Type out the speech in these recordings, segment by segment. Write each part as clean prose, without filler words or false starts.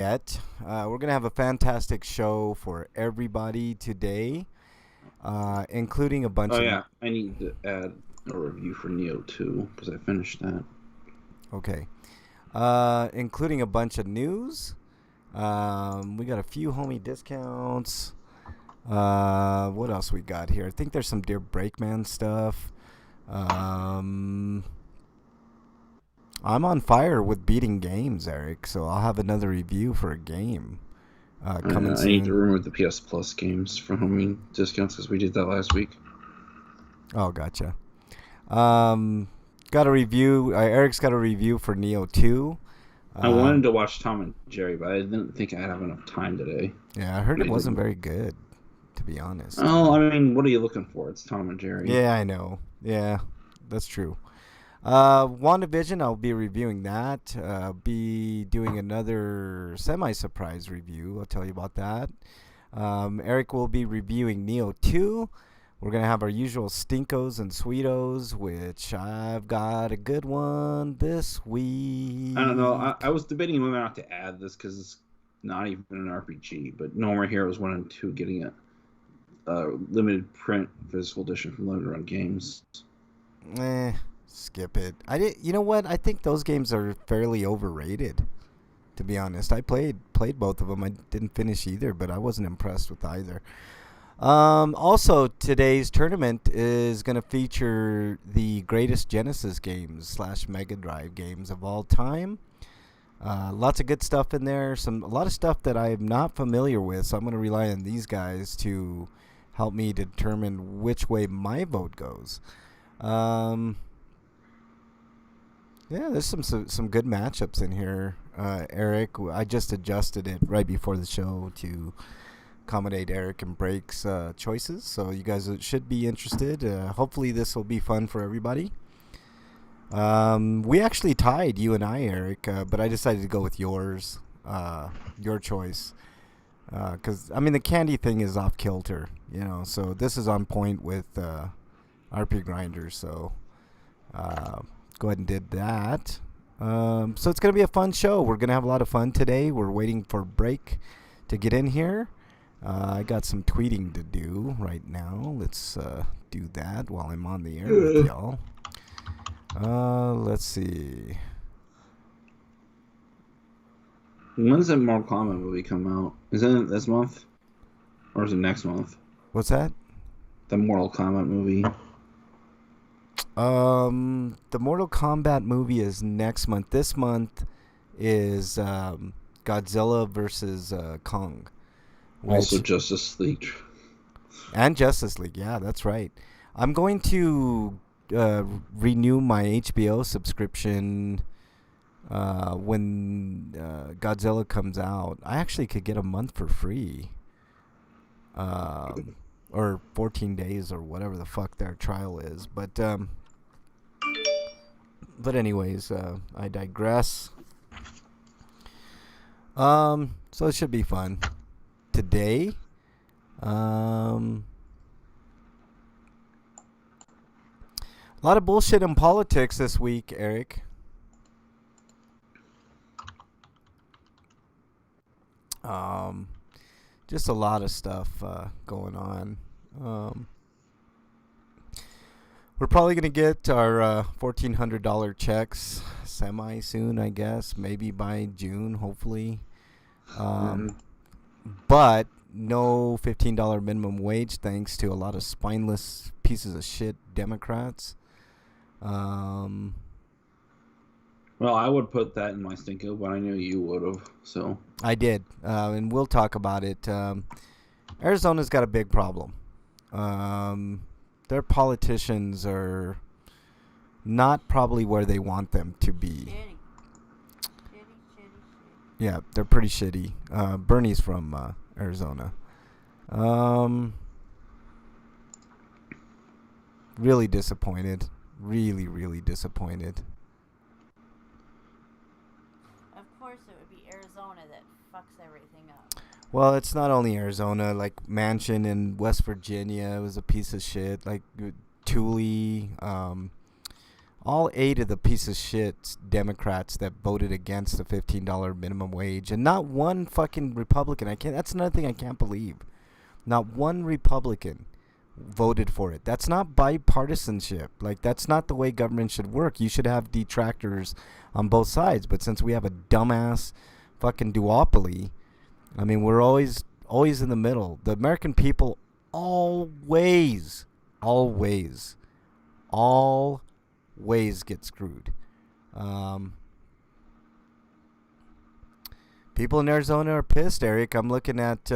yet. We're going to have a fantastic show for everybody today, including a bunch Oh of. yeah, I need to add a review for Neo 2 because I finished that. Okay. Including a bunch of news. We got a few homie discounts. What else we got here? I think there's some Dear Breakman stuff. Um, I'm on fire with beating games, Eric, so I'll have another review for a game coming I need to soon. remove the PS Plus games from homie discounts because we did that last week. Oh, gotcha. Um, got a review. Eric's got a review for Neo 2. I Uh, wanted to watch Tom and Jerry, but I didn't think I'd have enough time today. yeah, I heard it Maybe. wasn't very good, to be honest. Oh, I mean, what are you looking for? It's Tom and Jerry. Yeah, I know. Yeah, that's true. WandaVision, I'll be reviewing that. Be doing another semi-surprise review. I'll tell you about that. Eric will be reviewing Neo 2. We're going to have our usual Stinkos and Sweetos, which I've got a good one this I don't know. week. I was debating whether or not to add this because it's not even an RPG, but No More Heroes 1 and 2 getting a limited print physical edition from Limited Run Games. Eh, skip it. You know what? I think those games are fairly overrated, to be honest. I played both of them. I didn't finish either, but I wasn't impressed with either. Also, today's tournament is going to feature the greatest Genesis games slash Mega Drive games of all time. Lots of good stuff in there. A lot of stuff that I'm not familiar with, so I'm going to rely on these guys to help me determine which way my vote goes. Um, yeah, there's some good matchups in here, Eric. I just adjusted it right before the show to accommodate Eric and Break's choices. So you guys should be interested. Hopefully this will be fun for everybody. We actually tied, you and I, Eric, but I decided to go with your choice. Because, I mean, the candy thing is off kilter, so this is on point with RP Grinders. So go ahead and did that. So it's going to be a fun show. We're going to have a lot of fun today. We're waiting for Break to get in here. I got some tweeting to do right now. Let's do that while I'm on the air with y'all. Let's see. When's that Mortal Kombat movie come out? Is it this month? Or is it next month? What's that? The Mortal Kombat movie. The Mortal Kombat movie is next month. This month is Godzilla versus Kong. Also Justice League. And Justice League, yeah, that's right. I'm going to renew my HBO subscription when Godzilla comes out. I actually could get a month for free. Or 14 days or whatever the fuck their trial is. But anyways, I digress. So it should be fun. Today, a lot of bullshit in politics this week, Eric. Just a lot of stuff going on. We're probably going to get our $1,400 checks semi soon, I guess. Maybe by June, hopefully. But no $15 minimum wage thanks to a lot of spineless pieces of shit Democrats. Well, I would put that in my stinko, but I knew you would have, so. I did, and we'll talk about it. Arizona's got a big problem. Their politicians are not probably where they want them to be. Shitty. Yeah, they're pretty shitty. Bernie's from Arizona. Really disappointed. Really, really disappointed. Of course, it would be Arizona that fucks everything up. Well, it's not only Arizona. Like Manchin in West Virginia was a piece of shit. Like Tooley, all 8 of the piece of shit Democrats that voted against the $15 minimum wage, and not one fucking Republican. That's another thing I can't believe. Not one Republican voted for it. That's not bipartisanship. Like, that's not the way government should work. You should have detractors on both sides. But since we have a dumbass fucking duopoly, I mean, we're always in the middle. The American people always get screwed. People in Arizona are pissed, Eric. I'm looking at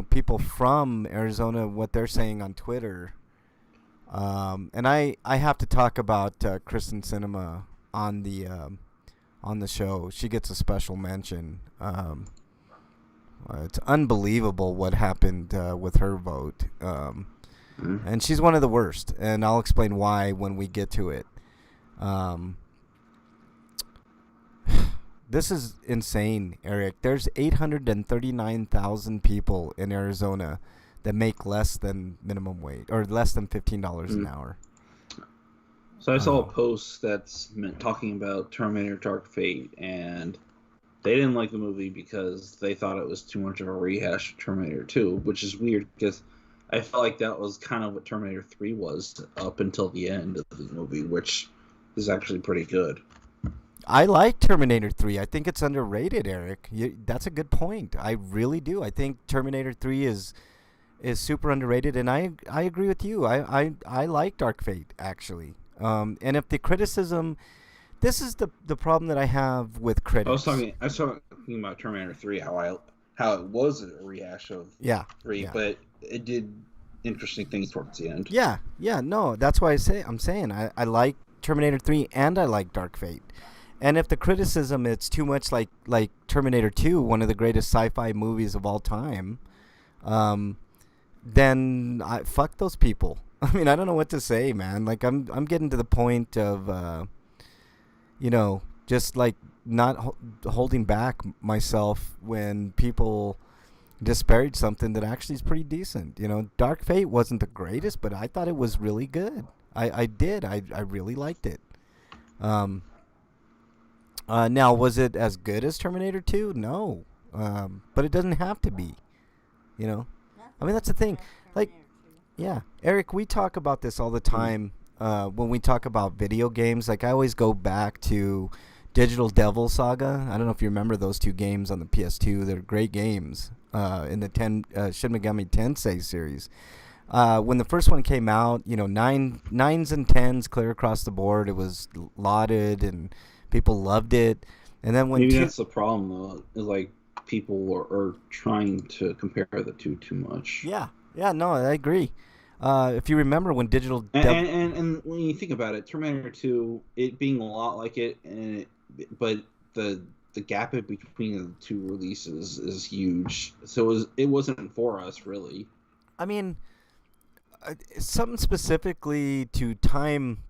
people from Arizona, what they're saying on Twitter. And I have to talk about Kristen Sinema on the show. She gets a special mention. It's unbelievable what happened with her vote. And she's one of the worst, and I'll explain why when we get to it. This is insane, Eric. There's 839,000 people in Arizona that make less than minimum wage, or less than $15 an hour. So I saw a post that's talking about Terminator Dark Fate, and they didn't like the movie because they thought it was too much of a rehash of Terminator 2, which is weird because I felt like that was kind of what Terminator 3 was up until the end of the movie, which is actually pretty good. I like Terminator 3. I think it's underrated, Eric. That's a good point. I really do. I think Terminator 3 is super underrated, and I agree with you. I like Dark Fate, actually. And if the criticism... This is the problem that I have with critics. I was talking about Terminator 3, how it was a rehash of 3, but it did interesting things towards the end. Yeah, no, that's why I'm saying I like Terminator 3 and I like Dark Fate. And if the criticism it's too much like Terminator 2, one of the greatest sci-fi movies of all time, then fuck those people. I mean, I don't know what to say, man. Like I'm getting to the point of just like not holding back myself when people disparage something that actually is pretty decent. Dark Fate wasn't the greatest, but I thought it was really good. I did. I really liked it. Now, was it as good as Terminator 2? No. But it doesn't have to be. I mean, that's the thing. Like, yeah. Eric, we talk about this all the time when we talk about video games. Like, I always go back to Digital Devil Saga. I don't know if you remember those 2 games on the PS2. They're great games in the Shin Megami Tensei series. When the first one came out, 9s and 10s clear across the board. It was lauded and people loved it. And then when maybe that's the problem, though, is like people are trying to compare the two too much. Yeah, no, I agree. If you remember when Digital and when you think about it, Terminator 2, it being a lot like it, but the gap in between the 2 releases is huge. So it wasn't for us, really. I mean, something specifically to time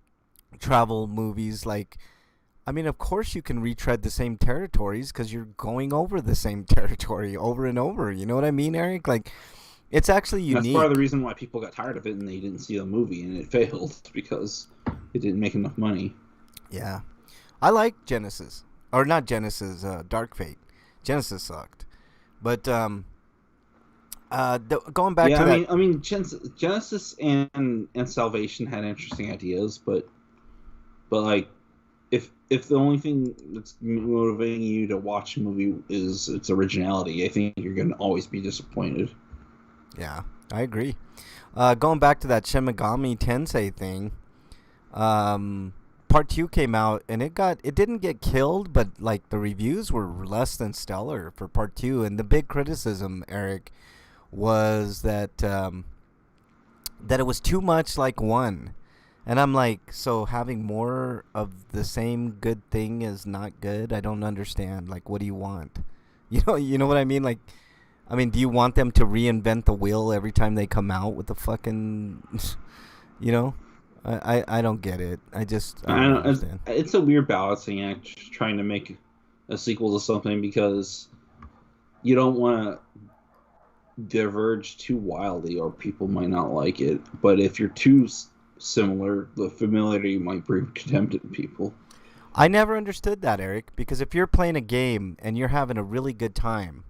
travel movies, like, I mean, of course you can retread the same territories because you're going over the same territory over and over. You know what I mean, Eric? Like, it's actually unique. That's part of the reason why people got tired of it and they didn't see the movie and it failed because it didn't make enough money. Yeah. I like Genesis. Or not Genesis, Dark Fate. Genesis sucked. But going back to that... I mean, Genesis and Salvation had interesting ideas, but like, if the only thing that's motivating you to watch a movie is its originality, I think you're going to always be disappointed. Yeah, I agree. Going back to that Shin Megami Tensei thing, Part 2 came out and it didn't get killed, but like the reviews were less than stellar for Part 2, and the big criticism, Eric, was that it was too much like 1. And I'm like, so having more of the same good thing is not good? I don't understand. Like, what do you want? You know what I mean? Like, I mean, do you want them to reinvent the wheel every time they come out with the fucking, I don't get it. I don't understand. It's a weird balancing act trying to make a sequel to something because you don't want to diverge too wildly or people might not like it. But if you're too similar. The familiarity might breed contempt in people. I never understood that, Eric, because if you're playing a game and you're having a really good time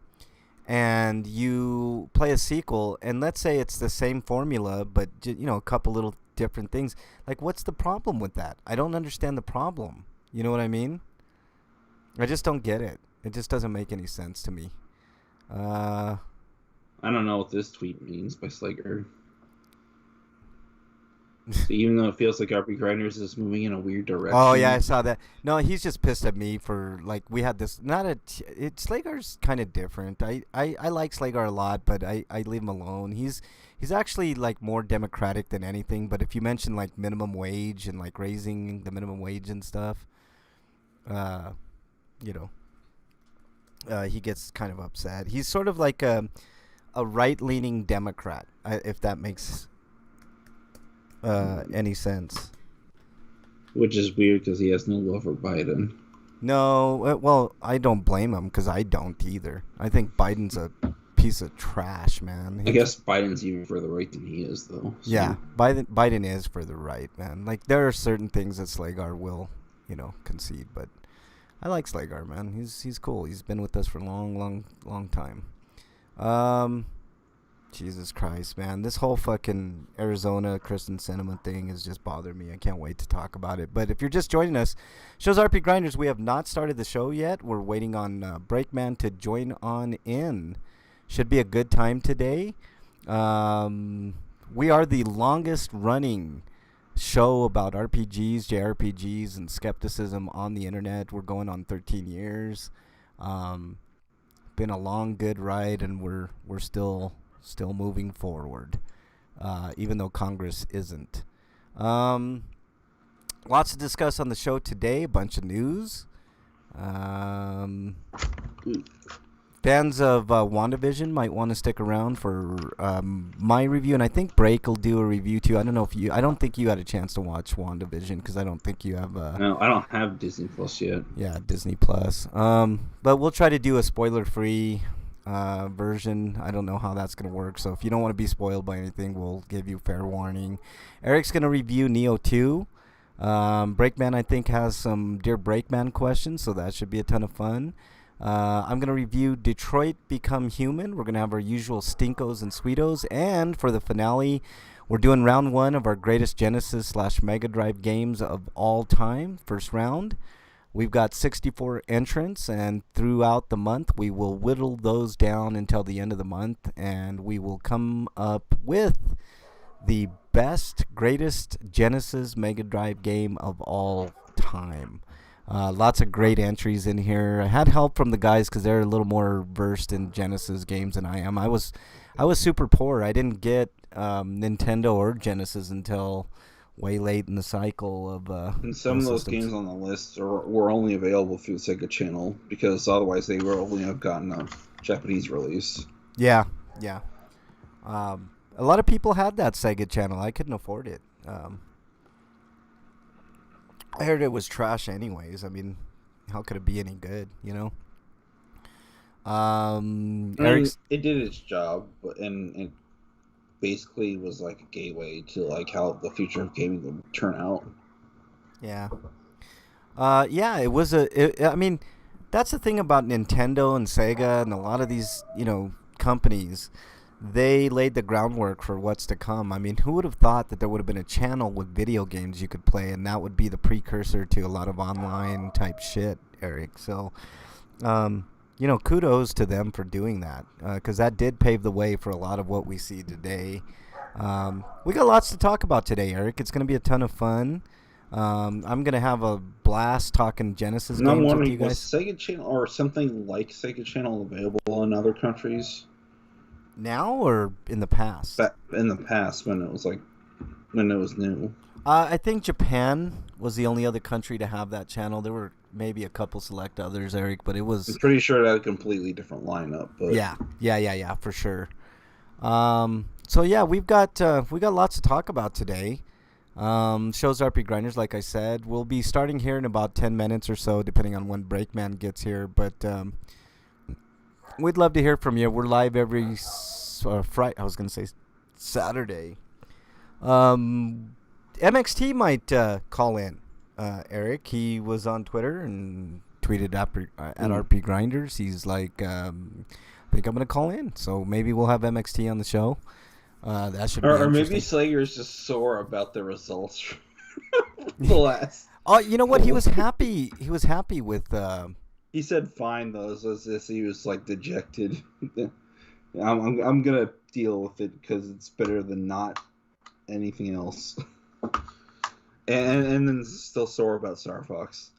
and you play a sequel and let's say it's the same formula but a couple little different things, like what's the problem with that? I don't understand the problem. You know what I mean? I just don't get it. It just doesn't make any sense to me. I don't know what this tweet means by Slager. So even though it feels like RP Grinders is moving in a weird direction. Oh yeah, I saw that. No, he's just pissed at me for like we had this. Slagar's kind of different. I like Slagar a lot, but I leave him alone. He's actually like more democratic than anything. But if you mention like minimum wage and like raising the minimum wage and stuff, he gets kind of upset. He's sort of like a right-leaning Democrat, if that makes any sense. Which is weird because he has no love for Biden. No, well, I don't blame him because I don't either. I think Biden's a piece of trash, man. I guess Biden's even further right than he is, though. So. Yeah, Biden is further right, man. Like there are certain things that Slagar will, concede, but I like Slagar, man. He's cool. He's been with us for a long time. Jesus Christ, man. This whole fucking Arizona Kristen Sinema thing is just bothering me. I can't wait to talk about it. But if you're just joining us, Shows RP Grinders, we have not started the show yet. We're waiting on Breakman to join on in. Should be a good time today. We are the longest running show about RPGs, JRPGs, and skepticism on the internet. We're going on 13 years. Been a long, good ride, and we're still moving forward, even though Congress isn't. Lots to discuss on the show today. A bunch of news. Fans of WandaVision might want to stick around for my review, and I think Break will do a review too. I don't think you had a chance to watch WandaVision because I don't think you have. No, I don't have Disney Plus yet. Yeah, Disney Plus. But we'll try to do a spoiler-free version. I don't know how that's going to work, so if you don't want to be spoiled by anything, we'll give you fair warning. Eric's going to review Neo 2. Breakman, I think, has some Dear Breakman questions, so that should be a ton of fun. I'm going to review Detroit Become Human. We're going to have our usual Stinkos and Sweetos, and for the finale, we're doing round 1 of our greatest Genesis / Mega Drive games of all time. First round. We've got 64 entrants, and throughout the month, we will whittle those down until the end of the month, and we will come up with the best, greatest Genesis Mega Drive game of all time. Lots of great entries in here. I had help from the guys because they're a little more versed in Genesis games than I am. I was super poor. I didn't get Nintendo or Genesis until way late in the cycle of and some of those games on the list were only available through the Sega channel because otherwise they would only have gotten a Japanese release. Yeah. A lot of people had that Sega channel. I couldn't afford it. I heard it was trash anyways. I mean, how could it be any good, It did its job, and it basically was like a gateway to like how the future of gaming would turn out. Yeah. It was I mean, that's the thing about Nintendo and Sega and a lot of these, companies. They laid the groundwork for what's to come. I mean, who would have thought that there would have been a channel with video games you could play, and that would be the precursor to a lot of online type shit, Eric. So, kudos to them for doing that, because that did pave the way for a lot of what we see today. We got lots to talk about today, Eric. It's going to be a ton of fun. I'm going to have a blast talking Genesis games with you guys. Was Sega Channel or something like Sega Channel available in other countries? Now or in the past? In the past, when it was new. I think Japan was the only other country to have that channel. There were maybe a couple select others, Eric, but it was. I'm pretty sure it had a completely different lineup. But Yeah, for sure. So yeah, we got lots to talk about today. Shows RP Grinders, like I said, we'll be starting here in about 10 minutes or so, depending on when Breakman gets here. But we'd love to hear from you. We're live every Friday. I was going to say Saturday. MXT might call in. Eric, he was on Twitter and tweeted at RP Grinders. He's like, I think I'm gonna call in. So maybe we'll have MXT on the show. That should be or maybe interesting. Slager's just sore about the results from the last. Oh, you know what? He was happy. He was happy with. He said fine though, so he was like dejected. I'm gonna deal with it because it's better than not anything else. and then still sore about Star Fox.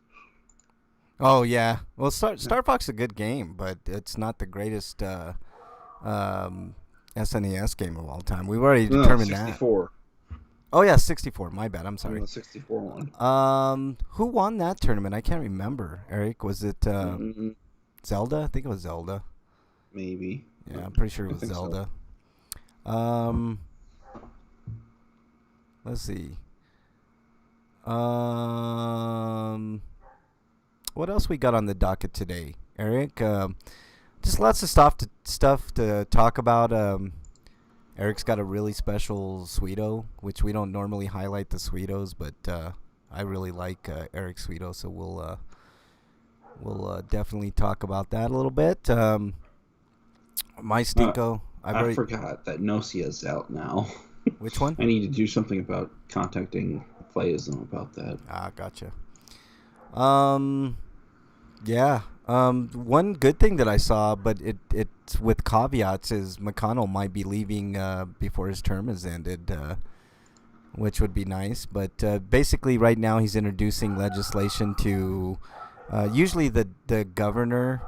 Oh yeah, well, Star Fox is a good game, but it's not the greatest SNES game of all time. We've already determined 64. that. Oh yeah, 64. My bad. I'm sorry. The 64 one. Who won that tournament? I can't remember. Eric, was it Zelda? I think it was Zelda. Maybe. Yeah, I'm pretty sure it was Zelda. So. Let's see. What else we got on the docket today, Eric? Just lots of stuff to talk about. Eric's got a really special Sweeto, which we don't normally highlight the Sweetos, but I really like Eric's Sweeto, so we'll definitely talk about that a little bit. My Stinko. I forgot that Nocia's out now. Which one? I need to do something about contacting Playism about that. Gotcha. Yeah. One good thing that I saw, but it's with caveats, is McConnell might be leaving before his term is ended, which would be nice. But basically, right now he's introducing legislation to usually the governor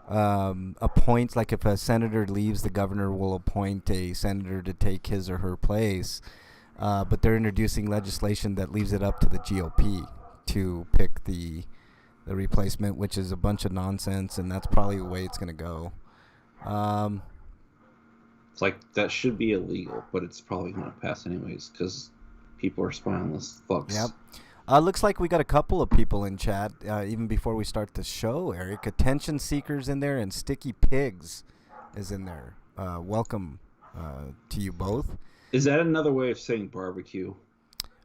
appoints, like if a senator leaves, the governor will appoint a senator to take his or her place. But they're introducing legislation that leaves it up to the GOP to pick the replacement, which is a bunch of nonsense, and that's probably the way it's going to go. It's like that should be illegal, but it's probably going to pass anyways because people are spineless fucks. Yep. Looks like we got a couple of people in chat even before we start the show, Eric. Attention Seekers in there and Sticky Pigs is in there. Welcome to you both. Is that another way of saying barbecue?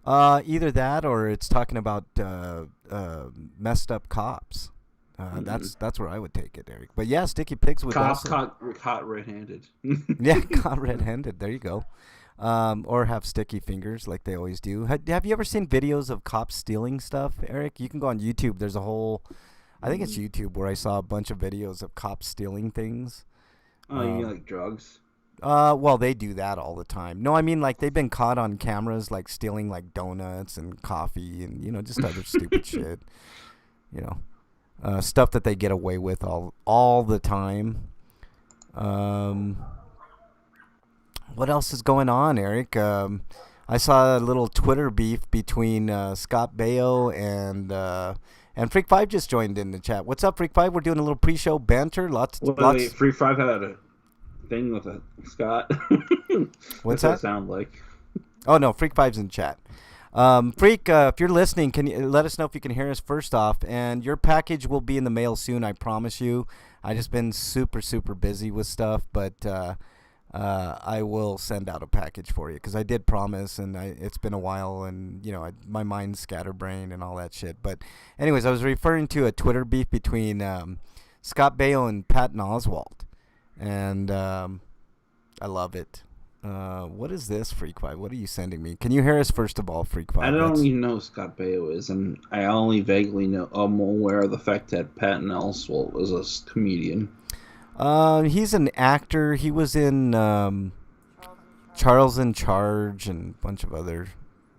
Either that or it's talking about messed up cops. That's where I would take it, Eric. But yeah, Sticky Pigs would cops also... caught red-handed. Yeah, caught red-handed. There you go. Or have sticky fingers like they always do. Have you ever seen videos of cops stealing stuff, Eric? You can go on YouTube. There's a whole... I think it's YouTube where I saw a bunch of videos of cops stealing things. Oh, you mean like drugs? Well, they do that all the time. No, I mean like they've been caught on cameras like stealing like donuts and coffee and just other stupid shit. Stuff that they get away with all the time. What else is going on, Eric? I saw a little Twitter beef between Scott Baio and Freak 5 just joined in the chat. What's up, Freak 5? We're doing a little pre-show banter. Lots. Wait, Freak 5 had a thing with it, Scott. What's that sound like? Oh no, Freak 5's in chat. Freak, if you're listening, can you let us know if you can hear us first off? And your package will be in the mail soon, I promise you. I just been super busy with stuff, but I will send out a package for you because I did promise, and it's been a while, and my mind's scatterbrained and all that shit. But anyways, I was referring to a Twitter beef between Scott Baio and Patton Oswalt. And I love it. What is this, Freak 5? What are you sending me? Can you hear us first of all, Freak 5? I don't even know who Scott Baio is, and I only vaguely know. I'm aware of the fact that Patton Oswalt was a comedian. He's an actor. He was in Charles in Charge and a bunch of other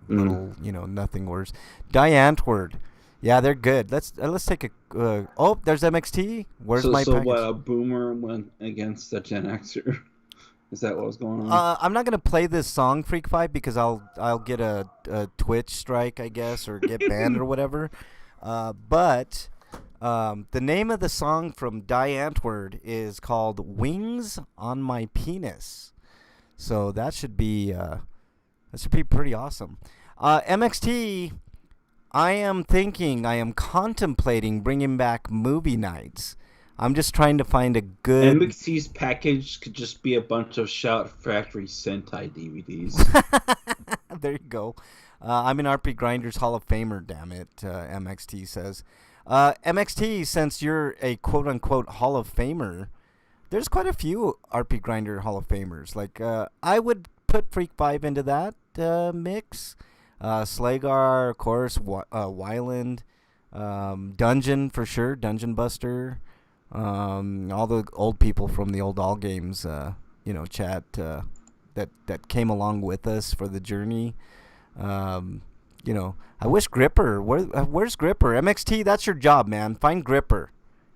little, nothing worse. Die Antwoord. Yeah, they're good. Let's take a. There's MXT. Where's my package? So what? A boomer went against a Gen Xer. Is that what was going on? I'm not gonna play this song, Freak 5, because I'll get a Twitch strike, I guess, or get banned or whatever. But the name of the song from Die Antwoord is called "Wings on My Penis," so that should be pretty awesome. MXT. I am contemplating bringing back movie nights. I'm just trying to find a good... MXT's package could just be a bunch of Shout Factory Sentai DVDs. There you go. I'm an RP Grinders Hall of Famer, damn it, MXT says. MXT, since you're a quote-unquote Hall of Famer, there's quite a few RP Grinder Hall of Famers. Like, I would put Freak 5 into that mix. Slagar, of course, Wyland, Dungeon for sure, Dungeon Buster, all the old people from the old All Games, chat that came along with us for the journey. I wish Gripper. Where's Gripper? MXT, that's your job, man. Find Gripper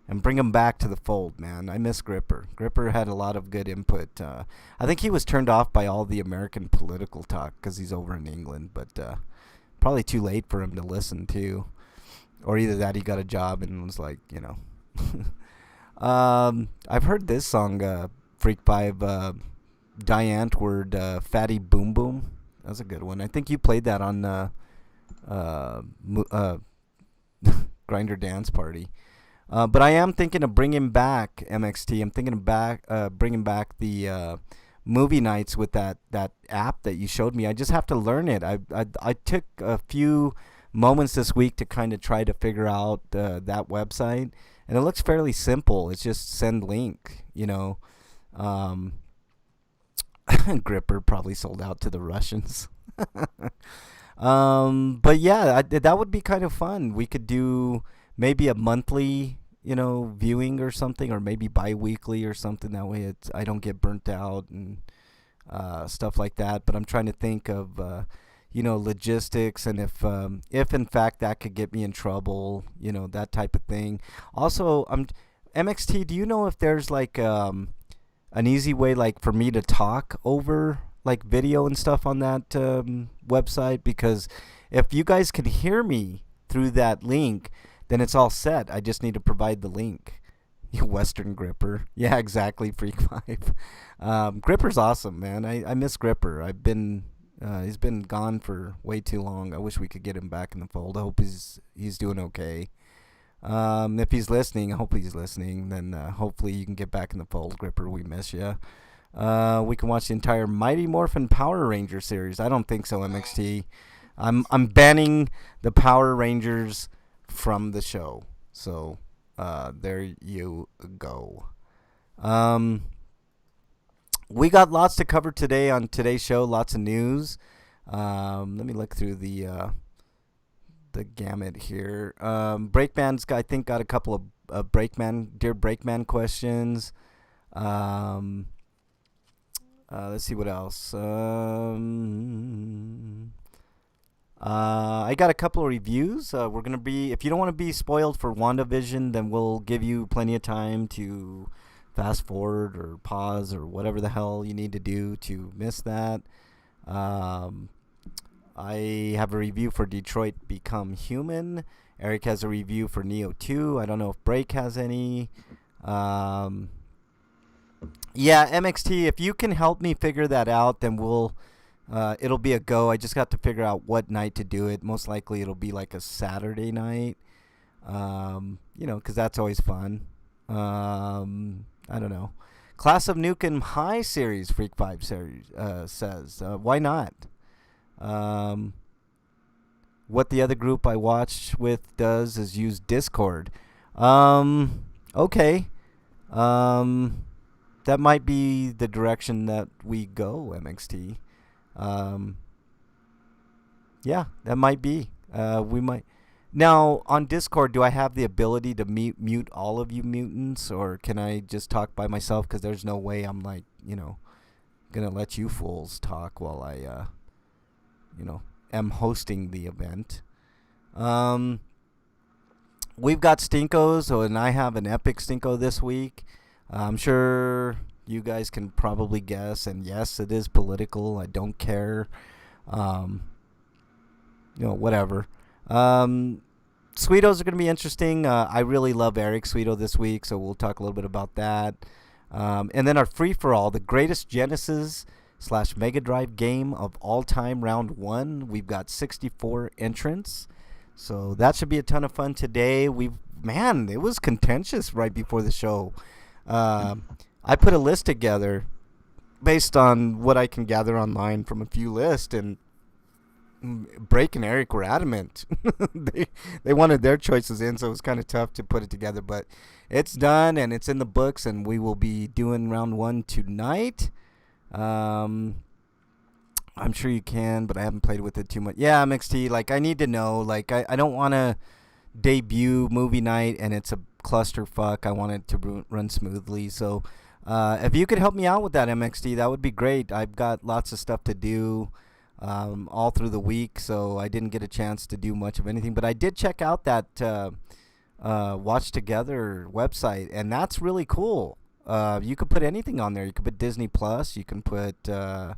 and bring him back to the fold, man. I miss Gripper. Gripper had a lot of good input. I think he was turned off by all the American political talk because he's over in England, but probably too late for him to listen to. Or either that he got a job and was like, I've heard this song, Freak 5, Die Antwoord, Fatty Boom Boom. That's a good one. I think you played that on Grinder Dance Party. But I am thinking of bringing back MXT. I'm thinking of bringing back the movie nights with that app that you showed me. I just have to learn it. I took a few moments this week to kind of try to figure out that website, and it looks fairly simple. It's just send link, Gripper probably sold out to the Russians. But yeah, that would be kind of fun. We could do maybe a monthly, viewing or something, or maybe bi-weekly or something. That way I don't get burnt out and stuff like that. But I'm trying to think of, logistics, and if in fact that could get me in trouble, that type of thing. Also, MXT, do you know if there's like an easy way, like, for me to talk over like video and stuff on that website? Because if you guys can hear me through that link, then it's all set. I just need to provide the link. You Western Gripper. Yeah, exactly, Freak 5. Gripper's awesome, man. I miss Gripper. He's been gone for way too long. I wish we could get him back in the fold. I hope he's doing okay. If he's listening, I hope he's listening. Then hopefully you can get back in the fold, Gripper. We miss you. We can watch the entire Mighty Morphin Power Ranger series. I don't think so, MXT. I'm banning the Power Rangers from the show. So there you go. We got lots to cover today on today's show. Lots of news. Let me look through the gamut here. Breakman's I think got a couple of Dear Breakman questions. Let's see what else. I got a couple of reviews. We're gonna be, if you don't want to be spoiled for WandaVision, then we'll give you plenty of time to fast forward or pause or whatever the hell you need to do to miss that. I have a review for Detroit Become Human. Eric has a review for Neo 2. I don't know if Break has any. Yeah, MXT, if you can help me figure that out, then it'll be a go. I just got to figure out what night to do it. Most likely it'll be like a Saturday night, because that's always fun. I don't know. Class of Nukem High series, Freak 5 series, says, why not? What the other group I watched with does is use Discord. Okay. That might be the direction that we go, MXT. Yeah, that might be. We might. Now, on Discord, do I have the ability to mute all of you mutants, or can I just talk by myself? Because there's no way I'm like, gonna let you fools talk while I, am hosting the event. We've got Stinkos, and I have an epic Stinko this week. I'm sure you guys can probably guess, and yes, it is political. I don't care. Whatever. Sweetos are going to be interesting. I really love Eric Sweeto this week, so we'll talk a little bit about that. And then our free-for-all, the greatest Genesis / Mega Drive game of all time, round 1. We've got 64 entrants, so that should be a ton of fun today. It was contentious right before the show. I put a list together based on what I can gather online from a few lists, and Break and Eric were adamant. They wanted their choices in, so it was kind of tough to put it together. But it's done and it's in the books, and we will be doing round 1 tonight. I'm sure you can, but I haven't played with it too much. Yeah, MXT. Like I need to know. Like I don't want to debut movie night and it's a clusterfuck. I want it to run smoothly. So if you could help me out with that, MXT, that would be great. I've got lots of stuff to do all through the week, so I didn't get a chance to do much of anything. But I did check out that Watch Together website, and that's really cool. You could put anything on there. You could put Disney Plus. You can put, and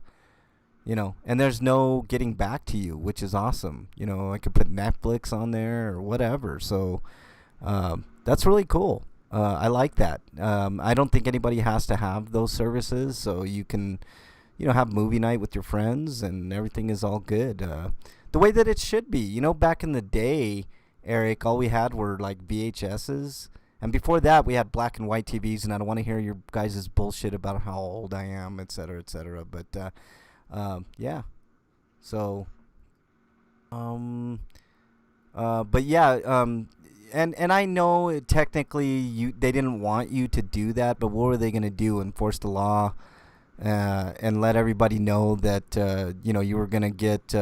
there's no getting back to you, which is awesome. I could put Netflix on there or whatever. So that's really cool. I like that. I don't think anybody has to have those services, so you can have movie night with your friends and everything is all good. The way that it should be. Back in the day, Eric, all we had were like VHSs. And before that, we had black and white TVs, and I don't want to hear your guys' bullshit about how old I am, et cetera, et cetera. But, yeah. So, but yeah, and I know technically they didn't want you to do that, but what were they going to do? Enforce the law? And let everybody know that you were gonna get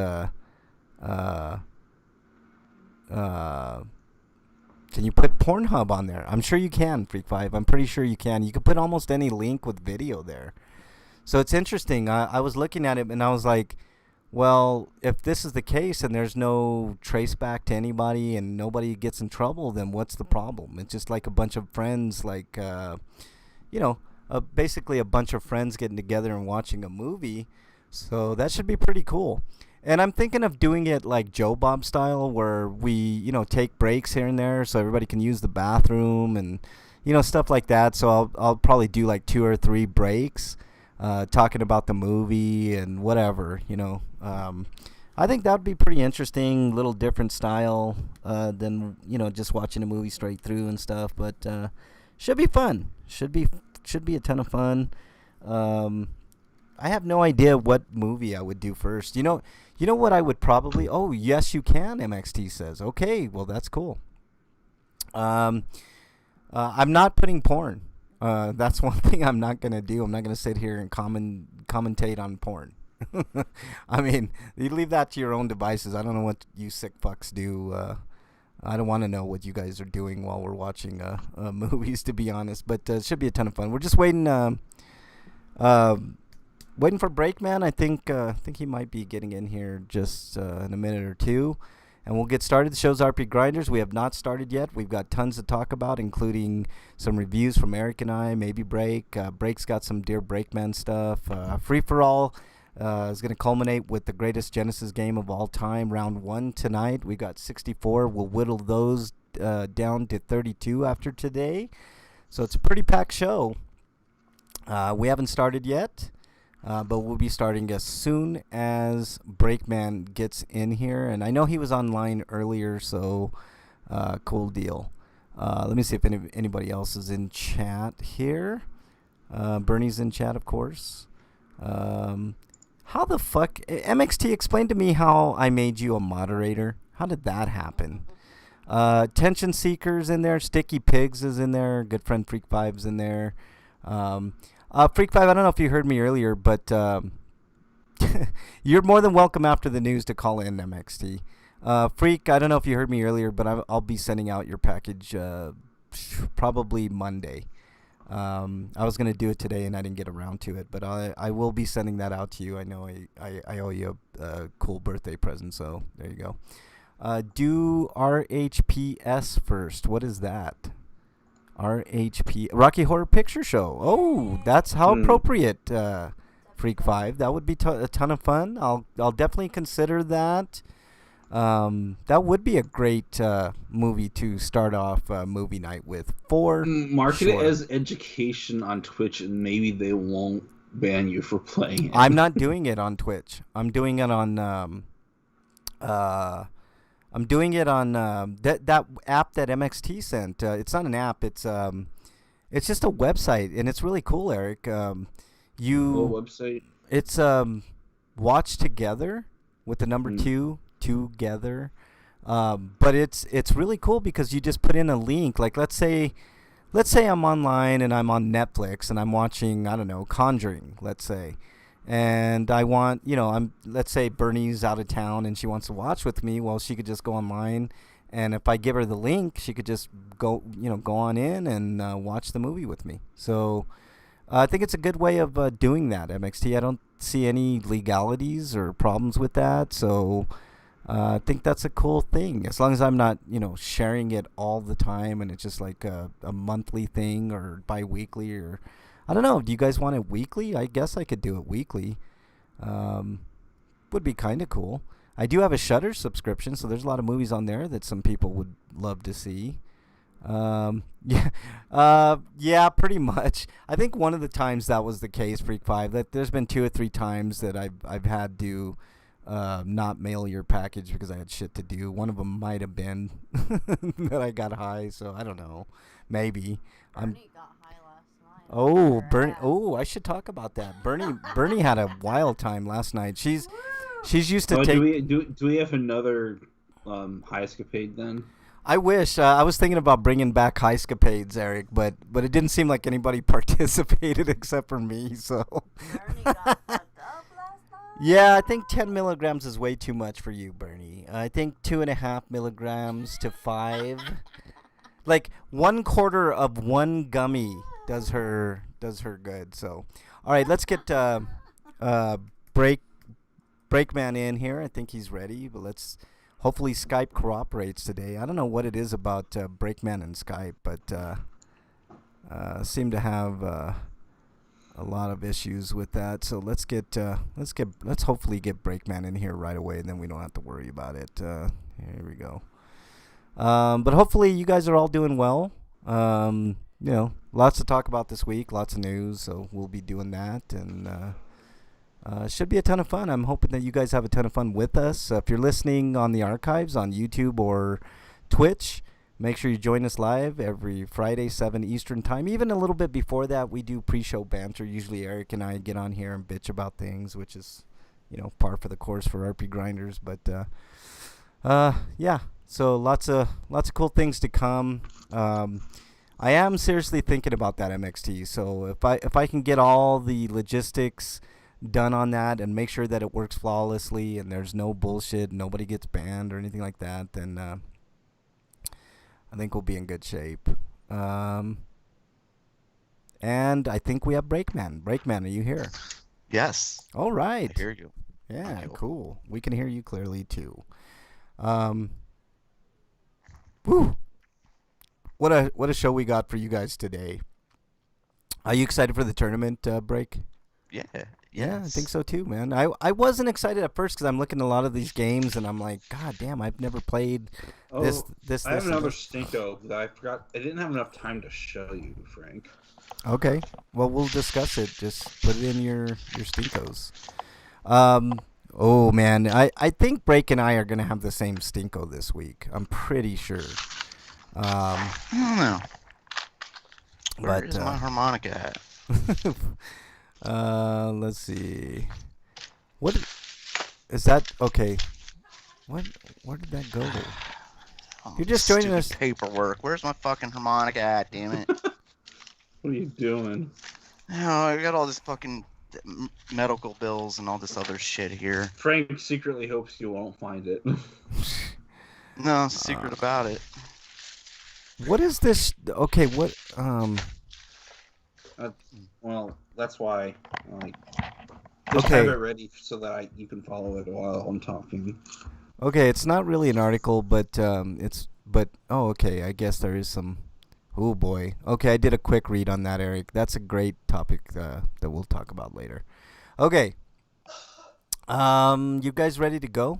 can you put Pornhub on there? I'm sure you can, Freak5. I'm pretty sure you can. You can put almost any link with video there. So it's interesting. I was looking at it and I was like, well, if this is the case and there's no trace back to anybody and nobody gets in trouble, then what's the problem? It's just like a bunch of friends, like basically a bunch of friends getting together and watching a movie. So that should be pretty cool. And I'm thinking of doing it like Joe Bob style, where we, take breaks here and there so everybody can use the bathroom and, stuff like that. So I'll probably do like 2 or 3 breaks, talking about the movie and whatever, I think that would be pretty interesting, little different style than, just watching a movie straight through and stuff. But should be fun. Should be a ton of fun. I have no idea what movie I would do first. You know what I would probably... Oh, yes, you can, MXT says. Okay, well, that's cool. I'm not putting porn. That's one thing I'm not going to do. I'm not going to sit here and commentate on porn. I mean, you leave that to your own devices. I don't know what you sick fucks do. I don't want to know what you guys are doing while we're watching movies, to be honest. But it should be a ton of fun. We're just waiting for Breakman. I think he might be getting in here just in a minute or two. And we'll get started. The show's RP Grinders. We have not started yet. We've got tons to talk about, including some reviews from Eric and I, maybe Break. Break's got some Dear Breakman stuff. Free For All is going to culminate with the greatest Genesis game of all time, round 1 tonight. We got 64. We'll whittle those down to 32 after today. So it's a pretty packed show. We haven't started yet. But we'll be starting as soon as Breakman gets in here. And I know he was online earlier, so cool deal. Let me see if anybody else is in chat here. Bernie's in chat, of course. How the fuck... MXT, explain to me how I made you a moderator. How did that happen? Tension Seekers in there. Sticky Pigs is in there. Good friend Freak5's in there. Freak5, I don't know if you heard me earlier, but you're more than welcome after the news to call in, MXT. Freak, I don't know if you heard me earlier, but I'll be sending out your package probably Monday. I was going to do it today, and I didn't get around to it, but I will be sending that out to you. I know I owe you a cool birthday present, so there you go. Do RHPS first. What is that? RHP Rocky Horror Picture Show. Oh, that's how appropriate, Freak5. That would be a ton of fun. I'll definitely consider that. That would be a great movie to start off movie night with. Market it as education on Twitch, and maybe they won't ban you for playing it. I'm not doing it on Twitch. I'm doing it on that app that MXT sent. It's not an app. It's just a website, and it's really cool, Eric. What website? It's Watch Together. with the number two together. But it's really cool because you just put in a link. Like let's say I'm online and I'm on Netflix and I'm watching, I don't know, Conjuring, let's say. And I want, let's say Bernie's out of town and she wants to watch with me. Well, she could just go online, and if I give her the link, she could just go on in and watch the movie with me. So I think it's a good way of doing that, MXT. I don't see any legalities or problems with that. So I think that's a cool thing, as long as I'm not, sharing it all the time and it's just like a monthly thing or bi-weekly, or I don't know. Do you guys want it weekly? I guess I could do it weekly. Would be kind of cool. I do have a Shudder subscription, so there's a lot of movies on there that some people would love to see. Yeah, pretty much. I think one of the times that was the case, Freak 5, that there's been 2 or 3 times that I've had to not mail your package because I had shit to do. One of them might have been that I got high, so I don't know. Maybe. Bernie got high last night. Oh, Bernie. Oh, I should talk about that. Bernie had a wild time last night. She's used to take. Do we have another high escapade then? I wish. I was thinking about bringing back high escapades, Eric, but it didn't seem like anybody participated except for me. So. Bernie got fucked up last night. Yeah, I think 10 milligrams is way too much for you, Bernie. I think 2.5 milligrams to 5. Like 1/4 of one gummy does her good. So, all right, let's get Breakman in here. I think he's ready, but let's hopefully Skype cooperates today. I don't know what it is about Breakman and Skype, but seem to have a lot of issues with that. So let's hopefully get Breakman in here right away, and then we don't have to worry about it. Here we go. But hopefully you guys are all doing well. Lots to talk about this week, lots of news, so we'll be doing that, and should be a ton of fun. I'm hoping that you guys have a ton of fun with us. If you're listening on the archives on YouTube or Twitch, make sure you join us live every Friday, 7 Eastern time. Even a little bit before that, we do pre-show banter. Usually Eric and I get on here and bitch about things, which is, par for the course for RP Grinders. But, yeah. So lots of cool things to come. I am seriously thinking about that MXT. So if I can get all the logistics done on that and make sure that it works flawlessly and there's no bullshit, nobody gets banned or anything like that, then I think we'll be in good shape. And I think we have Breakman. Breakman, are you here? Yes. All right. I hear you. Yeah, cool. We can hear you clearly too. Woo! What a show we got for you guys today. Are you excited for the tournament, Break? Yeah. Yeah, I think so too, man. I wasn't excited at first because I'm looking at a lot of these games and I'm like, God damn, I've never played this. I have another Stinko that I forgot. I didn't have enough time to show you, Frank. Okay, well we'll discuss it. Just put it in your Stinkos. Oh man, I think Break and I are gonna have the same Stinko this week. I'm pretty sure. I don't know. Where is my harmonica at? Let's see. What is that? Okay. Where did that go? Oh, You're just joining us. Paperwork. Where's my fucking harmonica at? Damn it! What are you doing? Oh, I got all this fucking medical bills and all this other shit here. Frank secretly hopes you won't find it. No secret about it. What is this? Okay, what? Well, that's why. Just have it ready so that you can follow it while I'm talking. Okay, it's not really an article, but oh, okay. I guess there is some. Oh boy. Okay, I did a quick read on that, Eric. That's a great topic that we'll talk about later. Okay. You guys ready to go?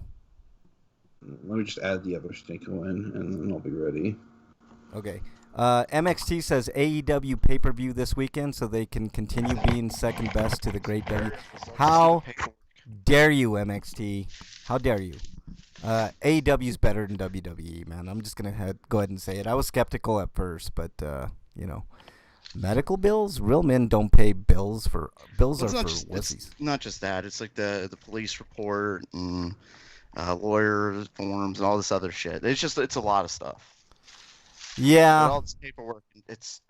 Let me just add the other Stinko in, and then I'll be ready. Okay. MXT says AEW pay-per-view this weekend so they can continue being second best to the Great W. How dare you, MXT? How dare you? AEW's better than WWE, man. I'm just going to go ahead and say it. I was skeptical at first, but, Medical bills? Real men don't pay bills for bills. Well, Are it's for not wussies. it's not just that. It's like the police report and lawyer forms and all this other shit. It's a lot of stuff. But Yeah. all this paperwork, it's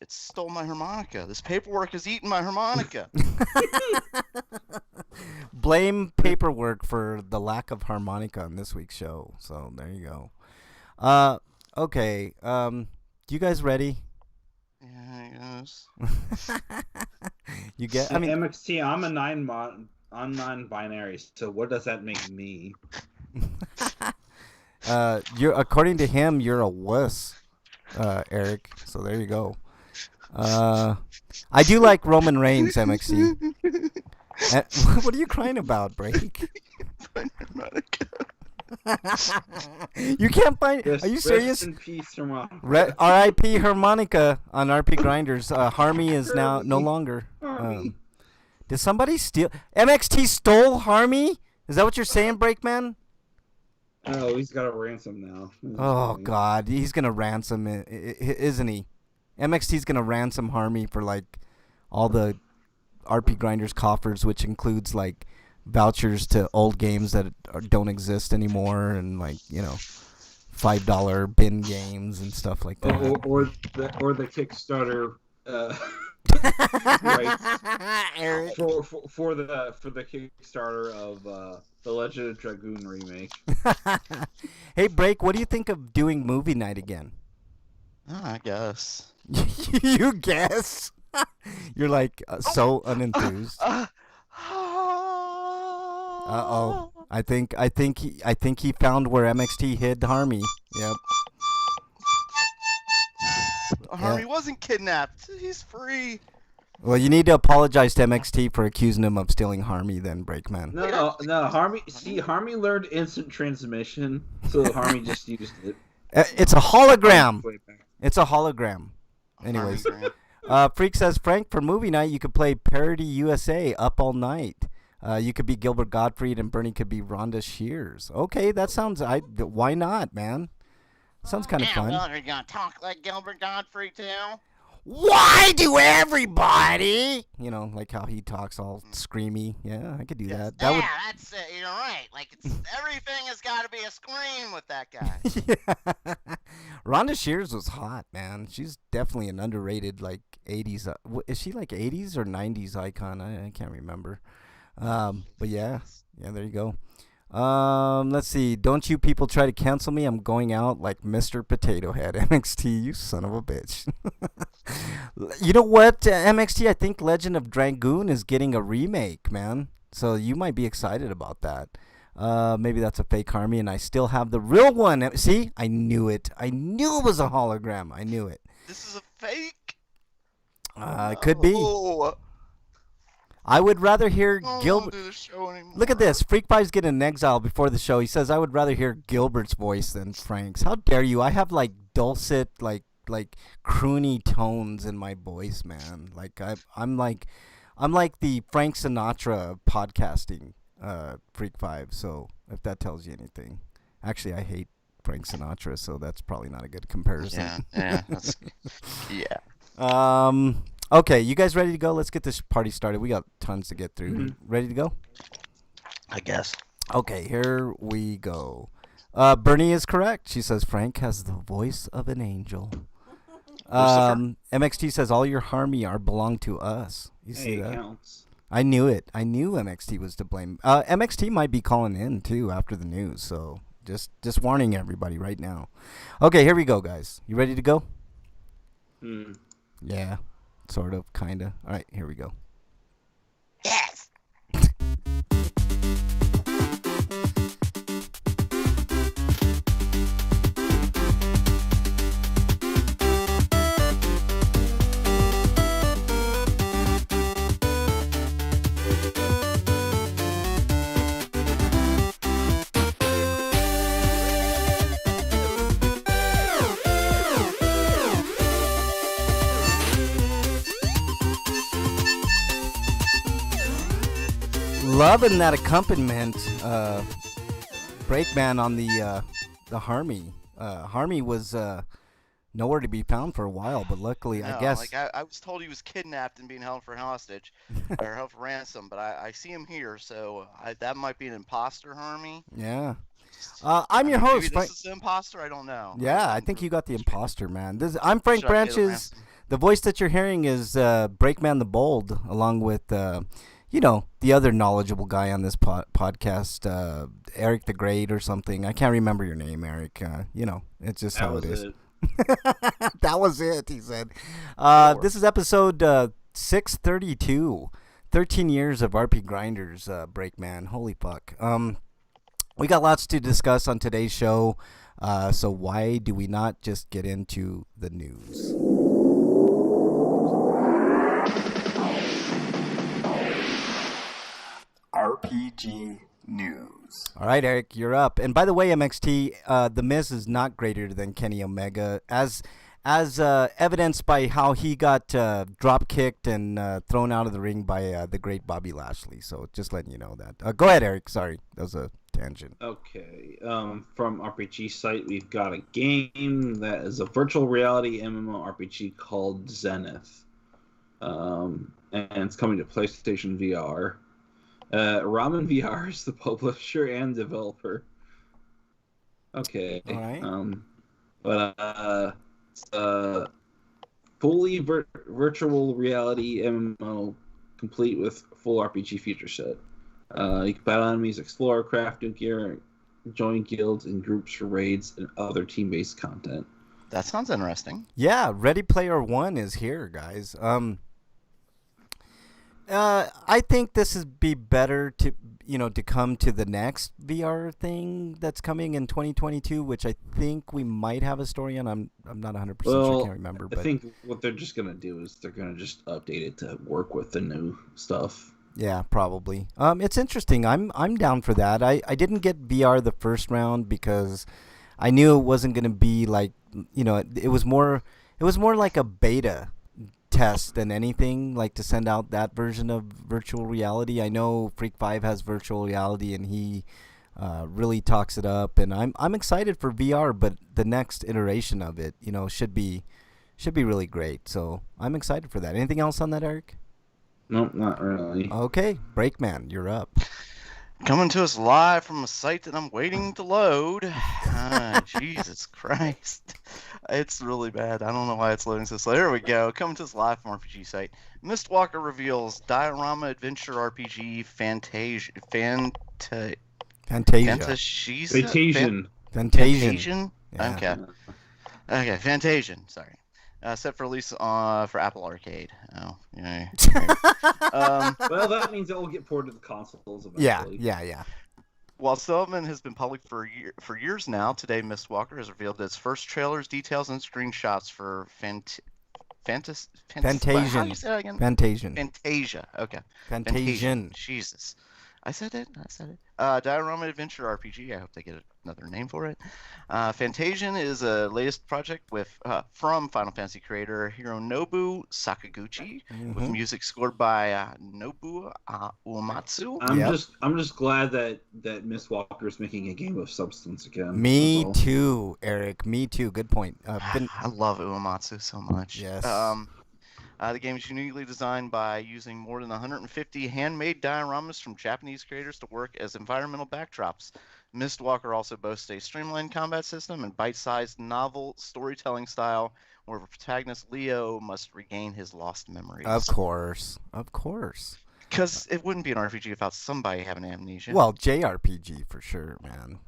stole my harmonica. This paperwork has eaten my harmonica. Blame paperwork for the lack of harmonica on this week's show. So there you go. Okay. You guys ready? Yeah, I guess. You get? I mean, MXT, I'm I'm non-binary, so what does that make me? you're according to him, you're a wuss, Eric. So there you go. I do like Roman Reigns, MXT. What are you crying about, Break? Harmonica. You can't find. Rest, Are you serious? Rest in peace, Herman. R.I.P. Harmonica on RP Grinders. Harmy is now no longer. Harmy. Did somebody steal? MXT stole Harmy? Is that what you're saying, Breakman? Oh, he's got a ransom now. Oh God, he's gonna ransom it, isn't he? MXT's gonna ransom Harmy for like all the RP Grinders coffers, which includes like vouchers to old games that don't exist anymore, and like $5 bin games and stuff like that. Or the Kickstarter. Right. Eric. For the Kickstarter of the Legend of Dragoon remake. Hey, Break, what do you think of doing movie night again? Oh, I guess. You guess? You're like so unenthused. Uh-oh. I think he found where MXT hid Harmy. Yep. Harmy wasn't kidnapped. He's free. Well, you need to apologize to MXT for accusing him of stealing Harmy, then, Breakman. No, Harmy. See, Harmy learned instant transmission, so Harmy just used it. It's a hologram. It's a hologram. Anyways, Harmy Freak says, Frank, for movie night, you could play Parody USA Up All Night. You could be Gilbert Gottfried and Bernie could be Rhonda Shears. Okay, that sounds. Why not, man? Sounds kind of fun. Well, are you gonna talk like Gilbert Gottfried too? Why do everybody? Like how he talks all screamy. Yeah, I could do that. That Yeah, that's it. You're right. Like everything has got to be a scream with that guy. Yeah. Rhonda Shears was hot, man. She's definitely an underrated like 80s. Is she like 80s or 90s icon? I can't remember. But yeah, there you go. Let's see. Don't you people try to cancel me. I'm going out like Mr. Potato Head. MXT, you son of a bitch. You know what, MXT? I think Legend of Dragoon is getting a remake, man. So you might be excited about that. Maybe that's a fake Harmy, and I still have the real one. See, I knew it. I knew it was a hologram. I knew it. This is a fake. It could be. Oh, I would rather hear I don't Gilbert. wanna do the show anymore. Look at this. Freak Five's getting an exile before the show. He says, I would rather hear Gilbert's voice than Frank's. How dare you? I have like dulcet, like croony tones in my voice, man. Like I'm like the Frank Sinatra of podcasting, Freak Five. So if that tells you anything. Actually, I hate Frank Sinatra, so that's probably not a good comparison. Yeah. Yeah. Okay, you guys ready to go? Let's get this party started. We got tons to get through. Mm-hmm. Ready to go? I guess. Okay, here we go. Bernie is correct. She says Frank has the voice of an angel. MXT says all your Harmy are belong to us. You see Hey, it that? counts. I knew it. I knew MXT was to blame. MXT might be calling in too after the news, so just warning everybody right now. Okay, here we go, guys. You ready to go? Yeah, sort of, kind of. All right, here we go. Yes. Loving that accompaniment, Breakman on the Harmy. Harmy was nowhere to be found for a while. But luckily, I No, guess. like I was told he was kidnapped and being held for hostage or held for ransom, but I see him here, so that might be an imposter, Hermie. Yeah. Just- I'm I your mean, host, maybe Frank. this is the imposter. I don't know. Yeah, I think you got the imposter, man. I'm Frank Should I pay the Branches. ransom? The voice that you're hearing is Breakman the Bold, along with, the other knowledgeable guy on this podcast, Eric the Great or something. I can't remember your name, Eric. It's just how it is. That was it, he said. This is episode 632. 13 years of RP Grinders, Breakman. Holy fuck. We got lots to discuss on today's show, so why do we not just get into the news? RPG News. All right, Eric, you're up. And by the way, MXT, The Miz is not greater than Kenny Omega, as evidenced by how he got drop kicked and thrown out of the ring by the great Bobby Lashley. So just letting you know that. Go ahead, Eric. Sorry, that was a tangent. Okay. From RPG site, we've got a game that is a virtual reality MMORPG called Zenith, and it's coming to PlayStation VR. Ramen VR is the publisher and developer. Okay. All right. But it's fully virtual reality MMO, complete with full RPG feature set. You can battle enemies, explore, craft new gear, join guilds and groups for raids and other team-based content. That sounds interesting. Yeah, Ready Player One is here, guys. I think this would be better to come to the next VR thing that's coming in 2022, which I think we might have a story on. I'm not 100% sure. I can't remember. I think what they're just gonna do is they're gonna just update it to work with the new stuff. Yeah, probably. It's interesting. I'm down for that. I didn't get VR the first round because I knew it wasn't gonna be like it was more like a beta test than anything, like to send out that version of virtual reality. I know Freak 5 has virtual reality and he really talks it up, and I'm excited for VR, but the next iteration of it, should be really great. So I'm excited for that. Anything else on that, Eric? Nope, not really. Okay, Breakman, you're up. Coming to us live from a site that I'm waiting to load. Jesus Christ. It's really bad. I don't know why it's loading so slow. There we go. Coming to us live from RPG site. Mistwalker reveals diorama adventure RPG Fantasian. Yeah. Okay, Fantasian. Sorry. Set for release for Apple Arcade. Oh, yeah. Well, that means it will get ported to the consoles eventually. Yeah. While development has been public for years now, today Mistwalker has revealed its first trailers, details, and screenshots for Fantasian. How do you say that again? Fantasia. Okay. Fantasian. Jesus. I said it. Diorama Adventure RPG. I hope they get another name for it. Fantasian is a latest project from Final Fantasy creator Hironobu Sakaguchi, with music scored by Nobuo Uematsu. I'm just glad that Mistwalker is making a game of substance again. Me too, Eric. Me too. Good point. I love Uematsu so much. Yes. The game is uniquely designed by using more than 150 handmade dioramas from Japanese creators to work as environmental backdrops. Mistwalker also boasts a streamlined combat system and bite-sized novel storytelling style where protagonist Leo must regain his lost memories. Of course. Because it wouldn't be an RPG without somebody having amnesia. Well, JRPG for sure, man.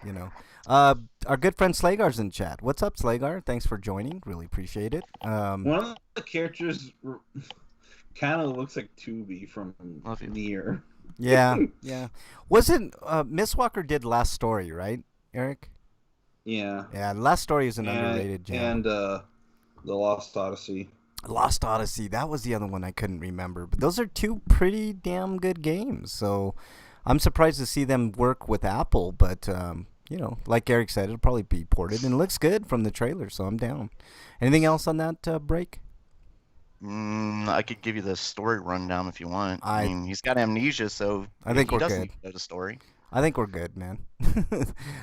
Our good friend Slagar's in chat. What's up, Slagar? Thanks for joining. Really appreciate it. One of the characters kind of looks like Tubi from Nier. Yeah. Wasn't Mistwalker did Last Story, right, Eric? Yeah. Yeah, Last Story is an underrated gem. And The Lost Odyssey. Lost Odyssey, that was the other one I couldn't remember. But those are two pretty damn good games. So I'm surprised to see them work with Apple. But, like Eric said, it'll probably be ported. And it looks good from the trailer, so I'm down. Anything else on that break? I could give you the story rundown if you want. I mean, he's got amnesia, so I think he we're doesn't good. know the story. I think we're good, man.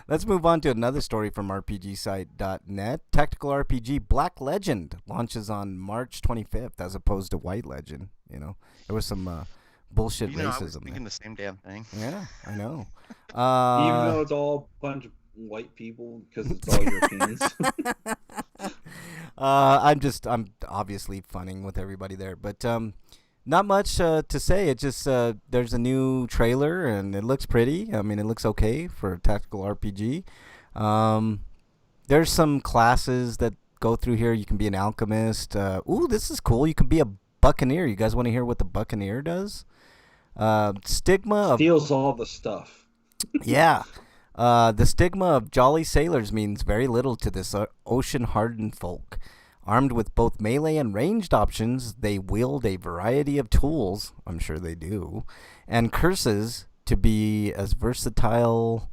Let's move on to another story from RPGsite.net. Tactical RPG Black Legend launches on March 25th as opposed to White Legend. You know, there was some bullshit I was racism thinking the same damn thing. there. Yeah, I know. Even though it's all a bunch of white people because it's all Europeans. I'm obviously funning with everybody there, but not much to say. It just there's a new trailer and it looks pretty. I mean, it looks okay for a tactical RPG. There's some classes that go through here. You can be an alchemist. Ooh, this is cool. You can be a buccaneer. You guys want to hear what the buccaneer does? Stigma of Steals all the stuff. yeah. The stigma of jolly sailors means very little to this ocean-hardened folk. Armed with both melee and ranged options, they wield a variety of tools, I'm sure they do, and curses to be as versatile,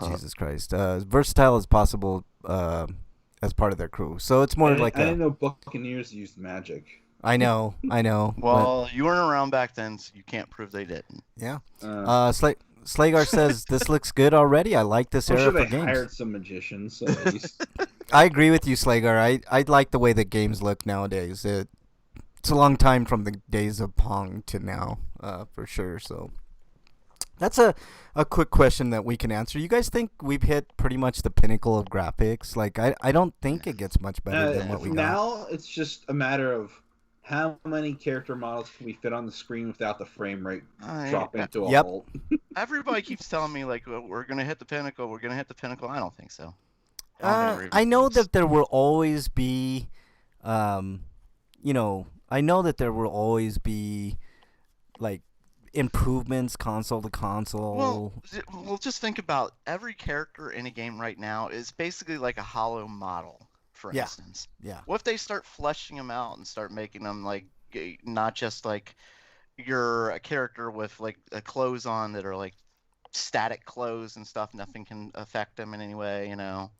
Jesus Christ, as versatile as possible as part of their crew. So it's more like I didn't know Buccaneers used magic. I know. Well, you weren't around back then, so you can't prove they didn't. Yeah. Slagar says, this looks good already. I like this I'm era sure for they games. hired some magicians, so at least. I agree with you, Slagar. I like the way the games look nowadays. It's a long time from the days of Pong to now, for sure. So that's a quick question that we can answer. You guys think we've hit pretty much the pinnacle of graphics? Like, I don't think it gets much better than what we got. Now it's just a matter of how many character models can we fit on the screen without the frame rate dropping to a Yep. halt? Everybody keeps telling me, like, well, we're going to hit the pinnacle. We're going to hit the pinnacle. I don't think so. I know that there will always be, I know that there will always be, like, improvements console to console. Well, just think about every character in a game right now is basically like a hollow model, for Yeah. instance. Yeah. What if they start fleshing them out and start making them, like, not just, like, you're a character with, like, clothes on that are, like, static clothes and stuff. Nothing can affect them in any way, you know?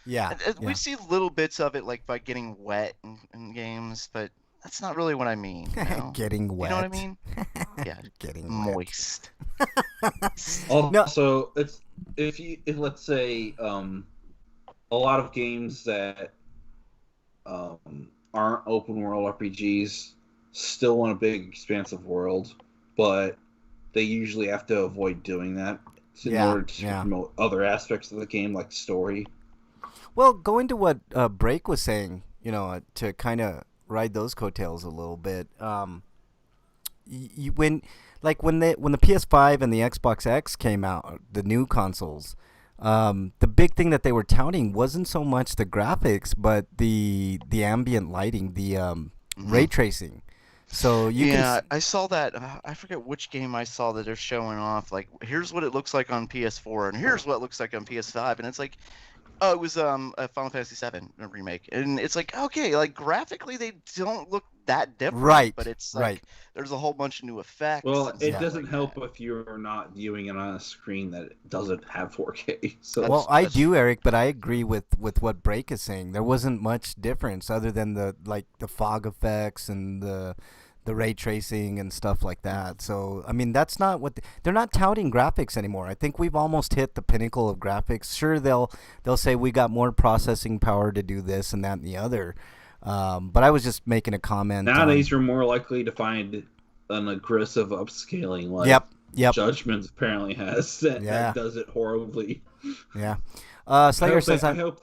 Yeah. We see little bits of it, like by getting wet in games, but that's not really what I mean. You know? Getting wet. You know what I mean? Yeah, Getting moist. Also, if let's say a lot of games that aren't open world RPGs still want a big expansive world, but they usually have to avoid doing that in order to promote other aspects of the game, like story. Well, going to what Break was saying, to kind of ride those coattails a little bit. When the PS5 and the Xbox X came out, the new consoles, the big thing that they were touting wasn't so much the graphics, but the ambient lighting, the ray tracing. So I saw that. I forget which game I saw that they're showing off. Like, here's what it looks like on PS4, and here's what it looks like on PS5, and it's like. Oh, it was a Final Fantasy VII remake, and it's like, okay, like graphically they don't look that different, right? But it's like there's a whole bunch of new effects. Well, it doesn't help if you're not viewing it on a screen that doesn't have 4K. So I do, Eric, but I agree with what Break is saying. There wasn't much difference other than the fog effects and the ray tracing and stuff like that. So, I mean, that's not what they're not touting graphics anymore. I think we've almost hit the pinnacle of graphics. Sure, they'll say we got more processing power to do this and that and the other. But I was just making a comment. Nowadays, you're more likely to find an aggressive upscaling like Yep. Judgment apparently has that does it horribly. Yeah. Slayer says I hope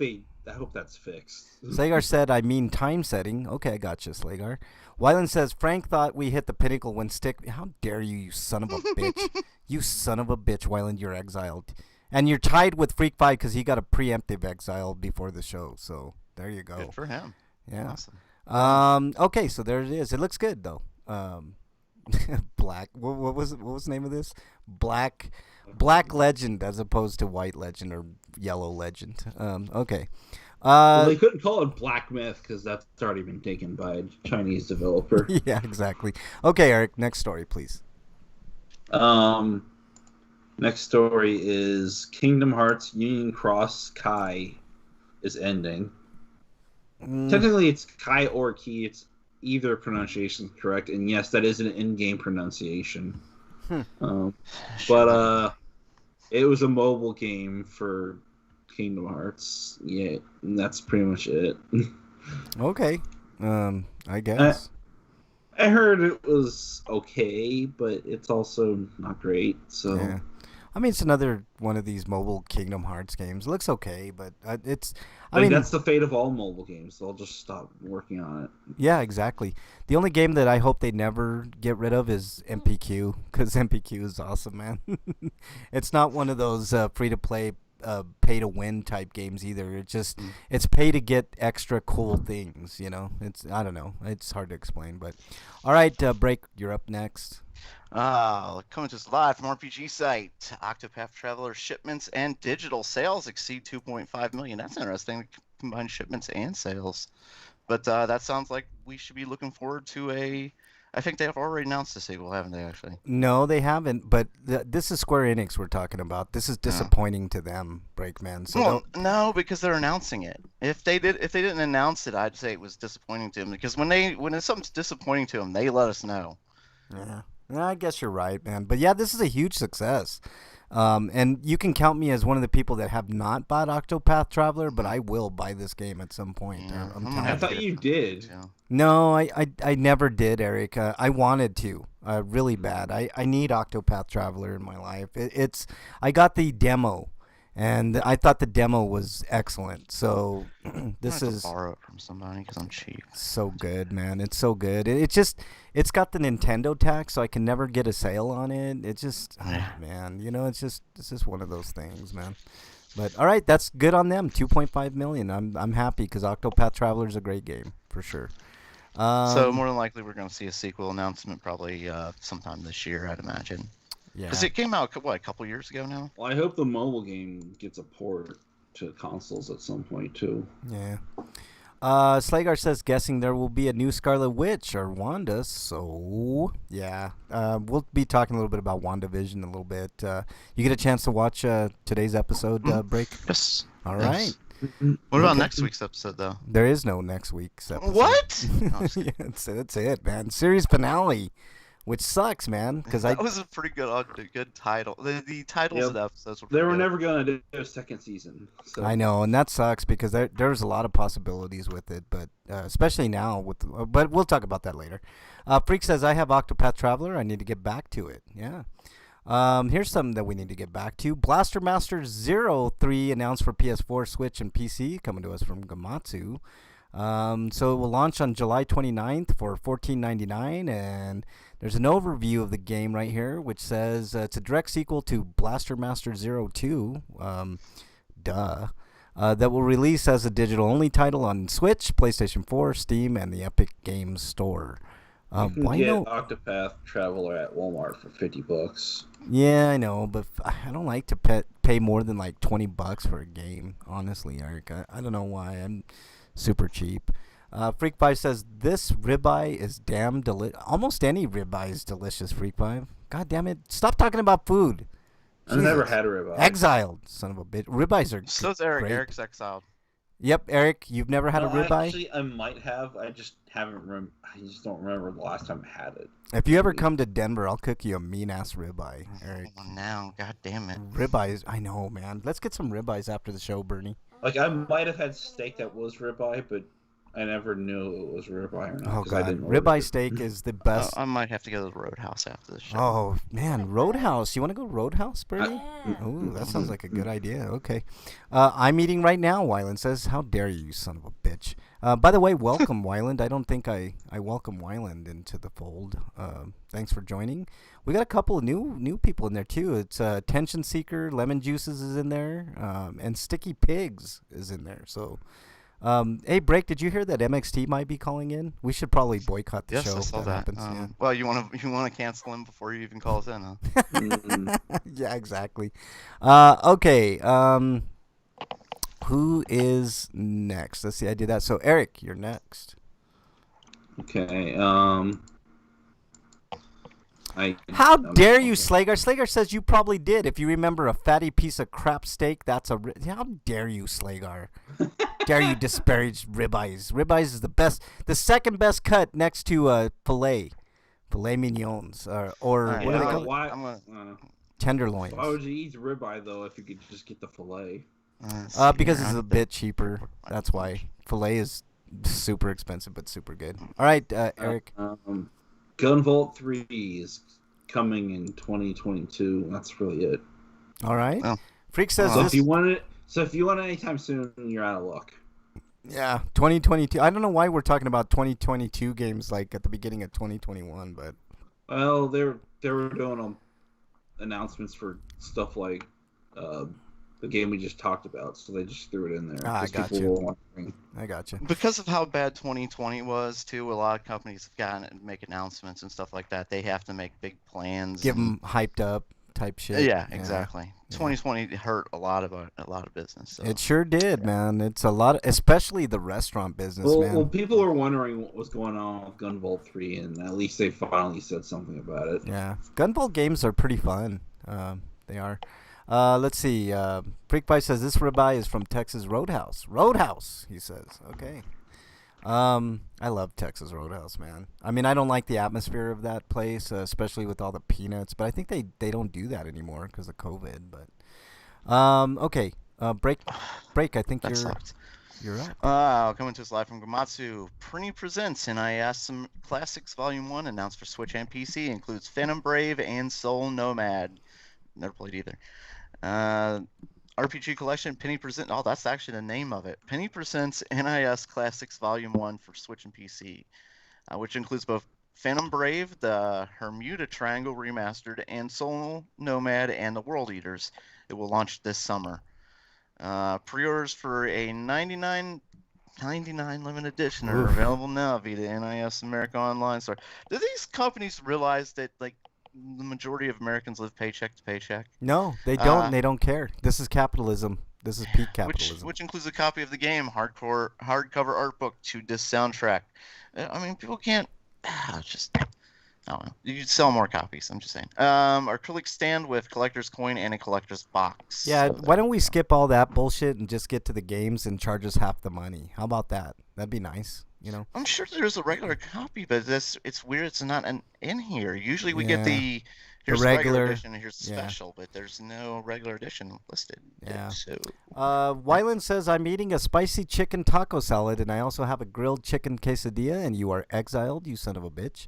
that's fixed. Slagar said, I mean time setting. Okay, I gotcha, Slagar. Wyland says, Frank thought we hit the pinnacle when Stick... How dare you, you son of a bitch. You son of a bitch, Wyland, you're exiled. And you're tied with Freak 5 because he got a preemptive exile before the show. So, there you go. Good for him. Yeah. Awesome. Okay, so there it is. It looks good, though. Black... What was the name of this? Black Legend as opposed to White Legend or Yellow Legend. Okay. Well, they couldn't call it Black Myth because that's already been taken by a Chinese developer. Yeah, exactly. Okay, Eric, next story, please. Next story is Kingdom Hearts Union Cross Kai is ending. Technically, it's Kai or Ki. It's either pronunciation correct, and yes, that is an in-game pronunciation. It was a mobile game for Kingdom Hearts. Yeah, and that's pretty much it. Okay. I guess. I heard it was okay, but it's also not great. So Yeah. I mean, it's another one of these mobile Kingdom Hearts games. It looks okay, but it's. I mean, that's the fate of all mobile games. They'll just stop working on it. yeah, exactly. The only game that I hope they never get rid of is MPQ, because MPQ is awesome, man. It's not one of those free to play, pay to win type games either. It's pay to get extra cool things. It's I don't know. It's hard to explain, but all right, Break. You're up next. Coming to us live from RPG site, Octopath Traveler shipments and digital sales exceed 2.5 million. That's interesting. Combine shipments and sales, but that sounds like we should be looking forward to I think they have already announced the sequel, haven't they? Actually, No, they haven't. But this is Square Enix we're talking about. This is disappointing to them, Breakman. So well, no, because they're announcing it. If they didn't announce it, I'd say it was disappointing to them. Because when it's something's disappointing to them, they let us know. yeah. I guess you're right, man. But yeah, this is a huge success. And you can count me as one of the people that have not bought Octopath Traveler, but I will buy this game at some point. Yeah, I'm I'm telling I you. thought you did. Yeah. No, I never did, Eric. I wanted to, really bad. I need Octopath Traveler in my life. I got the demo, and I thought the demo was excellent. So this I have is to borrow it from somebody because I'm cheap. so good, man. It's so good. It's got the Nintendo tax, so I can never get a sale on it. It's just, man, it's just one of those things, man. But all right, that's good on them. 2.5 million. I'm happy because Octopath Traveler is a great game for sure. So more than likely, we're going to see a sequel announcement probably sometime this year, I'd imagine. Yeah. Because it came out a couple years ago now. Well, I hope the mobile game gets a port to consoles at some point too. Yeah. Slagar says, guessing there will be a new Scarlet Witch or Wanda. So, yeah. We'll be talking a little bit about WandaVision in a little bit. You get a chance to watch today's episode, Break? Yes. All Yes. right. What about next week's episode, though? There is no next week's episode. What? No, Yeah, that's it, man. Series finale, which sucks, man. Because that was a pretty good title. The titles Yep. of the episodes were They pretty were good. never gonna do a second season. So. I know, and that sucks because there's a lot of possibilities with it, but especially now but we'll talk about that later. Freak says, I have Octopath Traveler. I need to get back to it. Yeah. Here's something that we need to get back to. Blaster Master 03 announced for PS4, Switch, and PC, coming to us from Gamatsu. So it will launch on July 29th for $14.99, and there's an overview of the game right here, which says it's a direct sequel to Blaster Master 02. That will release as a digital-only title on Switch, PlayStation 4, Steam, and the Epic Games Store. You can Why get no? Octopath Traveler at Walmart for $50. Yeah, I know, but I don't like to pay more than like $20 for a game. Honestly, Eric, I don't know why. I'm super cheap. Freak Five says this ribeye is damn delicious. Almost any ribeye is delicious. Freak Five. God damn it! Stop talking about food. I've never Jesus. had a ribeye. Exiled, son of a bitch. Ribeyes are. So is Eric. great. Eric's exiled. Yep, Eric, you've never had a ribeye. Actually, I might have. I just haven't. I just don't remember the last time I had it. If you ever come to Denver, I'll cook you a mean ass ribeye, Eric. Oh, now, god damn it. Ribeyes, I know, man. Let's get some ribeyes after the show, Bernie. Like I might have had steak that was ribeye, but I never knew it was ribeye or not. Oh 'cause I god, didn't order ribeye it. steak is the best. I might have to go to the Roadhouse after the show. Oh man, Roadhouse. You want to go Roadhouse, Bernie? Yeah. Ooh, that sounds like a good idea. Okay. I'm eating right now, Wyland says. How dare you, son of a bitch. By the way, welcome, Wyland. I don't think I welcome Wyland into the fold. Thanks for joining. We got a couple of new people in there, too. It's Tension Seeker, Lemon Juices is in there, and Sticky Pigs is in there. So, hey, Break, did you hear that MXT might be calling in? We should probably boycott the Yes, show I if saw that that. happens. Yeah. Well, you want to cancel him before you even call us in, huh? Mm. Yeah, exactly. Okay. Who is next? Let's see. I did that. So Eric, you're next. Okay. How I'm- dare you, okay. Slagar? Slagar says you probably did. If you remember a fatty piece of crap steak, that's how dare you, Slagar? Dare you disparage ribeyes? Ribeyes is the best, the second best cut next to filet mignons, or Alright, what do they Yeah, call it? why? I'm gonna- tenderloins. Why would you eat ribeye though if you could just get the fillet? Because it's a bit cheaper. That's why. Filet is super expensive, but super good. All right, Eric. Gunvolt 3 is coming in 2022. That's really it. All right. Oh. Freak says So this. if you want it anytime soon, you're out of luck. Yeah, 2022. I don't know why we're talking about 2022 games like at the beginning of 2021, but Well, they were doing announcements for stuff like the game we just talked about, so they just threw it in there. I 'cause got people you. were wondering. I got you. Because of how bad 2020 was, too, a lot of companies have gotten to make announcements and stuff like that. They have to make big plans. Give and- them hyped up type shit. Yeah, exactly. 2020 hurt a lot of business. So. It sure did, man. It's a lot, especially the restaurant business, man. Well, people were wondering what was going on with Gunvolt 3, and at least they finally said something about it. Yeah, Gunvolt games are pretty fun. They are. Let's see. Freak Pie says this ribeye is from Texas Roadhouse. Roadhouse, he says. Okay. I love Texas Roadhouse, man. I mean, I don't like the atmosphere of that place, especially with all the peanuts. But I think they don't do that anymore because of COVID. But okay. Break. I think That sucked. you're up. Coming to us live from Gamatsu. Prinny Presents NIS Classics Volume 1 announced for Switch and PC. Includes Phantom Brave and Soul Nomad. Never played either. RPG Collection, Penny Presents. Oh, that's actually the name of it. Penny Presents NIS Classics Volume 1 for Switch and PC, which includes both Phantom Brave, the Bermuda Triangle Remastered, and Soul Nomad and the World Eaters. It will launch this summer. Pre-orders for a $99 limited edition are Oof. available now via the NIS America Online store. Do these companies realize that, like, the majority of Americans live paycheck to paycheck? No, they don't. They don't care. This is capitalism. This is peak capitalism. Which includes a copy of the game, hardcover art book, 2-disc soundtrack. I mean, people can't. Just, I don't know. You could sell more copies. I'm just saying. Acrylic stand with collector's coin and a collector's box. Yeah, So why don't we skip all that bullshit and just get to the games and charge us half the money? How about that? That'd be nice, you know? I'm sure there's a regular copy, but it's weird it's not in here. Usually we get Yeah. here's The the regular regular- edition and here's the yeah. special, but there's no regular edition listed. Yeah. So Wyland says, I'm eating a spicy chicken taco salad, and I also have a grilled chicken quesadilla, and you are exiled, you son of a bitch.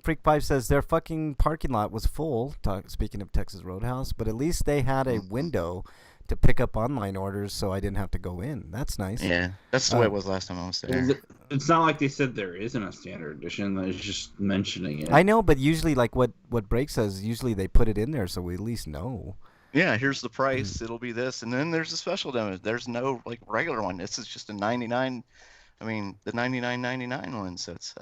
Freak Pipe says their fucking parking lot was full, speaking of Texas Roadhouse, but at least they had a window to pick up online orders, so I didn't have to go in. That's nice. yeah, that's the way it was last time I was there. It's not like they said there isn't a standard edition. They're just mentioning it. I know, but usually, like what Break says, usually they put it in there so we at least know. Yeah, here's the price. It'll be this, and then there's a special demo. There's no like regular one. This is just a 99. I mean, the 99.99 one. So it's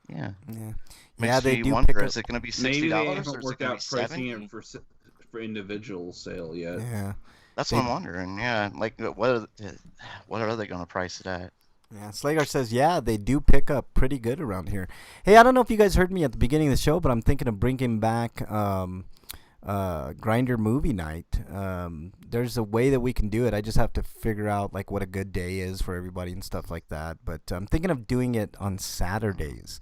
Yeah. makes Yeah, they me do wonder, pick is it going to be Maybe $60 they or haven't is it worked going out to be pricing 70? it for individual sale yet. Yeah. That's They- what I'm wondering. Yeah, like what are they going to price it at? Yeah, Slagar says, yeah, they do pick up pretty good around here. Hey, I don't know if you guys heard me at the beginning of the show, but I'm thinking of bringing back Grinder Movie Night. There's a way that we can do it. I just have to figure out like what a good day is for everybody and stuff like that. But I'm thinking of doing it on Saturdays.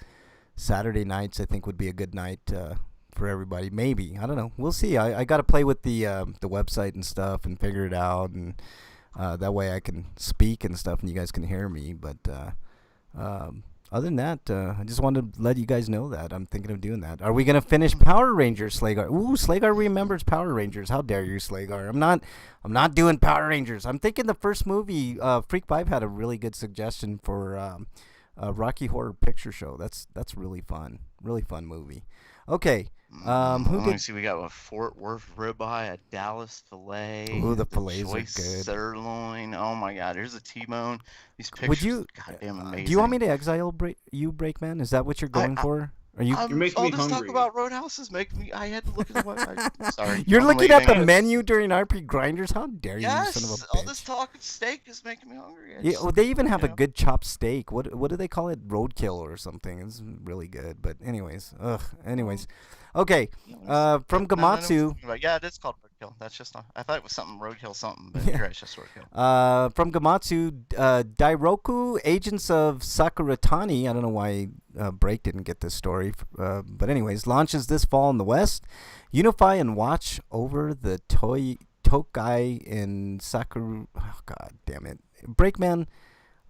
Saturday nights, I think, would be a good night for everybody. Maybe, I don't know. We'll see. I got to play with the website and stuff and figure it out, and that way I can speak and stuff, and you guys can hear me. But other than that, I just wanted to let you guys know that I'm thinking of doing that. Are we gonna finish Power Rangers, Slagar? Ooh, Slagar remembers Power Rangers. How dare you, Slagar? I'm not doing Power Rangers. I'm thinking the first movie. Freak Vibe had a really good suggestion for Rocky Horror Picture Show. That's really fun. Really fun movie. Okay. Who Let me did? see. We got a Fort Worth ribeye, a Dallas filet. Ooh, the fillets are choice good. Sirloin. Oh my God, here's a T-bone. These pictures, Would you? goddamn amazing. Do you want me to exile you, Breakman? Is that what you're going for? Are you? You're making all me this talk hungry. about Roadhouses make me. I had to look at the website. I'm sorry. You're I'm looking at the leaving. menu during RP Grinders. How dare you, Yes, son of a bitch! all this talk of steak is making me hungry. Yeah, well, they even have you a know. good chopped steak. What do they call it? Roadkill or something. It's really good. But anyways, okay. You know, From no, no, no, Gamatsu. yeah, it is called Roadkill. Swordkill. That's just I thought it was something Roadkill something, but Yeah. you're right, it's just Swordkill. From Gamatsu, Dairoku, Agents of Sakuratani. I don't know why Break didn't get this story. But anyways, launches this fall in the West. Unify and watch over the Tokai in Sakura. Oh, God damn it. Breakman,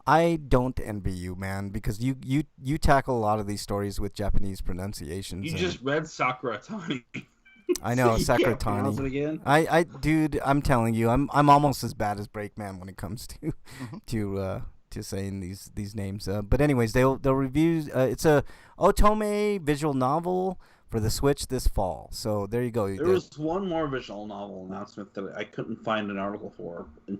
I don't envy you, man, because you tackle a lot of these stories with Japanese pronunciations. You and just read Sakura Tani. I know, So you can't pronounce Sakuratani. it again. Dude, I'm telling you, I'm almost as bad as Breakman when it comes to to saying these names. But anyways, they'll review. It's a otome visual novel for the Switch this fall. So there you go. There was one more visual novel announcement that I couldn't find an article for and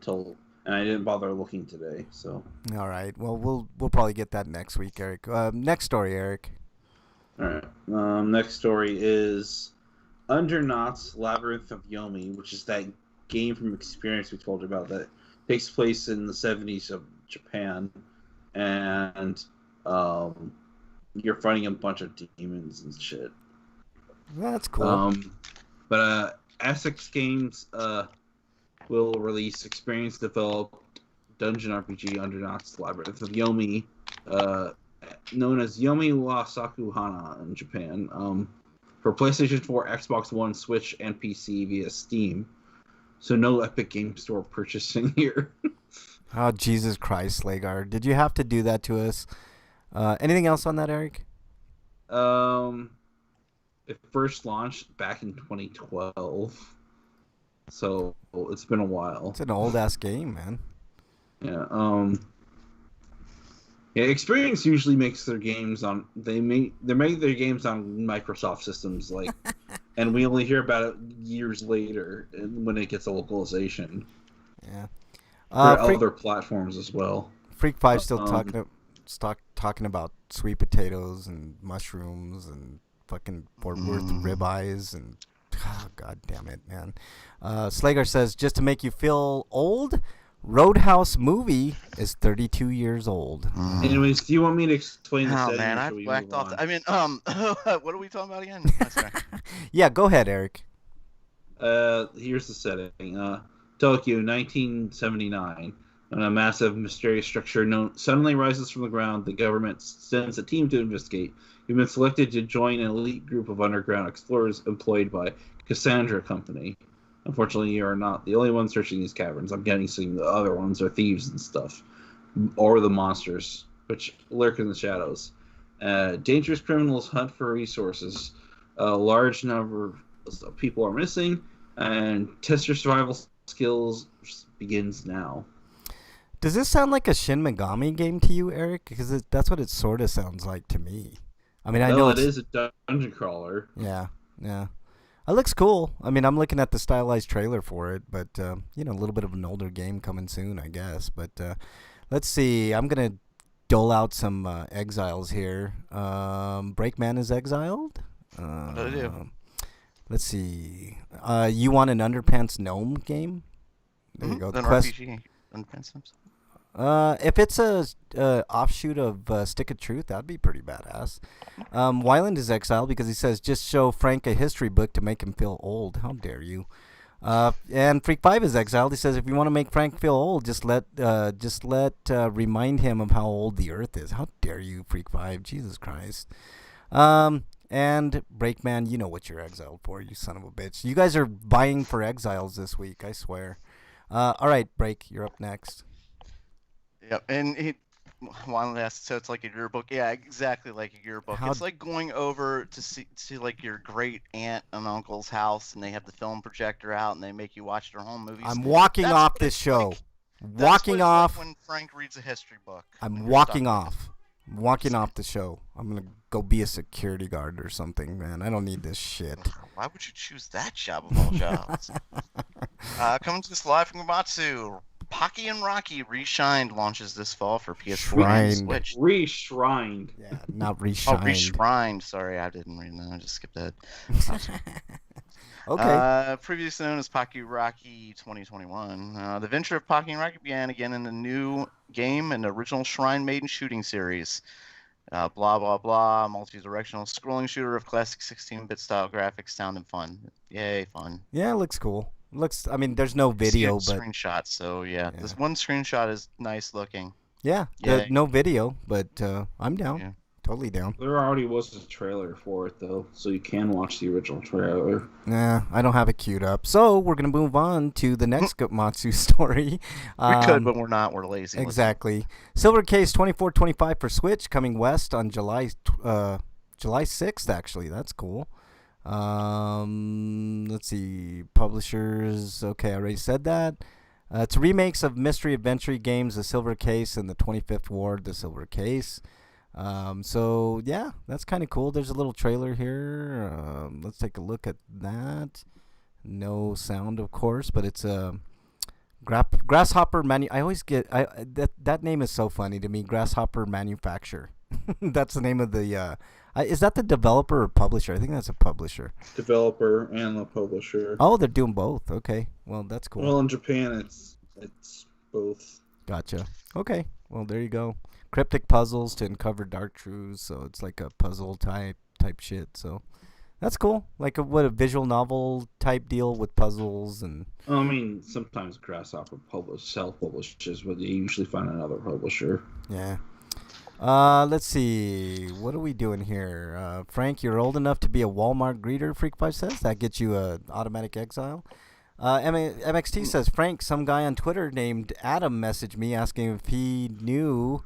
I didn't bother looking today. So All right. Well, we'll probably get that next week, Eric. Next story, Eric. all right. Next story is Undernaut's Labyrinth of Yomi, which is that game from Experience we told you about that takes place in the 70s of Japan, and you're fighting a bunch of demons and shit. That's cool. But Essex Games will release Experience developed dungeon RPG Undernaut's Labyrinth of Yomi, known as Yomi wa Sakuhana in Japan, for PlayStation 4, Xbox One, Switch, and PC via Steam. So no Epic Game Store purchasing here. Oh, Jesus Christ, Slagar. Did you have to do that to us? Anything else on that, Eric? It first launched back in 2012. So it's been a while. It's an old-ass game, man. Yeah. Yeah, Experience usually makes their games on they make their games on Microsoft systems, like, and we only hear about it years later when it gets a localization. Yeah. For other platforms as well. Freak 5 still talking about sweet potatoes and mushrooms and fucking Fort Worth ribeyes and God damn it, man. Slager says, just to make you feel old, Roadhouse movie is 32 years old. Anyways, do you want me to explain the setting? Oh man, I whacked off. I mean, what are we talking about again? Oh, sorry. Yeah, go ahead, Eric. Here's the setting. Tokyo, 1979. When a massive, mysterious structure suddenly rises from the ground, the government sends a team to investigate. You've been selected to join an elite group of underground explorers employed by Cassandra Company. Unfortunately, you are not the only one searching these caverns. I'm guessing the other ones are thieves and stuff. Or the monsters, which lurk in the shadows. Dangerous criminals hunt for resources. A large number of people are missing, and test your survival skills begins now. Does this sound like a Shin Megami game to you, Eric? Because that's what it sort of sounds like to me. I mean, I know it is a dungeon crawler. Yeah. It looks cool. I mean, I'm looking at the stylized trailer for it, but, a little bit of an older game coming soon, I guess. But let's see. I'm going to dole out some exiles here. Breakman is exiled. What do I do? Let's see. You want an Underpants Gnome game? There you go. An RPG. Underpants Gnomes. If it's a offshoot of Stick of Truth, that'd be pretty badass. Wyland is exiled because he says, just show Frank a history book to make him feel old. How dare you? And Freak 5 is exiled. He says, if you want to make Frank feel old, just let remind him of how old the Earth is. How dare you, Freak 5? Jesus Christ. And Breakman, you know what you're exiled for, you son of a bitch. You guys are vying for exiles this week, I swear. All right, Break, you're up next. Yep, and Wyland asked, so it's like a yearbook. Yeah, exactly like a yearbook. It's like going over to see like your great aunt and uncle's house, and they have the film projector out, and they make you watch their home movies. I'm walking off this show. Walking off. Like when Frank reads a history book. I'm walking off. I'm walking off the show. I'm gonna go be a security guard or something, man. I don't need this shit. Why would you choose that job of all jobs? Coming to us live from Gamatsu. Pocky and Rocky Reshined launches this fall for PS4 and Switch. Reshrined. Yeah, not reshined. Oh, Reshrined. Sorry, I didn't read that. I just skipped ahead. Okay. Previously known as Pocky Rocky 2021, the venture of Pocky and Rocky began again in the new game and original Shrine Maiden shooting series. Blah, blah, blah, multi-directional scrolling shooter of classic 16-bit style graphics, sound, and fun. Yay, fun. Yeah, it looks cool. Looks. I mean, there's no I see a video, but screenshot. So yeah, Yeah. this one screenshot is nice looking. yeah, Yeah. no video. But I'm down. Yeah. Totally down. There already was a trailer for it though, so you can watch the original trailer. Nah, I don't have it queued up. So we're gonna move on to the next Matsu story. We could, but we're not. We're lazy. Exactly. Silver Case 2425 for Switch coming west on July 6th. Actually, that's cool. Let's see. Publishers. Okay, I already said that. It's remakes of mystery adventure games, The Silver Case and the 25th Ward, The Silver Case. So yeah, that's kind of cool. There's a little trailer here. Let's take a look at that. No sound, of course, but it's a Grasshopper I always get that name is so funny to me. Grasshopper Manufacture. That's the name of the. Is that the developer or publisher? I think that's a publisher. Developer and the publisher. Oh, they're doing both. Okay, well that's cool. Well, in Japan, it's both. Gotcha. Okay, well there you go. Cryptic puzzles to uncover dark truths, so it's like a puzzle type shit. So that's cool. Like a visual novel type deal with puzzles and. I mean, sometimes Grasshopper self-publishes, but you usually find another publisher. Yeah. Let's see. What are we doing here? Frank, you're old enough to be a Walmart greeter, Freak5 says. That gets you a automatic exile. MXT says, Frank, some guy on Twitter named Adam messaged me asking if he knew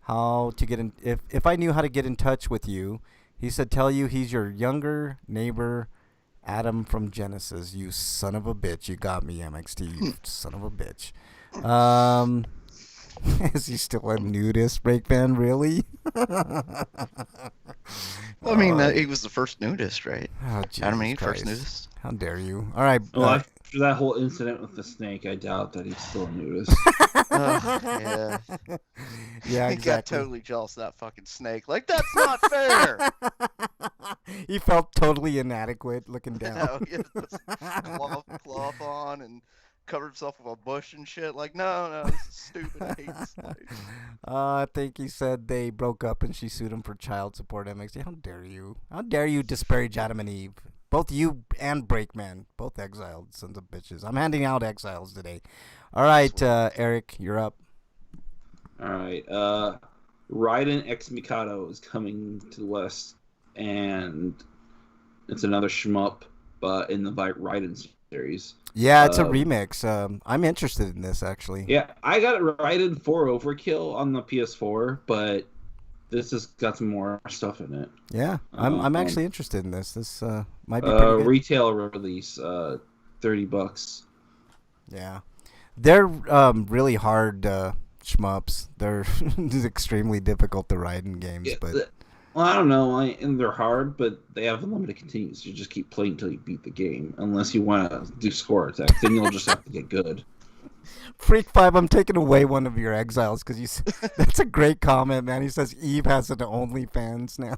how to get in. If I knew how to get in touch with you. He said, tell you he's your younger neighbor, Adam from Genesis. You son of a bitch. You got me, MXT. You son of a bitch. Is he still a nudist, Breakman? Really? I mean, he was the first nudist, right? Oh, Adam and Eve, Jesus first Christ. nudist. How dare you? All right. Well, after that whole incident with the snake, I doubt that he's still a nudist. Yeah. Yeah, He got exactly. totally jealous of that fucking snake. Like, that's not fair. He felt totally inadequate looking down. No, he had this cloth on and covered himself with a bush and shit. Like, no, this is stupid. I hate this snake. I think he said they broke up and she sued him for child support. MXT. How dare you? How dare you disparage Adam and Eve? Both you and Breakman, both exiled sons of bitches. I'm handing out exiles today. All right, Eric, you're up. All right. Raiden X Mikado is coming to the West, and it's another shmup, but in the Raiden series. Yeah, it's a remix. I'm interested in this, actually. Yeah, I got Raiden 4 Overkill on the PS4, but this has got some more stuff in it. Yeah, I'm actually interested in this. This might be pretty good. Retail release, $30. Yeah, they're really hard shmups. They're extremely difficult to ride in games, Yeah, but well, I don't know, and they're hard, but they have unlimited continues. You just keep playing until you beat the game, unless you want to do score attack. Then you'll just have to get good. Freak5, I'm taking away one of your exiles because that's a great comment, man. He says Eve has an OnlyFans now.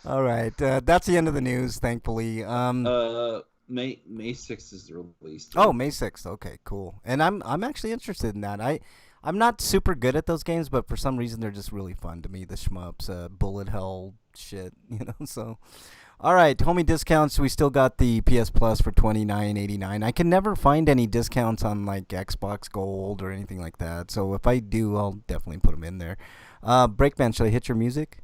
All right, that's the end of the news, thankfully. May 6th is the release. Oh, May 6th. Okay, cool. And I'm actually interested in that. I'm not super good at those games, but for some reason they're just really fun to me. The shmups, bullet hell shit, So, all right, homie discounts. We still got the PS Plus for $29.89. I can never find any discounts on like Xbox Gold or anything like that. So if I do, I'll definitely put them in there. Breakman, should I hit your music?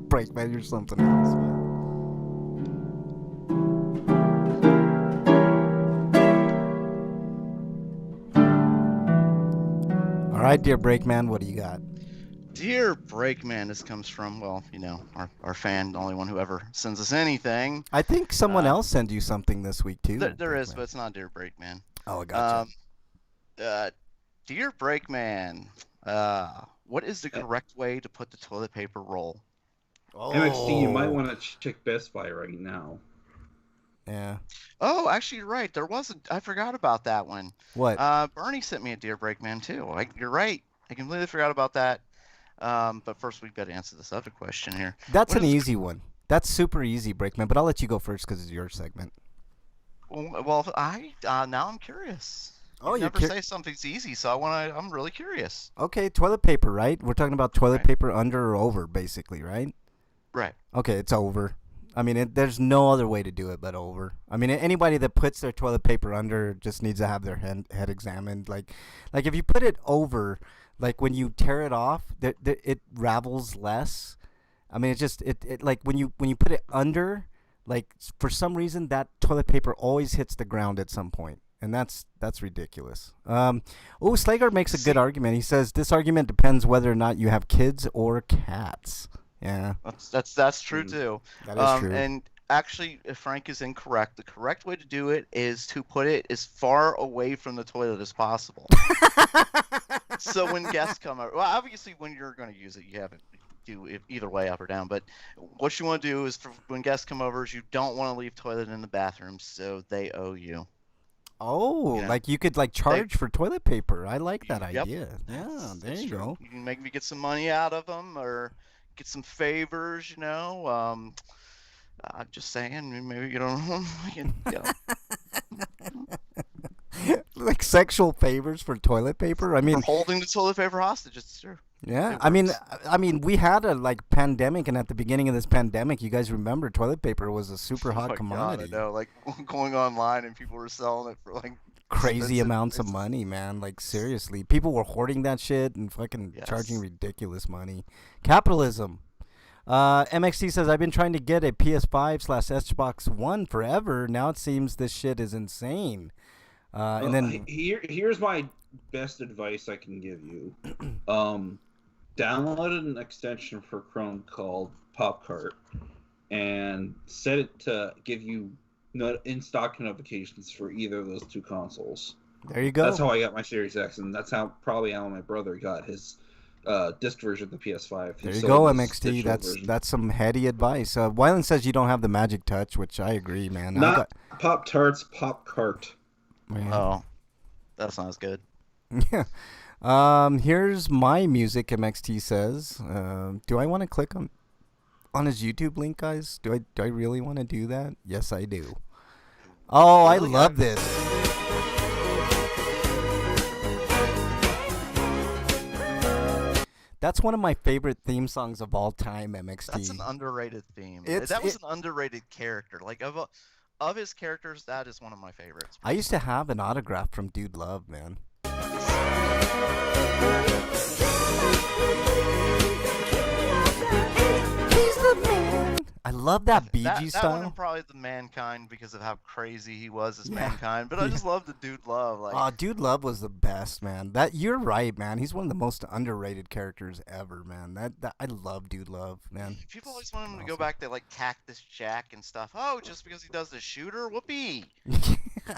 Breakman, you're something else, man. All right, dear Breakman, what do you got? Dear Breakman, this comes from, well, our fan, the only one who ever sends us anything. I think someone else sent you something this week, too. There is, but it's not Dear Breakman. Oh, I gotcha. Dear Breakman, what is the correct way to put the toilet paper roll? Oh. MXT, you might want to check Best Buy right now. Yeah. Oh, actually, you're right. I forgot about that one. What? Bernie sent me a Dear Breakman, too. You're right. I completely forgot about that. But first, we've got to answer this other question here. That's an easy one. That's super easy, Breakman, but I'll let you go first because it's your segment. Well, now I'm curious. Oh, You you're never say something's easy, so I'm really curious. okay. Toilet paper, right? We're talking about toilet Right. paper under or over, basically, right? Right. Okay, it's over. I mean, there's no other way to do it but over. I mean, anybody that puts their toilet paper under just needs to have their head examined. Like if you put it over, like when you tear it off, it ravels less. I mean, it like when you put it under, like for some reason that toilet paper always hits the ground at some point, and that's ridiculous. Slager makes a good See- argument. He says this argument depends whether or not you have kids or cats. Yeah, That's true Mm. too. that is true. And actually, if Frank is incorrect, the correct way to do it is to put it as far away from the toilet as possible. So when guests come over, well, obviously when you're going to use it, you have it do it either way, up or down. But what you want to do is for when guests come over, is you don't want to leave toilet in the bathroom, so they owe you. Oh, Yeah. like you could like charge for toilet paper. I like that Yep. idea. Yeah, That's- there that's you true. go. You can maybe get some money out of them or get some favors, I'm just saying, maybe you don't know. Like sexual favors for toilet paper. I mean, For holding the toilet paper hostage, it's true. yeah. it I mean, works. we had a like pandemic, and at the beginning of this pandemic, you guys remember toilet paper was a super Oh hot my commodity. God, I know, like going online and people were selling it for like Crazy expensive amounts of prices. money, man. Like seriously, people were hoarding that shit and fucking charging Yes. ridiculous money. Capitalism. MXT says I've been trying to get a PS5/Xbox One forever. Now it seems this shit is insane. And then here's my best advice I can give you. Download an extension for Chrome called PopCart and set it to give you in-stock notifications for either of those two consoles. there you go. That's how I got my Series X, and that's how my brother got his disc version of the PS5. He There you sold go, his MXT. digital version. That's some heady advice. Wyland says you don't have the magic touch, which I agree, man. Not Pop Tarts, Pop Cart. Man. Oh, that's not as good. Yeah. Here's my music. MXT says. Do I want to click on his YouTube link, guys? Do I really want to do that? Yes, I do. Oh, I Really? love this. That's one of my favorite theme songs of all time, MXT. That's an underrated theme. It's- That was an underrated character. Like of his characters, that is one of my favorites. I used to have an autograph from Dude Love, man. I love that BG That one style. I'm probably the Mankind because of how crazy he was as Yeah. Mankind, but I just love the Dude Love. Like, Oh, Dude Love was the best, man. You're right, man. He's one of the most underrated characters ever, man. That I love Dude Love, man. people always want him to go Awesome. back to like Cactus Jack and stuff. Oh, just because he does the shooter? Whoopee!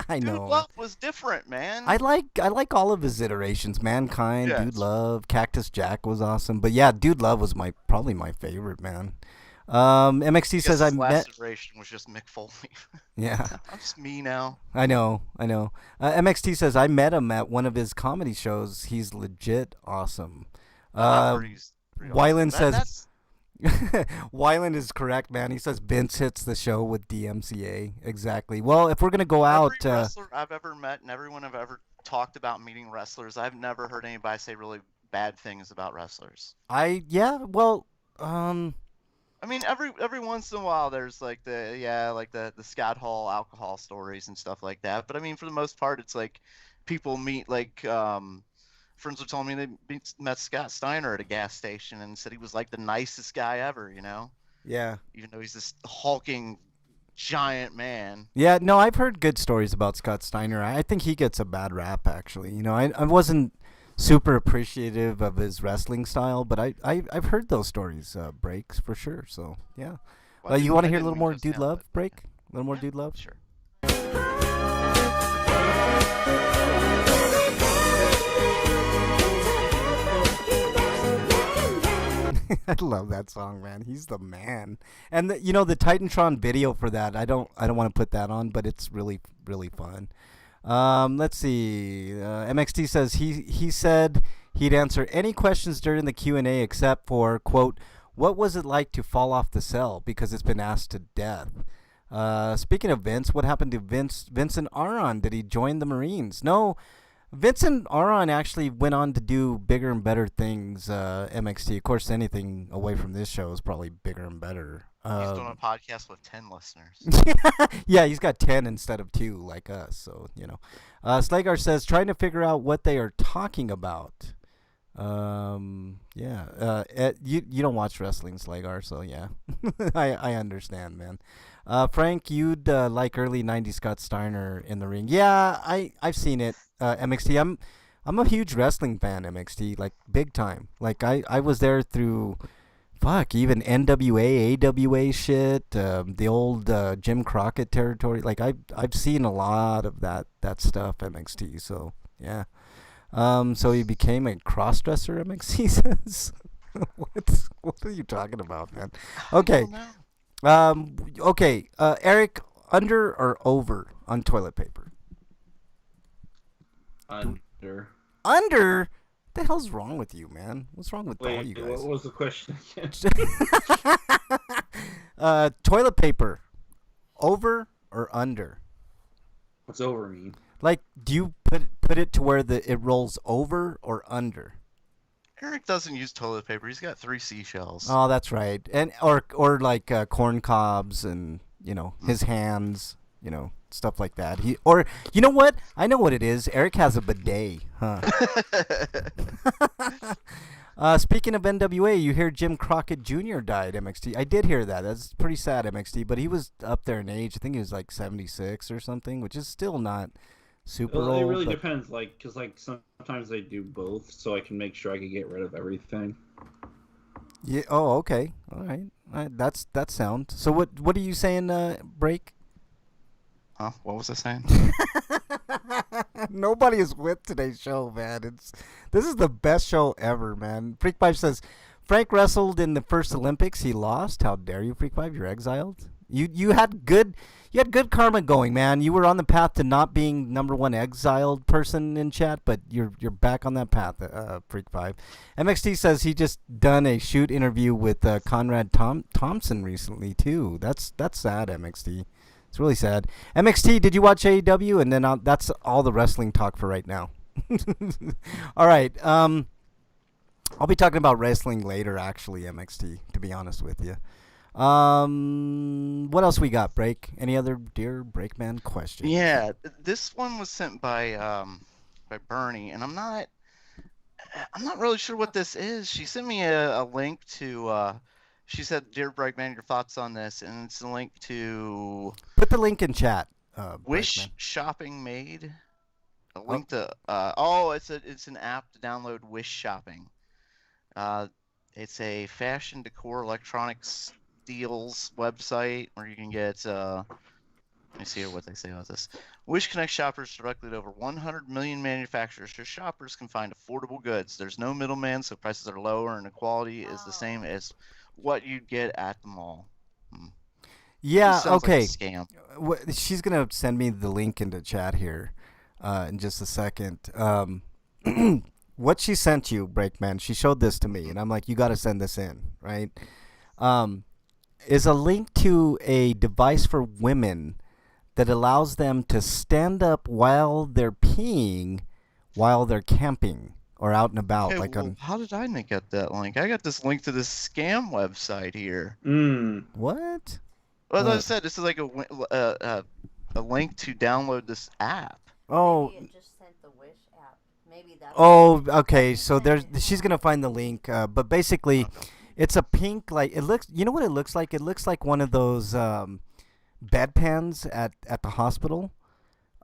I Dude know. Love was different, man. I like all of his iterations. Mankind, Yes. Dude Love, Cactus Jack was awesome. But yeah, Dude Love was probably my favorite, man. MXT says I his met. last iteration was just Mick Foley. Yeah, I'm just me now. I know. MXT says I met him at one of his comedy shows. He's legit awesome. Pretty Wyland awesome. says- Wyland is correct, man. He says Vince hits the show with DMCA. Exactly. Well, if we're gonna go out, Every wrestler I've ever met and everyone I've ever talked about meeting wrestlers, I've never heard anybody say really bad things about wrestlers. I mean, every once in a while, there's like the Scott Hall alcohol stories and stuff like that. But I mean, for the most part, it's like people meet like friends were telling me they met Scott Steiner at a gas station and said he was like the nicest guy ever. yeah. Even though he's this hulking giant man. Yeah, no, I've heard good stories about Scott Steiner. I think he gets a bad rap, actually. I wasn't super appreciative of his wrestling style, but I've heard those stories, breaks for sure. So yeah, Well, you I want to didn't hear a little mean more just Dude him, Love but- break? A little more Yeah, Dude Love. Sure. I love that song, man. He's the man. And the Titantron video for that, I don't want to put that on, but it's really really fun. Let's see. MXT says he said he'd answer any questions during the Q&A except for, quote, what was it like to fall off the cell, because it's been asked to death. Speaking of Vince, what happened to Vincent Aron? Did he join the Marines? No, Vincent Aron actually went on to do bigger and better things. MXT, of course, anything away from this show is probably bigger and better. He's doing a podcast with 10 listeners. Yeah, he's got 10 instead of 2 like us. So Slagar says trying to figure out what they are talking about. You don't watch wrestling, Slagar, so yeah, I understand, man. Frank, you'd like early '90s Scott Steiner in the ring. Yeah, I've seen it. MXT. I'm a huge wrestling fan. MXT, like big time. Like I was there through, even NWA, AWA shit. The old Jim Crockett territory. Like I've seen a lot of that stuff. MXT. So yeah. So he became a cross-dresser, MXT says. What are you talking about, man? Okay. Okay. Eric, under or over on toilet paper? Under. Under? What the hell's wrong with you, man? What's wrong with all you guys? What was the question again? Toilet paper, over or under? What's over mean? Like, do you put it to where it rolls over or under? Eric doesn't use toilet paper. He's got 3 seashells. Oh, that's right. And or like corn cobs and his hands, stuff like that. You know what? I know what it is. Eric has a bidet, huh? Speaking of NWA, you hear Jim Crockett Jr. died. MXT. I did hear that. That's pretty sad. MXT, but he was up there in age. I think he was like 76 or something, which is still not super old. It really depends, because sometimes they do both, so I can make sure I can get rid of everything. Yeah. Oh, okay. All right. That's sound. So what are you saying, Break? Huh? What was I saying? Nobody is with today's show, man. This is the best show ever, man. Freak Pipe says Frank wrestled in the first Olympics. He lost. How dare you, Freak Pipe? You're exiled. You had good karma going, man. You were on the path to not being #1 exiled person in chat, but you're back on that path, Freak Five. MXT says he just done a shoot interview with Conrad Thompson recently too. That's sad, MXT. It's really sad. MXT, did you watch AEW? And then that's all the wrestling talk for right now. All right. I'll be talking about wrestling later, actually, MXT, to be honest with you. What else we got, Break? Any other Dear Breakman questions? Yeah, this one was sent by Bernie, and I'm not really sure what this is. She sent me a link to. She said, "Dear Breakman, your thoughts on this?" And it's a link to. Put the link in chat. Wish Breakman. Shopping Made. A link to. It's an app to download. Wish Shopping. It's a fashion decor electronics deals website where you can get let me see what they say about this. Wish connects shoppers directly to over 100 million manufacturers so shoppers can find affordable goods. There's no middleman, so prices are lower and the quality is the same as what you'd get at the mall. Yeah, okay. Like a scam. She's going to send me the link into chat here in just a second. What she sent you, Breakman, she showed this to me, and I'm like, you got to send this in, right? Is a link to a device for women that allows them to stand up while they're peeing while they're camping or out and about. Okay, how did I not get that link? I got this link to this scam website here. What? Well, as I said, this is like a link to download this app. Oh. Maybe it just sent the Wish app. Maybe that's. Oh, okay. So she's gonna find the link, but basically, it's a pink it looks. You know what it looks like? It looks like one of those bedpans at the hospital.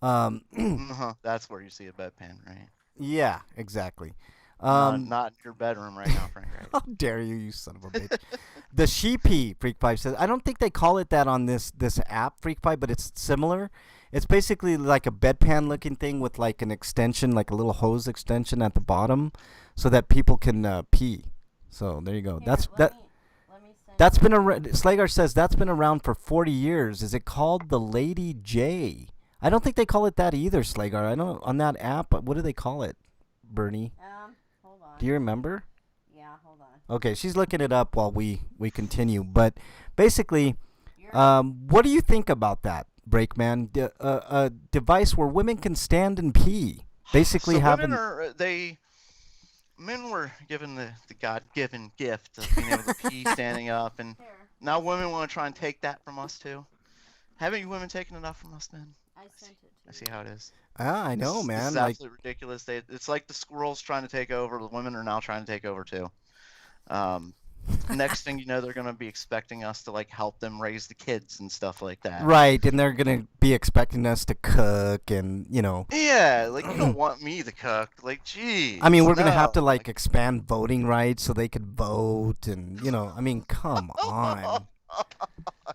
That's where you see a bedpan, right? Yeah, exactly. Not in your bedroom right now, Frank. Right? How dare you son of a bitch. The Sheepy, Freak Pipe says. I don't think they call it that on this app, Freak Pipe, but it's similar. It's basically like a bedpan looking thing with like an extension, like a little hose extension at the bottom, so that people can pee. So there you go. Here, That's let me been around. Slagar says that's been around for 40 years. Is it called the Lady J? I don't think they call it that either, Slagar. I don't on that app. What do they call it, Bernie? Hold on. Do you remember? Yeah, hold on. Okay, she's looking it up while we continue. But basically, what do you think about that, Breakman? A device where women can stand and pee. basically So having. men were given the God-given gift of being able to pee standing up, and Here, now women want to try and take that from us too. Haven't you women taken enough from us, men? I sent it I to see you. how it is. I know, This man. is Like, absolutely ridiculous. It's like the squirrels trying to take over. The women are now trying to take over too. Next thing you know, they're gonna be expecting us to like help them raise the kids and stuff like that. right, and they're gonna be expecting us to cook, and Yeah, like you don't want me to cook. Like, geez. I mean, we're gonna have to no. like expand voting rights so they could vote, and I mean, come on.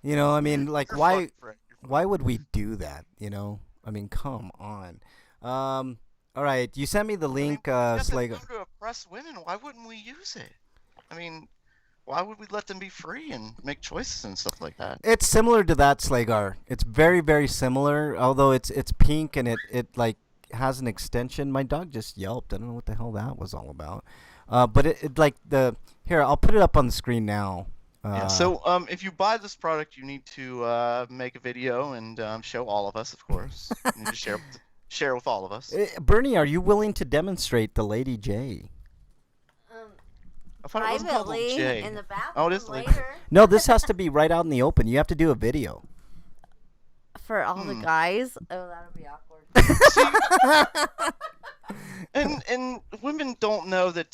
I mean, like, You're why fucking right. why would we do that? I mean, come on. All right, you sent me the I mean, link, we got the Slago. power to oppress women. Why wouldn't we use it? I mean, why would we let them be free and make choices and stuff like that? It's similar to that, Slagar. It's very, very similar, although it's pink and it like has an extension. My dog just yelped. I don't know what the hell that was all about. But it like here, I'll put it up on the screen now. Yeah. So, if you buy this product, you need to make a video and show all of us, of course. You need to share with all of us. Bernie, are you willing to demonstrate the Lady J? I thought it wasn't called Privately, J. in the bathroom Oh, it is the lady. later. No, this has to be right out in the open. You have to do a video. For all the guys. Oh, that'll be awkward. And women don't know that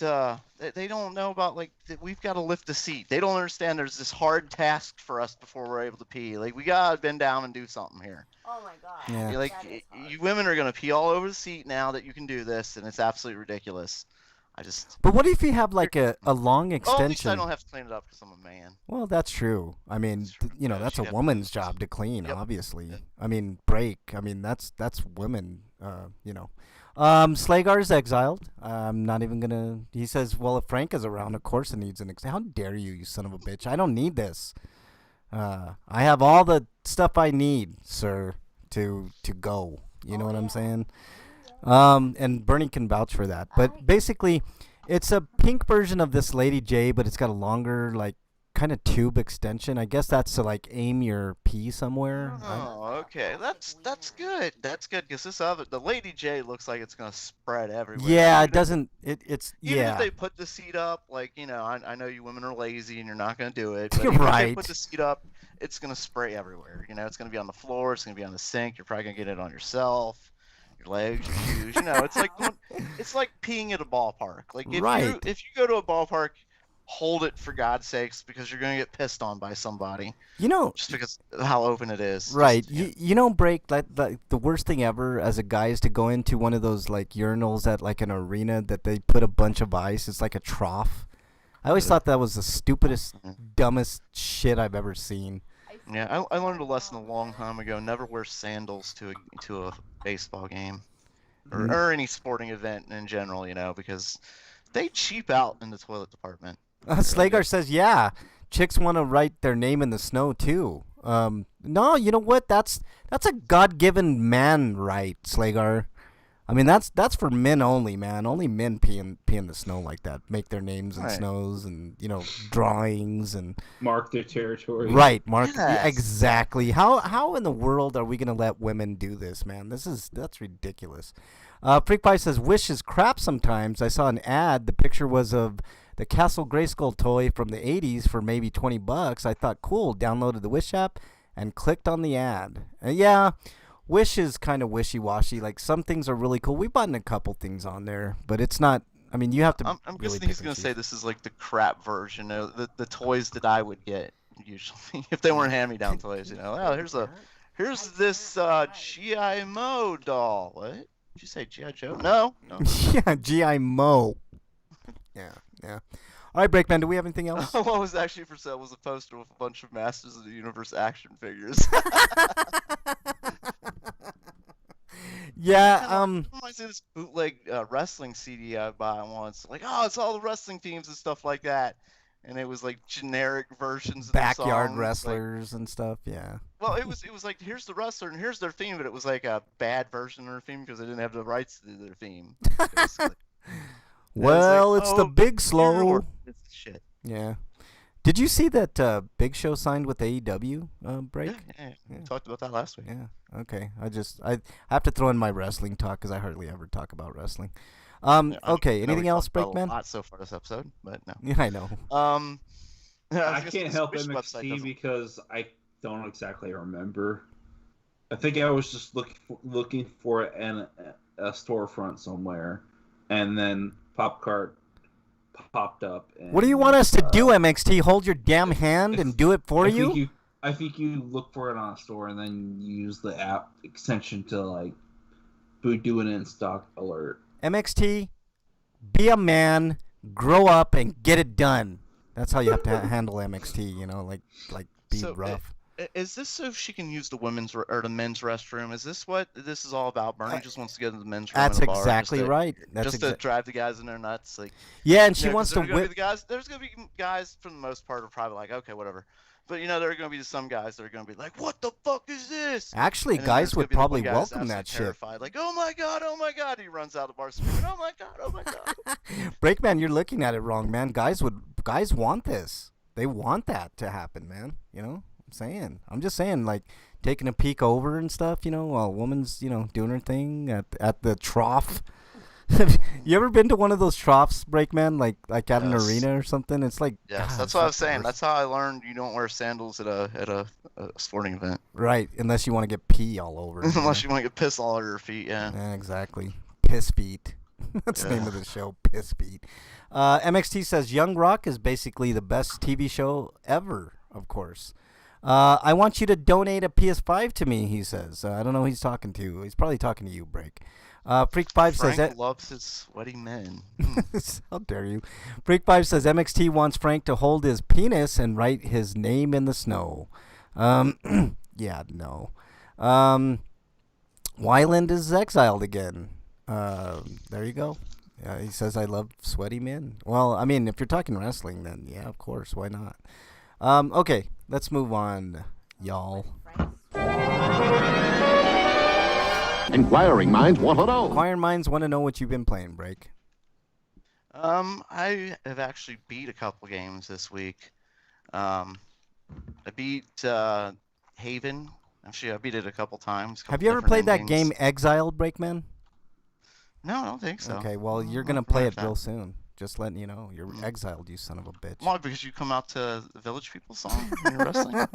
they don't know about like that we've got to lift the seat. They don't understand there's this hard task for us before we're able to pee. Like we gotta bend down and do something here. Oh my god. Yeah. You're like That is hard. you women are gonna pee all over the seat now that you can do this, and it's absolutely ridiculous. But what if you have like a long Oh, at least I extension? don't have to clean it up because I'm a man. Well, that's true. I mean, That's true. Yeah, that's she'd a have to woman's do this. job to clean, Yep. obviously. Yep. I mean, break. I mean, that's women. Slagar's exiled. I'm not even gonna. He says, "Well, if Frank is around, of course it needs an How dare you, you son of a bitch! I don't need this. I have all the stuff I need, sir, to go. You know what I'm saying? And Bernie can vouch for that. But basically, it's a pink version of this Lady J, but it's got a longer, like, kind of tube extension. I guess that's to like aim your pee somewhere. Oh, okay. That's good. That's good because the Lady J looks like it's gonna spread everywhere. Yeah, Even it doesn't. It's Even yeah. if they put the seat up, like, I know you women are lazy and you're not going to do it. But You're even if they right. put the seat up, it's going to spray everywhere. It's going to be on the floor. It's going to be on the sink. You're probably going to get it on yourself, your legs, your shoes. It's like peeing at a ballpark. Like, Right. if you go to a ballpark, hold it for God's sakes because you're going to get pissed on by somebody just because of how open it is. Right. Just, Break, like the worst thing ever as a guy is to go into one of those like urinals at like an arena that they put a bunch of ice. It's like a trough. I always thought that was the stupidest, dumbest shit I've ever seen. Yeah, I learned a lesson a long time ago. Never wear sandals to a baseball game or any sporting event in general, because they cheap out in the toilet department. Slagar says, yeah, chicks want to write their name in the snow too. No, you know what? That's a God-given man right, Slagar. I mean, that's for men only, man. Only men pee in the snow like that. Make their names in Right. snows and drawings and Mark their territory. right, Mark. Yes. Exactly. How in the world are we gonna let women do this, man? That's ridiculous. Freak Pie says, "Wish is crap sometimes." I saw an ad. The picture was of the Castle Grayskull toy from the 80s for maybe $20. I thought, cool. Downloaded the Wish app and clicked on the ad. Yeah. Wish is kind of wishy-washy. Like, some things are really cool. We bought a couple things on there, but it's not. I mean, you have to. I'm really guessing he's pick gonna and say choose. this is like the crap version of the toys that I would get usually if they weren't hand-me-down toys. Oh, here's this GI Mo doll. What? Did you say GI Joe? No. Yeah, GI Mo. Yeah. All right, Breakman. Do we have anything else? What was actually for sale was a poster with a bunch of Masters of the Universe action figures. Yeah. Reminds me of this bootleg wrestling CD I bought once. Like, oh, it's all the wrestling teams and stuff like that. And it was like generic versions of Backyard the songs, wrestlers and stuff. Yeah. Well, it was like here's the wrestler and here's their theme, but it was like a bad version of their theme because they didn't have the rights to their theme. Basically. Well, like, it's the oh, big slow. It's shit. Yeah. Did you see that Big Show signed with AEW break? Yeah. Yeah. We talked about that last week. Yeah. Okay. I have to throw in my wrestling talk because I hardly ever talk about wrestling. Yeah, Okay. I know Anything we else, talked about Breakman? a lot so far this episode, but no. Yeah, I know. I can't help MXT because I don't exactly remember. I think I was just looking for a storefront somewhere, and then Popcart popped up. And, What do you want us to do, MXT? Hold your damn hand and do it for you? I think you look for it on a store and then use the app extension to like do an in-stock alert. MXT, be a man, grow up, and get it done. That's how you have to handle MXT. You know, like be So, rough. Is this so she can use the women's or the men's restroom? Is this what this is all about? Bernie just wants to go to the men's room. That's in the bar exactly just to, right. That's just to drive the guys in their nuts. Like, yeah, and you she know, wants 'cause to there's gonna be whip. the guys. There's gonna be guys for the most part are probably like, okay, whatever. But you know, there are gonna be some guys that are gonna be like, what the fuck is this? Actually, And then there's guys gonna would be the one probably guy that's welcome that absolutely shit. terrified, like, oh my god, he runs out of the bar screaming, oh my god. Breakman, you're looking at it wrong, man. Guys want this. They want that to happen, man. You know, I'm just saying, like taking a peek over and stuff. You know, while a woman's doing her thing at the trough. You ever been to one of those troughs, Breakman? Like at an Yes. arena or something? It's like Yes, God, that's what I was it's the saying. worst. That's how I learned you don't wear sandals at a sporting event. Right, unless you want to get pee all over. Unless you want to get pissed all over your feet, yeah. Yeah, exactly. Piss feet. That's the name of the show, Piss feet. MXT says Young Rock is basically the best TV show ever, of course. I want you to donate a PS5 to me, he says. I don't know who he's talking to. He's probably talking to you, Break. Freak5 says... Frank loves his sweaty men. How dare you. Freak5 says MXT wants Frank to hold his penis and write his name in the snow. Yeah, no. Wyland is exiled again. There you go. He says, I love sweaty men. Well, I mean, if you're talking wrestling, then yeah, of course. Why not? Okay, let's move on, y'all. Inquiring minds want to know. Inquiring minds want to know what you've been playing, Break. I have actually beat a couple games this week. I beat Haven. Actually, I beat it a couple times. Have you ever played that game Exiled, Breakman? No, I don't think so. Okay, well, you're I going to don't play remember it real that. soon. Just letting you know. You're exiled, you son of a bitch. Why? Because you come out to the Village People song when you're wrestling?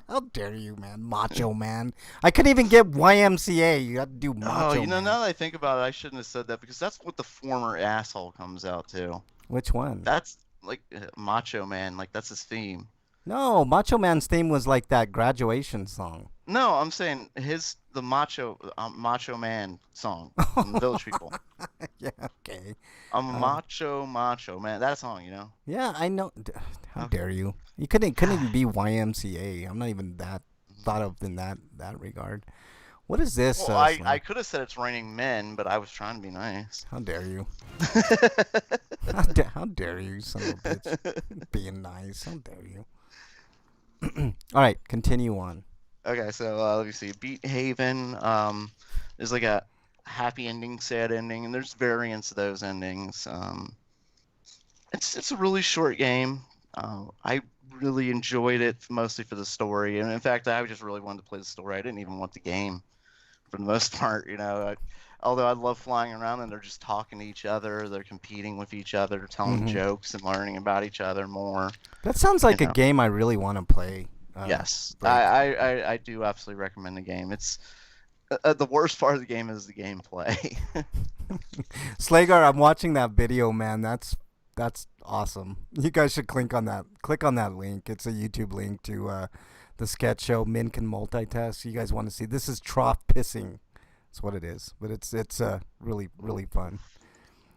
How dare you, man. Macho Man. I couldn't even get YMCA. You got to do Macho Oh, you know, Man. now that I think about it, I shouldn't have said that because that's what the former asshole comes out to. Which one? That's like Macho Man, like that's his theme. No, Macho Man's theme was like that graduation song. No, I'm saying the Macho Man song from the Village People. Yeah, okay. I'm a macho man. That song, you know. Yeah, I know. How Okay. dare you? You couldn't even be YMCA. I'm not even that thought of in that regard. What is this? Well, I Slim? could have said it's raining men, but I was trying to be nice. How dare you? How dare you, son of a bitch? Being nice. How dare you? All right, continue on. Okay, so let me see. Beat Haven. There's like a happy ending, sad ending, and there's variants of those endings. It's a really short game. I really enjoyed it mostly for the story, and in fact, I just really wanted to play the story. I didn't even want the game for the most part, you know. Although I love flying around and they're just talking to each other, they're competing with each other, telling Mhm. jokes and learning about each other more. That sounds like You a know. game I really want to play. Yes, Break. I do absolutely recommend the game. It's the worst part of the game is the gameplay. Slagar, I'm watching that video, man. That's awesome. You guys should click on that link. It's a YouTube link to the sketch show Men Can Multitask. You guys want to see? This is trough pissing. That's what it is. But it's really really fun.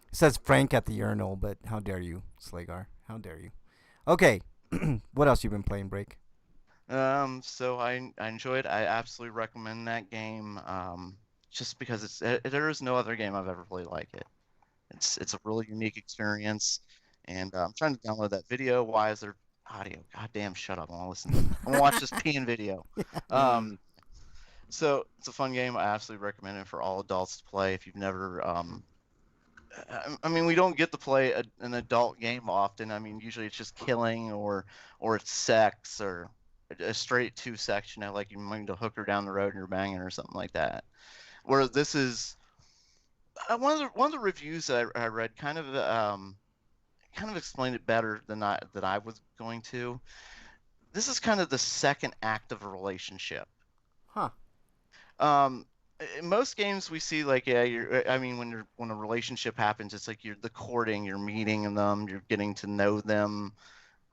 It says Frank at the urinal, but how dare you, Slagar? How dare you? Okay, what else you been playing, Break? So I enjoyed. I absolutely recommend that game. Just because there is no other game I've ever played like it. It's a really unique experience, and I'm trying to download that video. Why is there audio? Goddamn, shut up! I want to listen. I want to watch this peeing video. So it's a fun game. I absolutely recommend it for all adults to play. If you've never I mean, we don't get to play an adult game often. I mean, usually it's just killing or it's sex or a straight two sex, like you might hook her down the road and you're banging or something like that. Whereas this is one of the reviews that I read kind of explained it better than I was going to. This is kind of the second act of a relationship. Huh. In most games we see like when a relationship happens, it's like you're the courting, you're meeting them, you're getting to know them,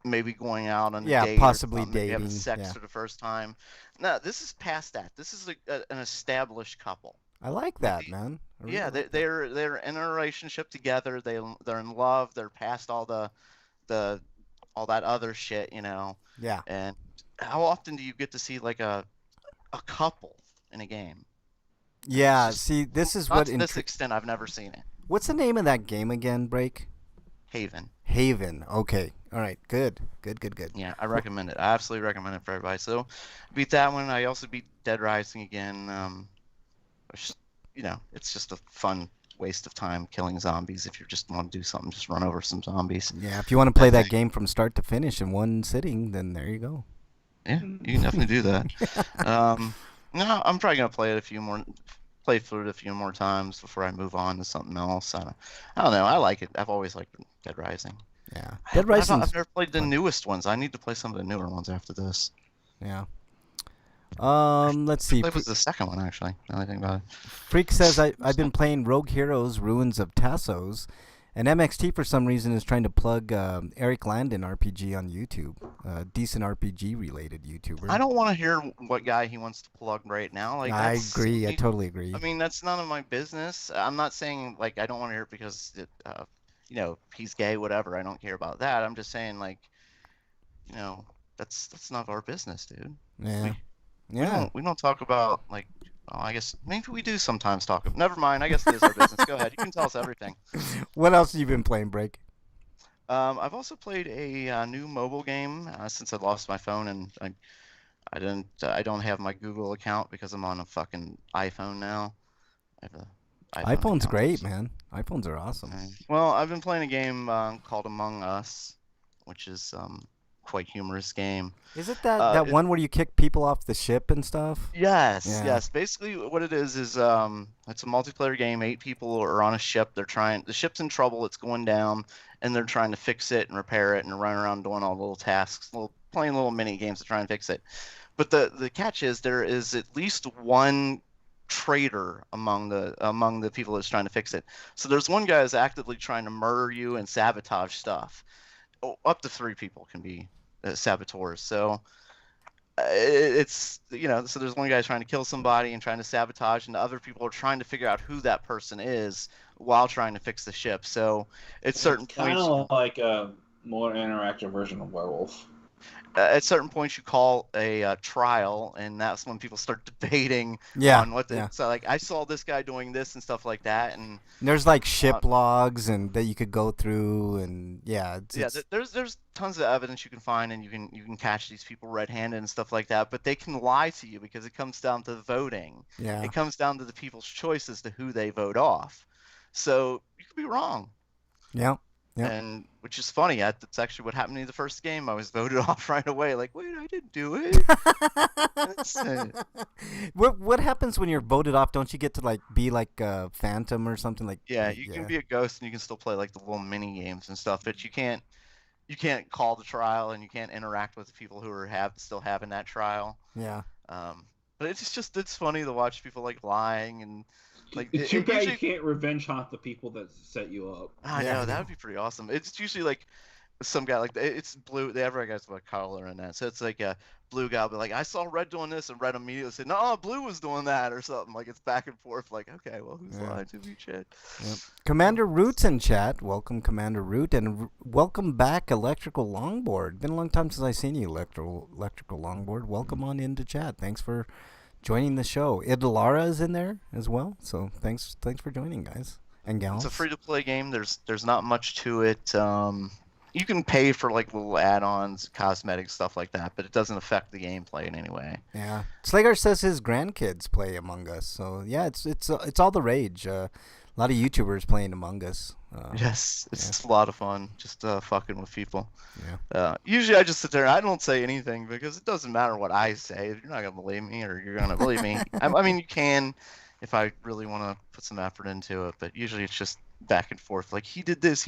maybe going out on a date, possibly or maybe having dating, sex for the first time. No, this is past that. This is an established couple. I like that, man. I really Yeah, like that. they're in a relationship together. They're in love. They're past all the all that other shit, Yeah. And how often do you get to see like a couple in a game? Yeah, It's just- see, this is Not what to this extent, I've never seen it. What's the name of that game again, Break? Haven. Haven. Okay. All right. Good. Yeah, I recommend it. I absolutely recommend it for everybody. So, beat that one. I also beat Dead Rising again. Which, it's just a fun waste of time killing zombies. If you just want to do something, just run over some zombies. Yeah, if you want to play that game from start to finish in one sitting, then there you go. Yeah, you can definitely do that. No, I'm probably gonna play through it a few more times before I move on to something else. I don't know. I like it. I've always liked Dead Rising. Yeah. Dead Rising. I've never played the newest ones. I need to play some of the newer ones after this. Yeah. Let's see. It was the second one, actually. Now that I think about it. Freak says I've been playing Rogue Heroes Ruins of Tassos, and MXT for some reason is trying to plug Eric Landon RPG on YouTube, decent RPG related YouTuber. I don't want to hear what guy he wants to plug right now. Like I agree. I totally agree. I mean, that's none of my business. I'm not saying like I don't want to hear it because he's gay, whatever. I don't care about that. I'm just saying like, that's not our business, dude. Yeah. Yeah. We don't talk about like. Oh, I guess maybe we do sometimes talk. Never mind. I guess it is our business. Go ahead. You can tell us everything. What else have you been playing, Break? I've also played a new mobile game since I lost my phone, and I don't have my Google account because I'm on a fucking iPhone now. I have a iPhone's account. great, man. iPhones are awesome. Well, I've been playing a game called Among Us, which is quite humorous game. Is it that one where you kick people off the ship and stuff? Yes, Yeah. yes. Basically, what it is it's a multiplayer game. 8 people are on a ship. The ship's in trouble. It's going down, and they're trying to fix it and repair it and run around doing all the little tasks, playing little mini games to try and fix it. But the catch is there is at least one traitor among the people that's trying to fix it. So there's one guy that's actively trying to murder you and sabotage stuff. Up to 3 people can be saboteurs. So it's so there's one guy trying to kill somebody and trying to sabotage, and the other people are trying to figure out who that person is while trying to fix the ship. So at certain Kind points, of like a more interactive version of Werewolf. at certain points you call a trial, and that's when people start debating Yeah, on what yeah. so like I saw this guy doing this and stuff like that, and There's like ship logs and that you could go through, and there's tons of evidence you can find, and you can catch these people red-handed and stuff like that, but they can lie to you because it comes down to voting. yeah. It comes down to the people's choice as to who they vote off. So you could be wrong. Yeah. Yep. And which is funny. That's actually what happened to me the first game. I was voted off right away. Like, wait, I didn't do it. What happens when you're voted off? Don't you get to like be like a phantom or something like? Yeah, you can be a ghost and you can still play like the little mini games and stuff, but you can't call the trial and you can't interact with the people who are still having that trial. Yeah. But it's funny to watch people like lying and like. It's too bad usually, you can't revenge haunt the people that set you up. I Yeah, know I that know. would be pretty awesome. It's usually like some guy like it's blue. Every guy's got a color in that, so it's like a blue guy will be like, I saw red doing this, and red immediately said, no, blue was doing that or something. Like it's back and forth. Like okay, well who's Yeah. lying to me, shit? Yep. Commander Root's in chat. Welcome, Commander Root, and welcome back, Electrical Longboard. Been a long time since I seen you, Electrical Longboard. Welcome on into chat. Thanks for joining the show. Idalara is in there as well, so thanks for joining, guys and gals. It's a free-to-play game. There's not much to it. You can pay for like little add-ons, cosmetic stuff like that, but it doesn't affect the gameplay in any way. Yeah, Slagar says his grandkids play Among Us, so yeah, it's all the rage. A lot of YouTubers playing Among Us. Yes, it's a lot of fun, just fucking with people. Yeah. Usually I just sit there. I don't say anything because it doesn't matter what I say. If you're not gonna believe me, or you're gonna believe me. I mean, you can, if I really want to put some effort into it. But usually it's just back and forth. Like he did this.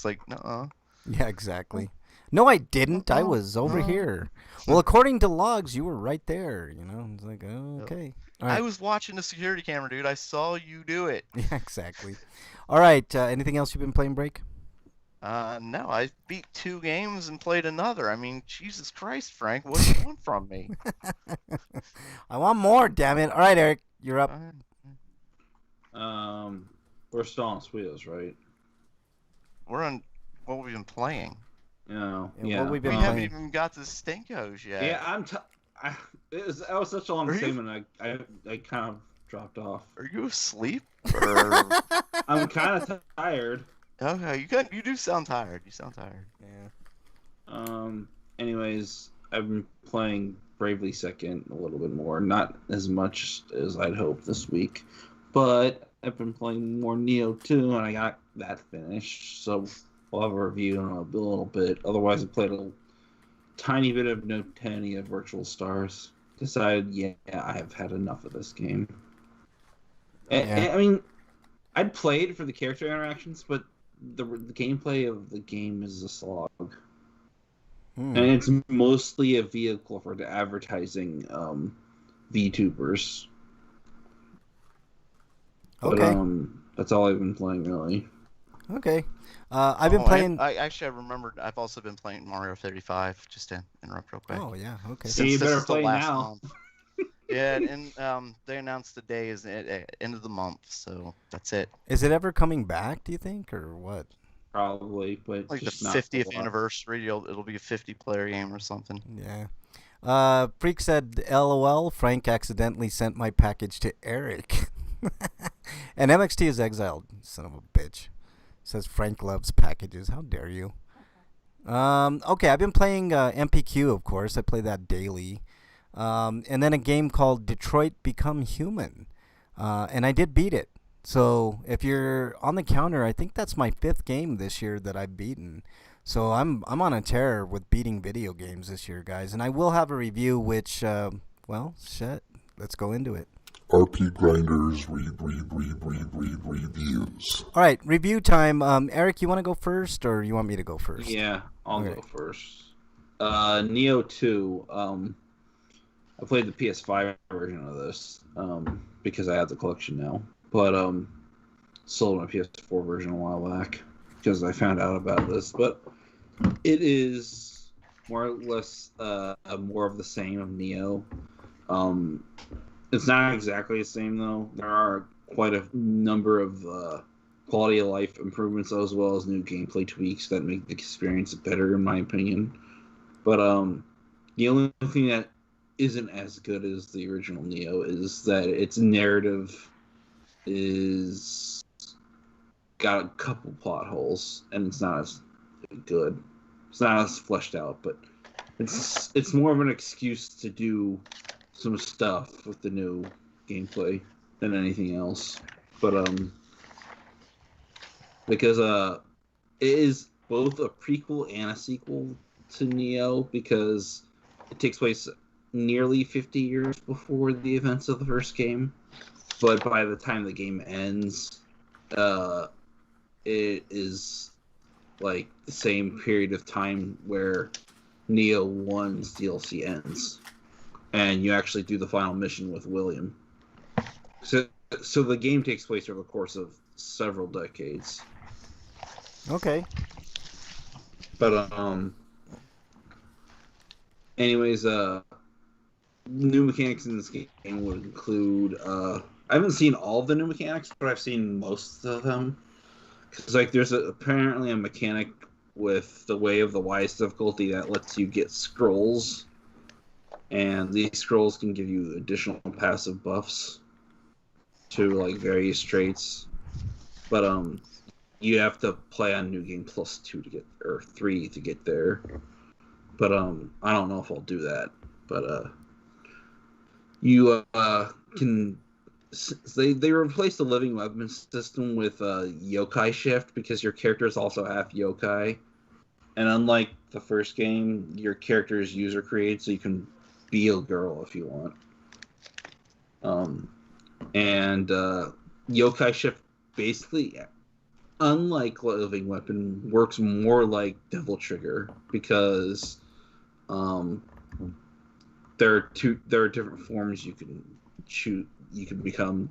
Like no. Yeah, exactly. No, I didn't. I was over here. Well, according to logs, you were right there. You know, it's like, oh, okay. All right. I was watching the security camera, dude. I saw you do it. Yeah, exactly. All right. Anything else you've been playing, Break? No, I beat 2 games and played another. I mean, Jesus Christ, Frank, what do you want from me? I want more, damn it. All right, Eric, you're up. We're still on Sweetos, right? We're on what we've been playing. No. Yeah, what we've been We playing. haven't even got to Stinkos yet. Yeah, that was such a long segment. I kind of dropped off. Are you asleep? Or... I'm kind of tired. Okay, you do sound tired. You sound tired. Yeah. Anyways, I've been playing Bravely Second a little bit more. Not as much as I'd hoped this week, but I've been playing more Neo 2, and I got that finished. So we'll have a review in a little bit. Otherwise, I played a tiny bit of Noctania Virtual Stars. Decided, yeah, I have had enough of this game. I mean, I'd played for the character interactions, but the gameplay of the game is a slog. And it's mostly a vehicle for the advertising VTubers. Okay. But, that's all I've been playing, really. Okay. I've been playing... I remembered I've also been playing Mario 35, just to interrupt real quick. Oh, yeah, okay. So you better this is the play last now. month. Yeah, and they announced the day is the end of the month, so that's it. Is it ever coming back, do you think, or what? Probably, but Like the just not 50th a lot. anniversary, it'll be a 50-player game or something. Yeah. Freak said, LOL, Frank accidentally sent my package to Eric. And MXT is exiled, son of a bitch. Says Frank loves packages. How dare you? Okay, I've been playing MPQ, of course. I play that daily. And then a game called Detroit Become Human. And I did beat it. So if you're on the counter, I think that's my 5th game this year that I've beaten. So I'm on a tear with beating video games this year, guys. And I will have a review, which, well, shit. Let's go into it. RP Grinders reviews. All right, review time. Eric, you want to go first, or you want me to go first? Yeah, I'll Okay. go first. Neo 2. I played the PS5 version of this because I have the collection now. But sold my PS4 version a while back because I found out about this. But it is more or less more of the same of Neo. It's not exactly the same, though. There are quite a number of quality of life improvements as well as new gameplay tweaks that make the experience better, in my opinion. But the only thing that isn't as good as the original Neo is that its narrative is got a couple plot holes, and it's not as good. It's not as fleshed out, but it's more of an excuse to do some stuff with the new gameplay than anything else. But because it is both a prequel and a sequel to Neo, because it takes place nearly 50 years before the events of the first game. But by the time the game ends, it is like the same period of time where Neo 1's DLC ends. And you actually do the final mission with William. So the game takes place over the course of several decades. Okay. But anyways, new mechanics in this game would include I haven't seen all of the new mechanics, but I've seen most of them. Because like there's apparently a mechanic with the Way of the Wise difficulty that lets you get scrolls. And these scrolls can give you additional passive buffs to like various traits. But you have to play on New Game Plus 2 to get, or 3 to get there. But I don't know if I'll do that. But you can they replaced the living weapon system with yokai shift because your characters also have yokai, and unlike the first game, your character is user created, so you can be a girl if you want. And yokai shift basically, unlike living weapon, works more like devil trigger because there are different forms you can choose. You can become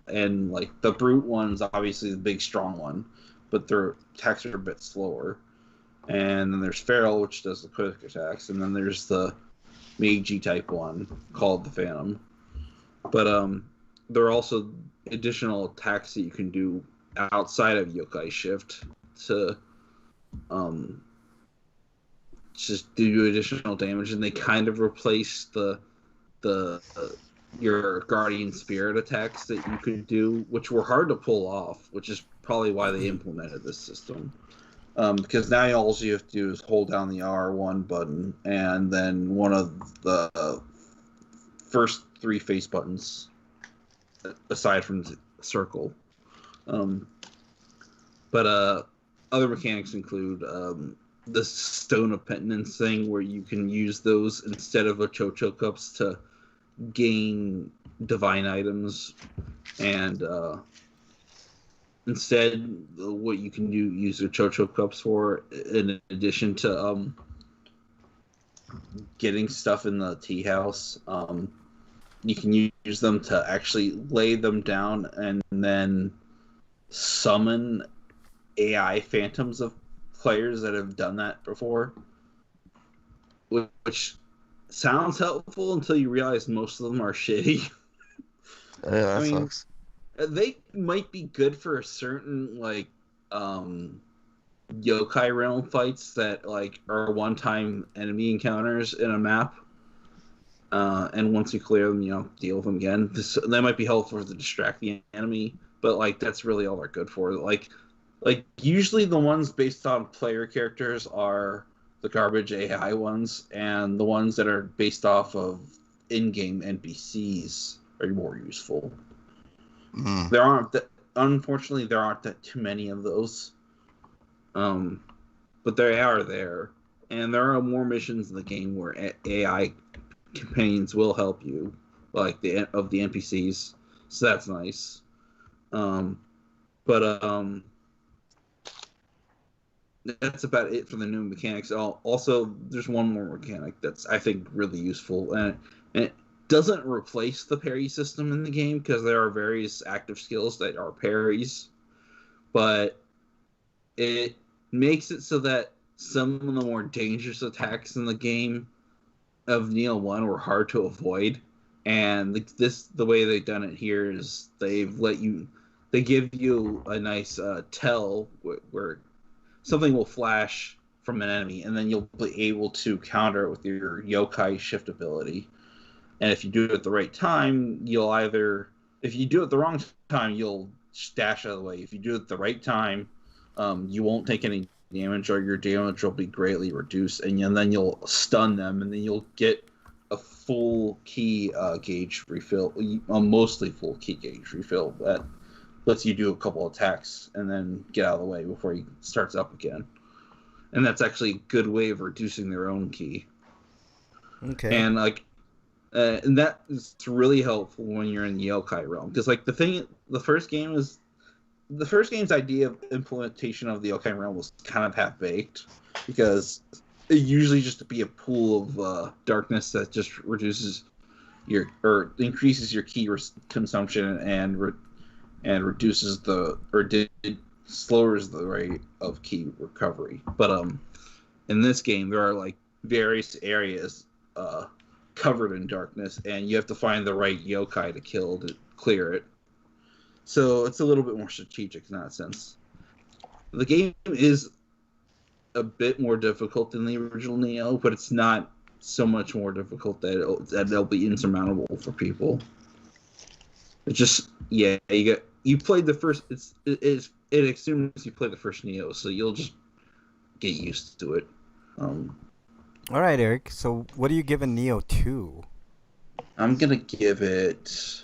and like the brute one's obviously the big strong one, but their attacks are a bit slower. And then there's feral, which does the quick attacks, and then there's the Meiji type one called the Phantom. But there are also additional attacks that you can do outside of yokai shift to just do additional damage, and they kind of replace the your guardian spirit attacks that you could do, which were hard to pull off, which is probably why they implemented this system. Because now all you have to do is hold down the R1 button and then one of the first 3 face buttons, aside from the circle. But other mechanics include the Stone of Penitence thing, where you can use those instead of a Chocho Cups to gain divine items, and instead what you can use your Chocho Cups for, in addition to getting stuff in the tea house, you can use them to actually lay them down and then summon AI phantoms of players that have done that before, which sounds helpful until you realize most of them are shitty. Yeah, that sucks. They might be good for a certain yokai realm fights that are one-time enemy encounters in a map, and once you clear them, deal with them again. That might be helpful to distract the enemy, but that's really all they're good for. Usually the ones based on player characters are the garbage AI ones, and the ones that are based off of in-game NPCs are more useful. Unfortunately, there aren't that too many of those, but they are there, and there are more missions in the game where AI companions will help you, of the NPCs, so that's nice. But that's about it for the new mechanics. Also, there's one more mechanic that's, I think, really useful, and it doesn't replace the parry system in the game, because there are various active skills that are parries, but it makes it so that some of the more dangerous attacks in the game of Nioh 1 were hard to avoid, and the way they've done it here is they give you a nice tell where something will flash from an enemy, and then you'll be able to counter it with your yokai shift ability. And if you do it at the right time, if you do it the wrong time, you'll dash out of the way. If you do it at the right time, you won't take any damage, or your damage will be greatly reduced, and then you'll stun them, and then you'll get a full key gauge refill, mostly full key gauge refill that lets you do a couple attacks and then get out of the way before he starts up again. And that's actually a good way of reducing their own key. Okay. And and that is really helpful when you're in the yokai realm, because the first game's idea of implementation of the yokai realm was kind of half-baked, because it usually just to be a pool of darkness that just reduces increases your key consumption and reduces slowers the rate of key recovery. But in this game, there are various areas covered in darkness, and you have to find the right yokai to clear it. So it's a little bit more strategic in that sense. The game is a bit more difficult than the original Nioh, but it's not so much more difficult that it'll be insurmountable for people. It's just, you played the first. It assumes you played the first Nioh, so you'll just get used to it. All right, Eric. So, what are you giving Nioh 2? I'm gonna give it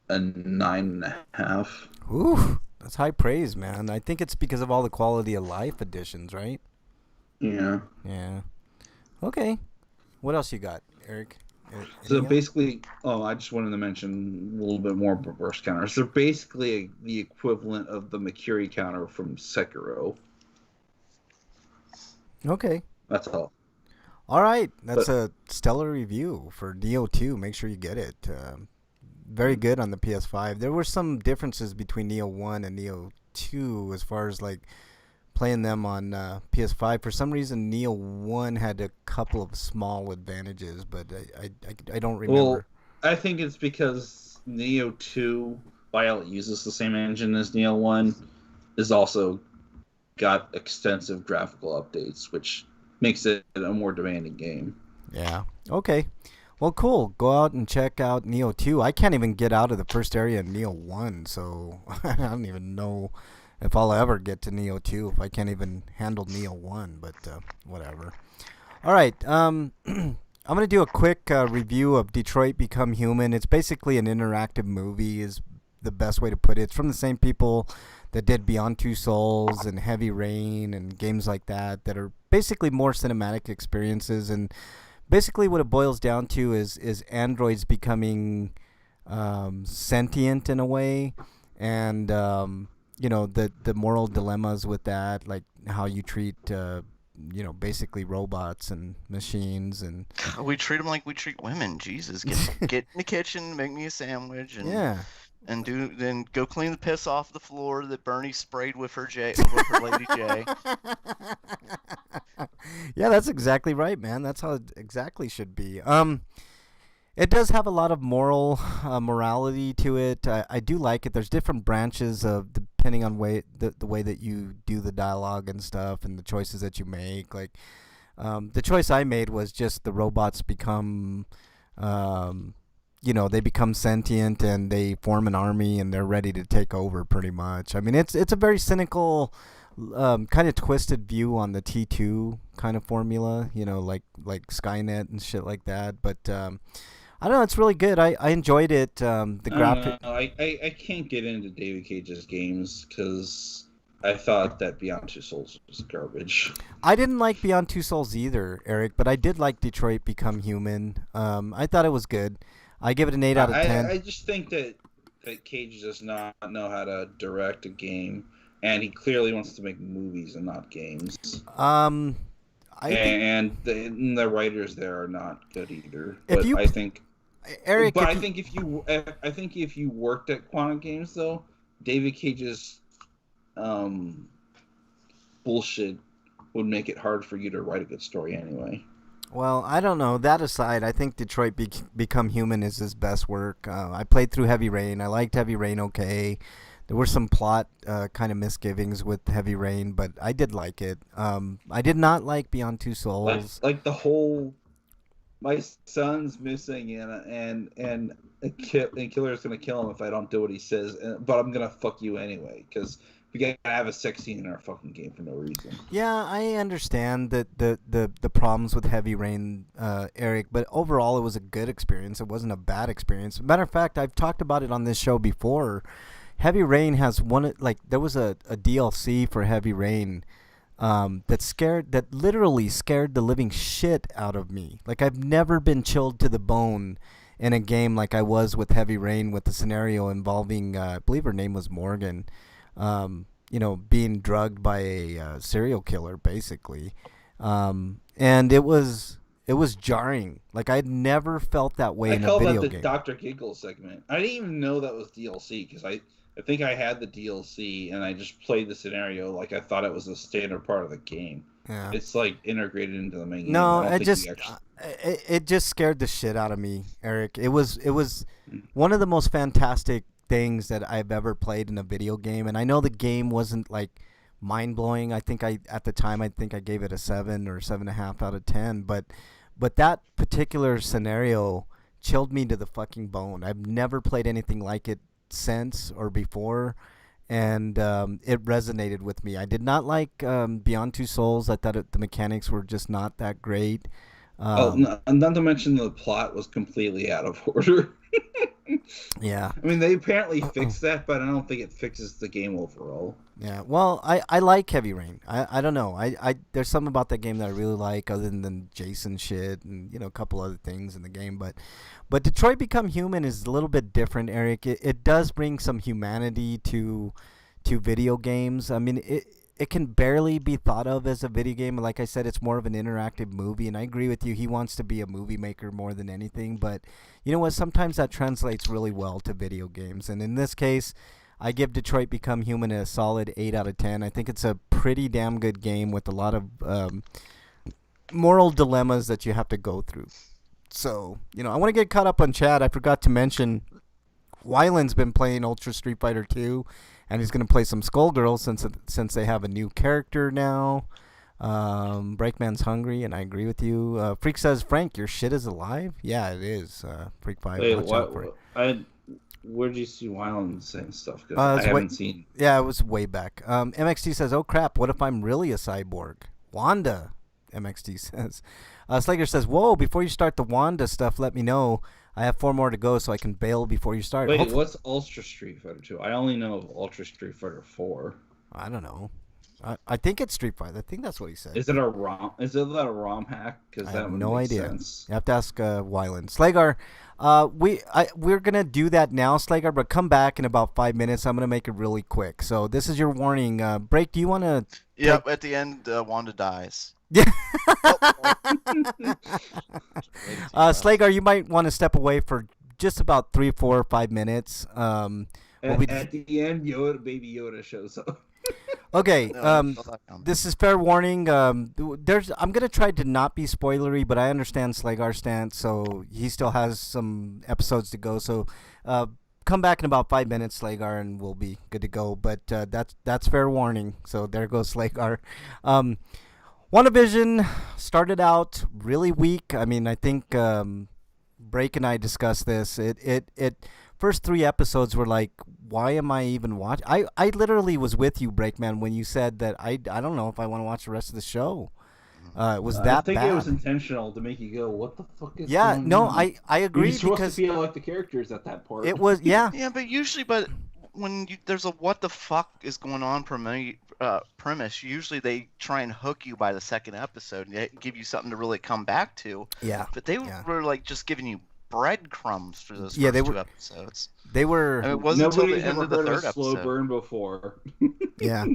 a 9.5. Ooh, that's high praise, man. I think it's because of all the quality of life additions, right? Yeah. Yeah. Okay. What else you got, Eric? So Anything else? basically, I just wanted to mention a little bit more burst counters. They're basically the equivalent of the Makiri counter from Sekiro. Okay. That's all. All right. That's But a stellar review for Neo 2. Make sure you get it. Very good on the PS5. There were some differences between Neo 1 and Neo 2 as far as like playing them on PS5. For some reason, Neo 1 had a couple of small advantages, but I don't remember. well, I think it's because Neo 2, while it uses the same engine as Neo 1, is also got extensive graphical updates, which makes it a more demanding game. Yeah. Okay. Well, cool. Go out and check out Neo 2. I can't even get out of the first area in Neo 1, so I don't even know if I'll ever get to Neo 2 if I can't even handle Neo 1, but whatever. All right. I'm going to do a quick review of Detroit Become Human. It's basically an interactive movie is the best way to put it. It's from the same people that did Beyond Two Souls and Heavy Rain and games like that are basically more cinematic experiences. And basically what it boils down to is androids becoming sentient in a way, and the moral dilemmas with that, like how you treat basically robots and machines. And We treat them like we treat women. Jesus, get in the kitchen, make me a sandwich, and yeah. then go clean the piss off the floor that Bernie sprayed with her Lady J. Yeah, that's exactly right, man. That's how it exactly should be. It does have a lot of morality to it. I do like it. There's different branches of depending on the way that you do the dialogue and stuff, and the choices that you make. Like the choice I made was just the robots become. They become sentient and they form an army and they're ready to take over pretty much. I mean, it's a very cynical, kind of twisted view on the T2 kind of formula, like Skynet and shit like that. But I don't know, it's really good. I enjoyed it. The graphic. I can't get into David Cage's games because I thought that Beyond Two Souls was garbage. I didn't like Beyond Two Souls either, Eric, but I did like Detroit Become Human. I thought it was good. I give it an 8 out of 10. I just think that Cage does not know how to direct a game, and he clearly wants to make movies and not games. I think, and the writers there are not good either. If But you- I think, Eric, but if I you- think if you worked at Quantum Games though, David Cage's bullshit would make it hard for you to write a good story anyway. Well, I don't know. That aside, I think Detroit Become Human is his best work. I played through Heavy Rain. I liked Heavy Rain okay. There were some plot kind of misgivings with Heavy Rain, but I did like it. I did not like Beyond Two Souls. Like the whole, my son's missing and a killer's gonna kill him if I don't do what he says, but I'm gonna fuck you anyway because we gotta have a sex scene in our fucking game for no reason. Yeah, I understand the problems with Heavy Rain, Eric, but overall it was a good experience. It wasn't a bad experience. Matter of fact, I've talked about it on this show before. Heavy Rain has there was a DLC for Heavy Rain that literally scared the living shit out of me. Like, I've never been chilled to the bone in a game like I was with Heavy Rain, with the scenario involving I believe her name was Morgan. Being drugged by a serial killer, basically. And it was jarring. Like, I'd never felt that way in a call video that the game. Dr. Giggle segment. I didn't even know that was DLC because I think I had the DLC and I just played the scenario like I thought it was a standard part of the game. Yeah. It's like integrated into the main game. No, I don't it think just you actually- it just scared the shit out of me, Eric. It was one of the most fantastic things that I've ever played in a video game, and I know the game wasn't like mind blowing. At the time I gave it a 7 or 7.5 out of 10, but that particular scenario chilled me to the fucking bone. I've never played anything like it since or before, and it resonated with me. I did not like Beyond Two Souls. I thought the mechanics were just not that great. And not to mention the plot was completely out of order. Yeah. I mean, they apparently fixed that, but I don't think it fixes the game overall. Yeah, well, I like Heavy Rain. I don't know. There's something about that game that I really like, other than Jason shit and a couple other things in the game. But Detroit Become Human is a little bit different, Eric. It does bring some humanity to video games. I mean, it can barely be thought of as a video game. Like I said, it's more of an interactive movie, and I agree with you. He wants to be a movie maker more than anything. But you know what? Sometimes that translates really well to video games, and in this case, I give Detroit Become Human a solid 8 out of 10. I think it's a pretty damn good game with a lot of moral dilemmas that you have to go through. So, I want to get caught up on chat. I forgot to mention Wyland's been playing Ultra Street Fighter 2, and he's going to play some Skullgirls since they have a new character now. Breakman's hungry, and I agree with you. Freak says, Frank, your shit is alive? Yeah, it is. Freak 5, Wait, watch out for it. Where'd you see Wyland saying stuff? 'Cause I haven't seen. Yeah, it was way back. MXT says, oh crap, what if I'm really a cyborg? Wanda, MXT says. Slager says, whoa, before you start the Wanda stuff, let me know. I have 4 more to go so I can bail before you start. Wait, what's Ultra Street Fighter 2? I only know of Ultra Street Fighter 4. I don't know. I think it's Street Fighter. I think that's what he said. Is it a ROM? Is it a ROM hack? Because that have would no make idea. sense. You have to ask Wyland. Slagar, we're gonna do that now, Slagar, but come back in about 5 minutes. I'm gonna make it really quick. So this is your warning. Break. Do you want to? Yep. At the end, Wanda dies. Yeah. Slagar, you might want to step away for just about 3, 4, 5 minutes. At the end, Baby Yoda shows up. Okay, this is fair warning. I'm gonna try to not be spoilery, but I understand Slagar's stance, so he still has some episodes to go. So, come back in about 5 minutes, Slagar, and we'll be good to go. But that's fair warning. So there goes Slagar. WandaVision started out really weak. I mean, I think Break and I discussed this. It first 3 episodes were like, why am I even watching? I literally was with you, Breakman, when you said that I don't know if I want to watch the rest of the show. It was that bad. I think it was intentional to make you go, what the fuck is going on? I agree. You're supposed to feel like the characters at that part. It was, yeah. Yeah, but when there's a what the fuck is going on premise, usually they try and hook you by the second episode and give you something to really come back to. Yeah. But they were like just giving you breadcrumbs for those first 2 episodes. They were. I mean, it wasn't until the end of the third slow episode. burn before. Yeah.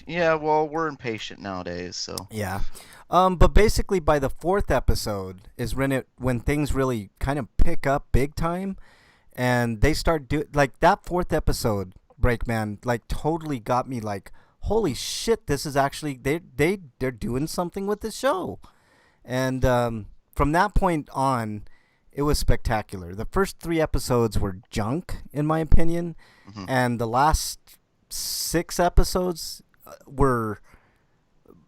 Yeah. Well, we're impatient nowadays, so. Yeah. But basically, by the 4th episode is when things really kind of pick up big time, and they start like that 4th episode, Breakman, like totally got me like, holy shit, this is actually they're doing something with this show, and from that point on, it was spectacular. The first 3 episodes were junk, in my opinion, and the last 6 episodes were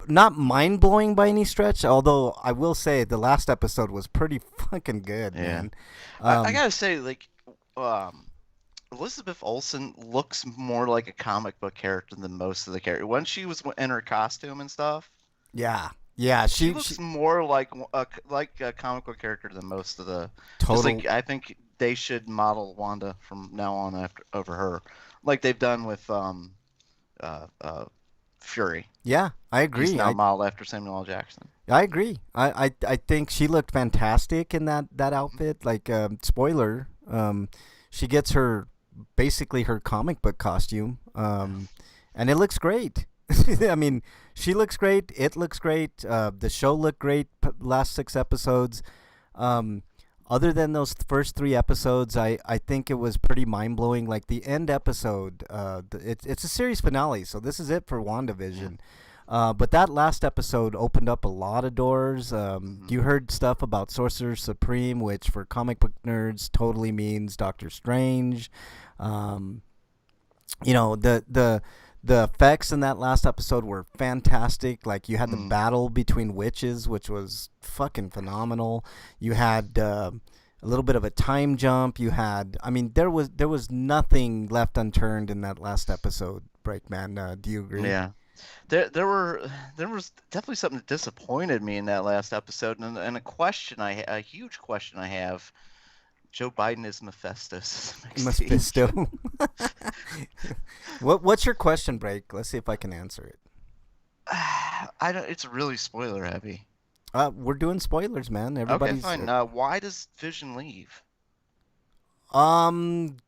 not mind-blowing by any stretch, although I will say the last episode was pretty fucking good, man. I gotta say, like, Elizabeth Olsen looks more like a comic book character than most of the characters. When she was in her costume and stuff. Yeah, she looks more like a comic book character than most of the. Totally. Like, I think they should model Wanda from now on over her, like they've done with Fury. Yeah, I agree. He's now modeled after Samuel L. Jackson. I agree. I think she looked fantastic in that outfit. Like, spoiler, she gets basically her comic book costume, and it looks great. I mean, she looks great. It looks great. The show looked great. Last 6 episodes. Other than those first 3 episodes, I think it was pretty mind blowing. Like the end episode, it's a series finale, so this is it for WandaVision. But that last episode opened up a lot of doors. You heard stuff about Sorcerer Supreme, which for comic book nerds totally means Doctor Strange. The effects in that last episode were fantastic. Like, you had the battle between witches, which was fucking phenomenal. You had a little bit of a time jump. You had, I mean, there was nothing left unturned in that last episode, Breakman. Do you agree? Yeah. There was definitely something that disappointed me in that last episode, and a huge question I have. Joe Biden is Mephistos. Mephisto. What's your question, Break? Let's see if I can answer it. I don't. It's really spoiler heavy. We're doing spoilers, man. Everybody's Okay, fine. Why does Vision leave?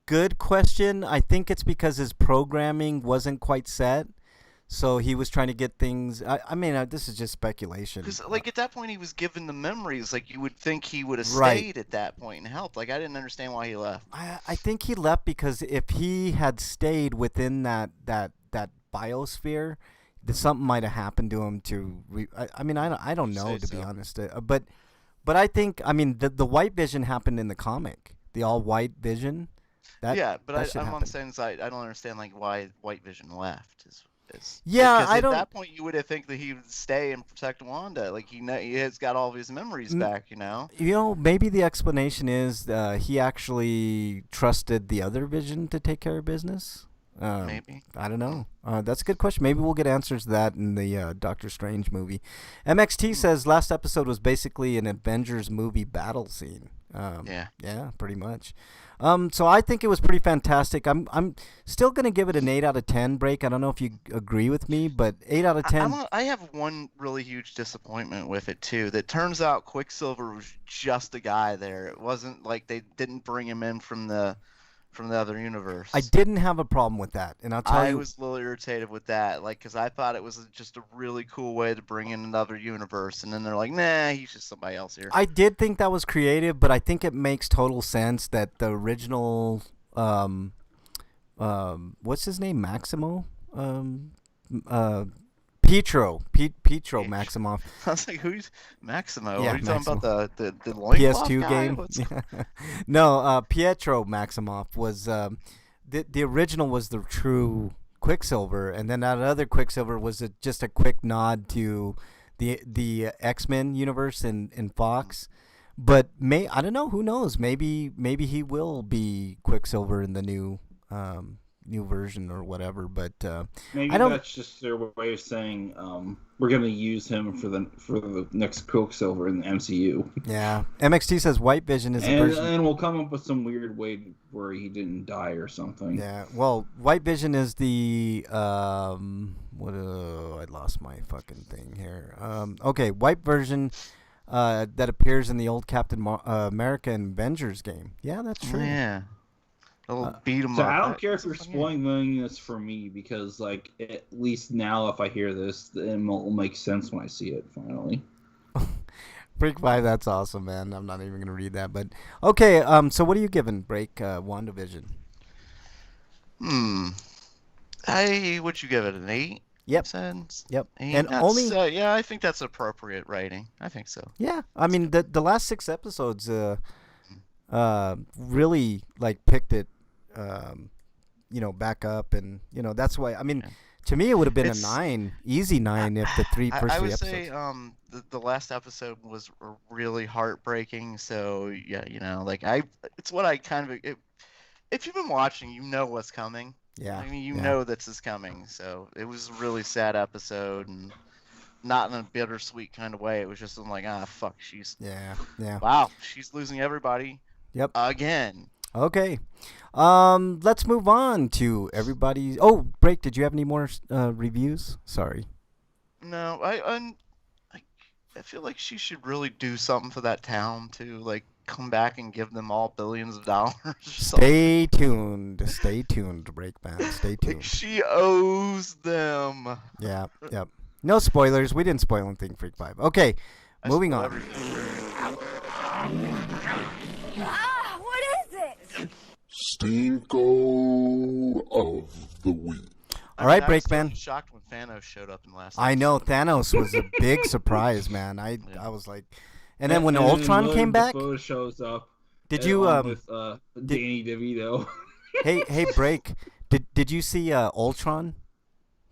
Good question. I think it's because his programming wasn't quite set. So he was trying to get things. I mean, this is just speculation. Because, like, at that point, he was given the memories. Like, you would think he would have Right. stayed at that point and helped. Like, I didn't understand why he left. I think he left because if he had stayed within that biosphere, something might have happened to him. I mean, I don't know, Say to be so. honest. But I think, I mean, the White Vision happened in the comic. The all white Vision. Yeah, but that should I'm on happen. the same side. I don't understand, like, why White Vision left. Yeah, because I at don't. that point, you would have think that he would stay and protect Wanda. Like, he has got all of his memories back, you know? You know, maybe the explanation is he actually trusted the other Vision to take care of business. Maybe. I don't know. That's a good question. Maybe we'll get answers to that in the Doctor Strange movie. MXT says last episode was basically an Avengers movie battle scene. Yeah, pretty much. So I think it was pretty fantastic. I'm still gonna give it an 8 out of 10. Break. I don't know if you agree with me, but 8 out of 10. I have one really huge disappointment with it, too. That turns out Quicksilver was just a guy there. It wasn't like they didn't bring him in from the other universe. I didn't have a problem with that, and I'll tell I you. was a little irritated with that, like, because I thought it was just a really cool way to bring in another universe, and then they're like, nah, he's just somebody else here. I did think that was creative, but I think it makes total sense that the original, what's his name, Maximo, Pietro Maximoff. I was like, who's Maximo? Yeah, Are you Maximo. talking about the loincloth PS2 guy? game. No, Pietro Maximoff was the original was the true Quicksilver, and then that other Quicksilver was just a quick nod to the X-Men universe in Fox. But I don't know. Who knows? Maybe he will be Quicksilver in the new version or whatever. But Maybe I don't. that's just their way of saying we're going to use him for the next Quicksilver in the MCU. Yeah, MXT says White Vision is a And, version. and we'll come up with some weird way where he didn't die or something. Yeah, well, White Vision is the what? I lost my fucking thing here. Okay, White Vision that appears in the old Captain America and Avengers game. Yeah, that's true. Yeah. They'll beat him So up. I don't care if you're That's funny. spoiling this for me because, like, at least now if I hear this, it will make sense when I see it finally. Freak 5, that's awesome, man. I'm not even gonna read that, but okay. So what are you giving Break WandaVision? Would you give it an 8? Yep. Said? Yep. 8? And only yeah, I think that's appropriate rating. I think so. yeah. I mean the last 6 episodes really like picked it back up, and that's why I mean. Yeah. To me, it would have been It's- a 9, easy 9, if the first I three would episodes. say the last episode was really heartbreaking. So yeah, like it's what I kind of if you've been watching, you know what's coming. Yeah, I mean, you yeah. know this is coming. So it was a really sad episode, and not in a bittersweet kind of way. It was just like, fuck, Yeah. wow, she's losing everybody. Yep. Again. Okay. Let's move on to everybody's. Oh, Break. Did you have any more reviews? Sorry. No, I feel like she should really do something for that town too. Like, come back and give them all billions of dollars. Or something. Stay tuned. Stay tuned, Breakman. Stay Like, tuned. she owes them. Yeah. Yep. No spoilers. We didn't spoil anything. Freak 5. Okay. I Moving spoil on. everything. Ah, what is it? Stinko of the week. All right, I was Breakman. totally shocked when Thanos showed up in the last. I know episode. Thanos was a big surprise, man. I was like, and then when And Ultron Willem came back, Dafoe shows up. did you with Danny DeVito? hey Break, did you see Ultron?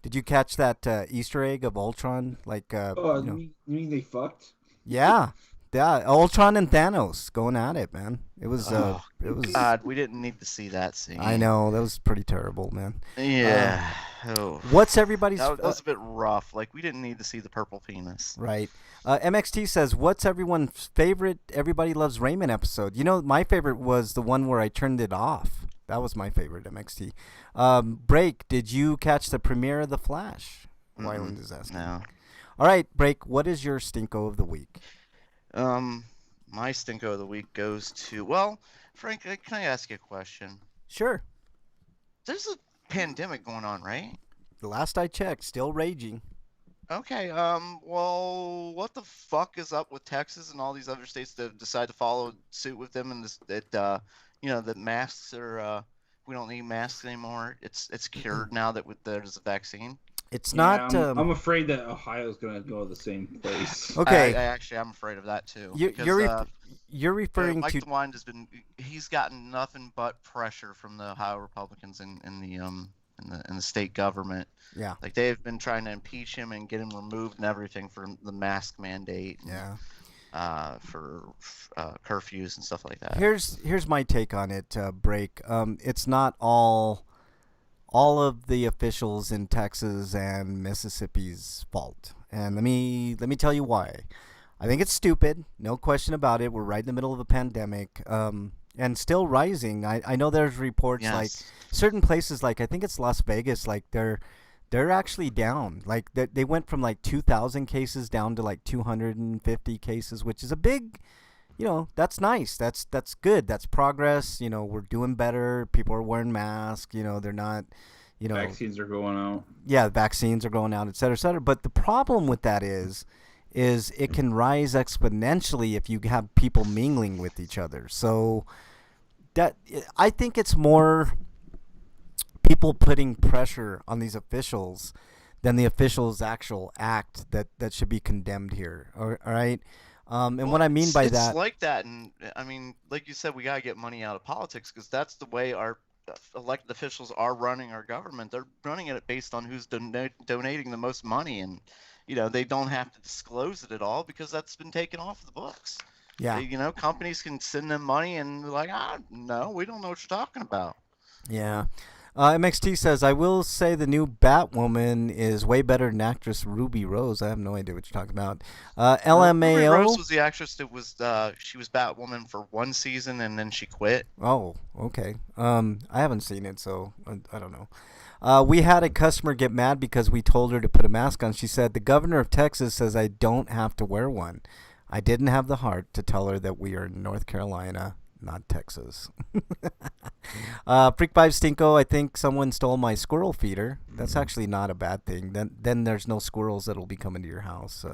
Did you catch that Easter egg of Ultron? Like, Oh, you mean they fucked? yeah, Ultron and Thanos going at it, man. It was it was. God, we didn't need to see that scene. I know that was pretty terrible, man. Yeah. Oh, What's everybody's that was a bit rough. Like, we didn't need to see the purple penis. right? MXT says, "What's everyone's favorite Everybody Loves Raymond episode?" You know, my favorite was the one where I turned it off. That was my favorite, MXT. Break, did you catch the premiere of The Flash? Wyland is asking. No. All right, Break, what is your stinko of the week? My stinko of the week goes to, well, Frank, can I ask you a question? Sure. There's a pandemic going on, right? The last I checked, still raging. Okay, well, what the fuck is up with Texas and all these other states that decide to follow suit with them, and that masks are, we don't need masks anymore. It's cured now that there's a vaccine. It's not. I'm afraid that Ohio's gonna go to the same place. Okay. I'm afraid of that too. You're referring Mike to. DeWine he's gotten nothing but pressure from the Ohio Republicans in the state government. Yeah. Like, they've been trying to impeach him and get him removed and everything for the mask mandate. Yeah. For curfews and stuff like that. Here's my take on it, Break. It's not all of the officials in Texas and Mississippi's fault, and let me tell you why. I think it's stupid, no question about it. We're right in the middle of a pandemic, and still rising. I know there's reports like certain places, like I think it's Las Vegas, like they're actually down. Like they went from like 2,000 cases down to like 250 cases, which is a big, that's nice. That's good. That's progress. We're doing better. People are wearing masks. They're not, vaccines are going out. Yeah, vaccines are going out, et cetera, et cetera. But the problem with that is it can rise exponentially if you have people mingling with each other. So I think it's more people putting pressure on these officials than the officials' actual act that should be condemned here. All right? What I mean by that... It's like that, and I mean, like you said, we got to get money out of politics, because that's the way our elected officials are running our government. They're running it based on who's donating the most money, and they don't have to disclose it at all because that's been taken off the books. Yeah. Companies can send them money and they're like, no, we don't know what you're talking about. Yeah. MXT says, I will say the new Batwoman is way better than actress Ruby Rose. I have no idea what you're talking about. LMAO. Ruby Rose was the actress that was, she was Batwoman for one season and then she quit. Oh, okay. I haven't seen it, so I don't know. We had a customer get mad because we told her to put a mask on. She said, the governor of Texas says I don't have to wear one. I didn't have the heart to tell her that we are in North Carolina, not Texas. Freak 5 Stinko, I think someone stole my squirrel feeder. That's actually not a bad thing. Then there's no squirrels that'll be coming to your house,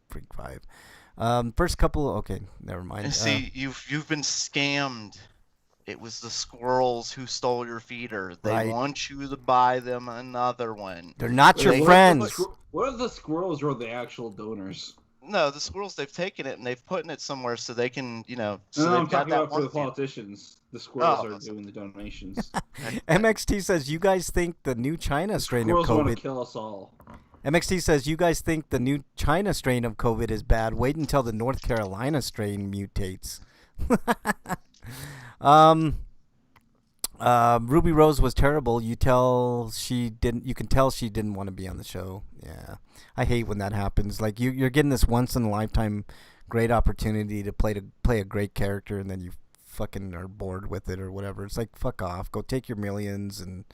Freak 5. First couple, okay, never mind. And see, you've been scammed. It was the squirrels who stole your feeder. They want you to buy them another one. They're not your friends. What are the squirrels or the actual donors? No, the squirrels, they've taken it and they've put it somewhere so they can, No, so I'm talking about for the politicians. The squirrels are doing the donations. MXT says, you guys think the new China strain of COVID... Squirrels want to kill us all. MXT says, you guys think the new China strain of COVID is bad. Wait until the North Carolina strain mutates. Ruby Rose was terrible. You can tell she didn't want to be on the show. Yeah. I hate when that happens. Like you're getting this once in a lifetime great opportunity to play a great character, and then you fucking are bored with it or whatever. It's like, fuck off. Go take your millions and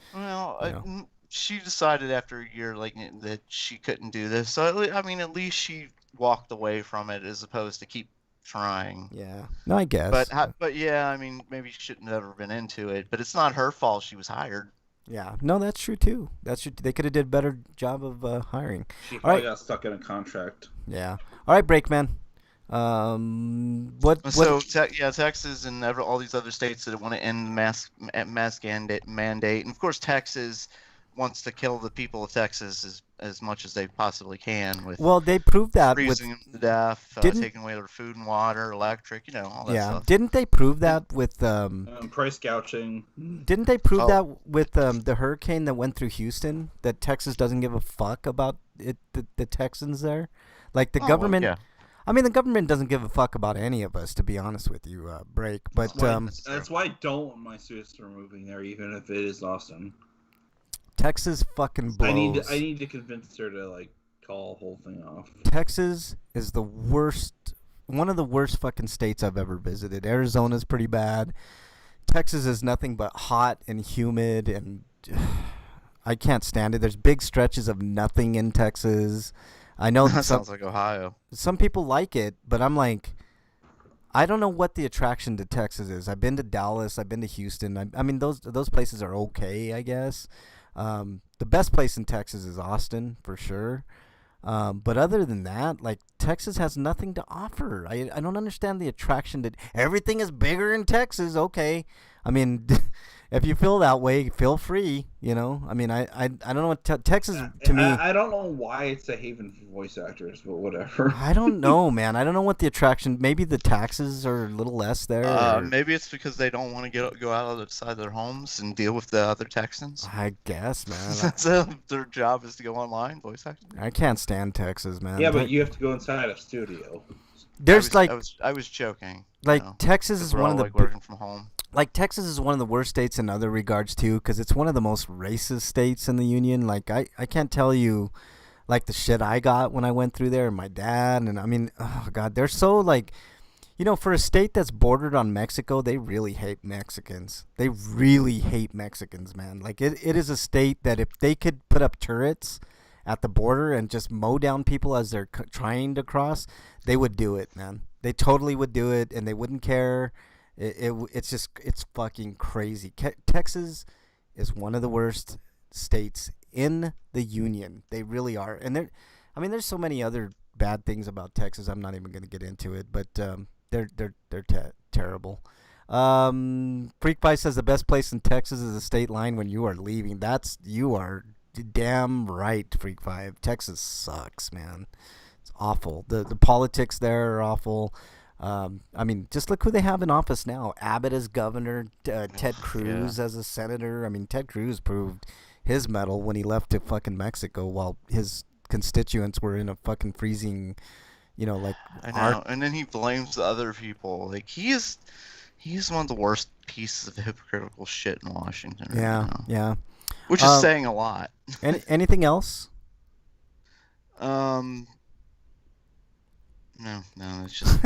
she decided after a year that she couldn't do this. So I mean, at least she walked away from it as opposed to keep trying. Yeah. No, I guess. But yeah, I mean, maybe she shouldn't have ever been into it. But it's not her fault. She was hired. Yeah. No, that's true too. They could have did a better job of hiring. She probably got stuck in a contract. Yeah. All right, Breakman. Texas and all these other states that want to end the mask mandate, and of course Texas wants to kill the people of Texas as much as they possibly can. They proved that freezing them to death, taking away their food and water, electric, all that stuff. Didn't they prove that with price gouging? Didn't they prove that with the hurricane that went through Houston? That Texas doesn't give a fuck about it, the Texans there, like the government. Yeah. I mean, the government doesn't give a fuck about any of us, to be honest with you, Break. But that's why I don't want my sister moving there, even if it is Austin. Texas fucking blows. I need to convince her to like call the whole thing off. Texas is the worst, one of the worst fucking states I've ever visited. Arizona's pretty bad. Texas is nothing but hot and humid, and I can't stand it. There's big stretches of nothing in Texas. I know That sounds like Ohio. some people like it, but I'm like, I don't know what the attraction to Texas is. I've been to Dallas. I've been to Houston. I mean, those places are okay, I guess. The best place in Texas is Austin, for sure. But other than that, like, Texas has nothing to offer. I don't understand the attraction to everything is bigger in Texas. Okay. I mean, if you feel that way, feel free, you know. I mean, I don't know what Texas, to me. I don't know why it's a haven for voice actors, but whatever. I don't know, man. I don't know what the attraction. Maybe the taxes are a little less there. Or, Maybe it's because they don't want to go out outside their homes and deal with the other Texans. I guess, man. So their job is to go online, voice acting. I can't stand Texas, man. Yeah, but you have to go inside a studio. There's I was joking. like you know, Texas 'cause is we're one all, of the like working from home. like Texas is one of the worst states in other regards too, because it's one of the most racist states in the union. Like I can't tell you, like, the shit I got when I went through there, and my dad, and I mean, oh god, they're so, like, you know, for a state that's bordered on Mexico, they really hate Mexicans. They really hate Mexicans, man. Like it is a state that if they could put up turrets at the border and just mow down people as they're trying to cross, they would do it, man. They totally would do it, and they wouldn't care. It's just, it's fucking crazy. Texas is one of the worst states in the union. They really are. And there's so many other bad things about Texas. I'm not even going to get into it, but they're terrible. Freak Pie says the best place in Texas is the state line when you are leaving. You are damn right, Freak Five. Texas sucks, man. It's awful. The politics there are awful. I mean, just look who they have in office now. Abbott as governor, Ted Cruz as a senator. I mean, Ted Cruz proved his mettle when he left to fucking Mexico while his constituents were in a fucking freezing, you know, like. I know, and then he blames the other people. Like he's one of the worst pieces of hypocritical shit in Washington. Right now, yeah. Which is saying a lot. Anything else? No, it's just.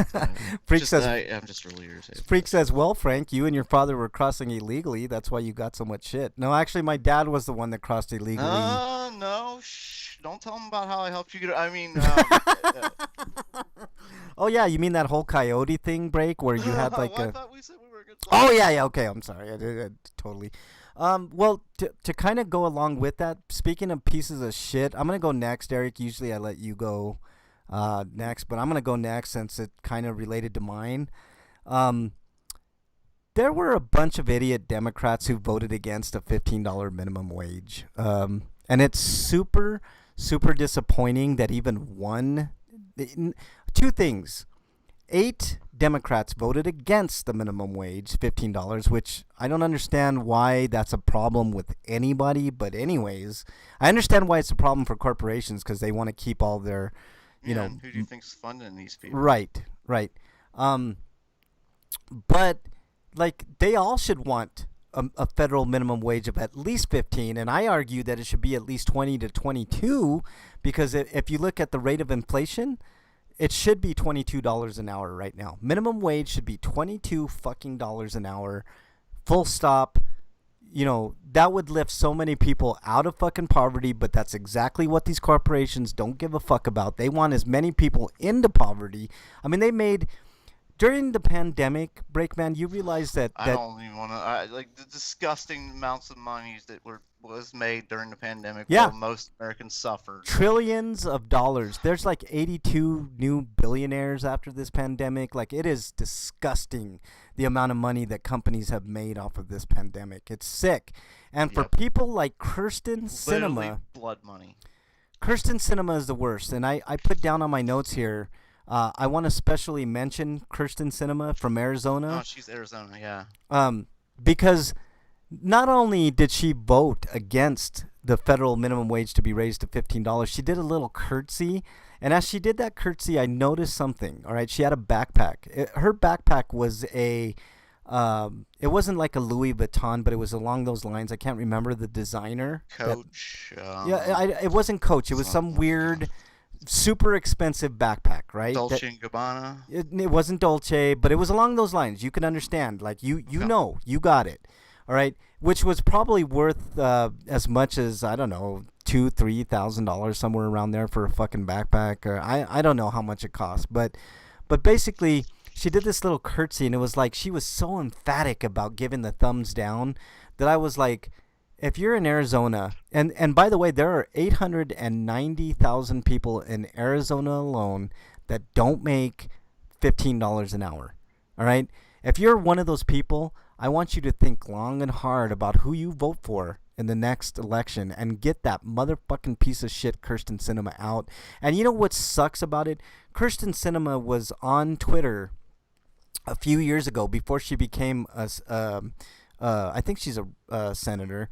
Freak says. I'm just really irritated. Freak says, "Well, Frank, you and your father were crossing illegally. That's why you got so much shit." No, actually, my dad was the one that crossed illegally. No, shh! Don't tell him about how I helped you get. I mean. Oh yeah, you mean that whole coyote thing break where you had like I thought we said we were good. Oh yeah, okay. I'm sorry. I totally. Well, to kind of go along with that, speaking of pieces of shit, I'm gonna go next, Eric. Usually I let you go next, but I'm gonna go next since it kind of related to mine. There were a bunch of idiot Democrats who voted against a $15 minimum wage, and it's super disappointing that even one. Two things. 8 Democrats voted against the minimum wage, $15, which I don't understand why that's a problem with anybody. But anyways, I understand why it's a problem for corporations because they want to keep all their, you know. Who do you think's funding these people? Right. But like they all should want a federal minimum wage of at least 15, and I argue that it should be at least 20 to 22 because if you look at the rate of inflation, it should be $22 an hour right now. Minimum wage should be $22 fucking dollars an hour. Full stop. You know, that would lift so many people out of fucking poverty, but that's exactly what these corporations don't give a fuck about. They want as many people into poverty. I mean, they made during the pandemic, Breakman, you realize that I don't even want to. Like the disgusting amounts of money that was made during the pandemic. Yeah. While most Americans suffered. Trillions of dollars. There's like 82 new billionaires after this pandemic. Like it is disgusting the amount of money that companies have made off of this pandemic. It's sick. And for people like Kirsten Sinema, Literally blood money. Kirsten Sinema is the worst. And I put down on my notes here. I want to specially mention Kirsten Sinema from Arizona. Oh, she's Arizona, yeah. Because not only did she vote against the federal minimum wage to be raised to $15, she did a little curtsy. And as she did that curtsy, I noticed something. All right, she had a backpack. Her backpack was a It wasn't like a Louis Vuitton, but it was along those lines. I can't remember the designer. Coach. It wasn't Coach. It was some weird, super expensive backpack, right? Dolce and Gabbana. It wasn't Dolce, but it was along those lines. You can understand. Like you know, you got it. All right, which was probably worth as much as, I don't know, $2,000-$3,000, somewhere around there for a fucking backpack. Or I don't know how much it cost, but basically she did this little curtsy, and it was like she was so emphatic about giving the thumbs down that I was like, if you're in Arizona, and by the way, there are 890,000 people in Arizona alone that don't make $15 an hour. All right, if you're one of those people, I want you to think long and hard about who you vote for in the next election and get that motherfucking piece of shit Kirsten Sinema out. And you know what sucks about it? Kirsten Sinema was on Twitter a few years ago before she became I think she's a senator.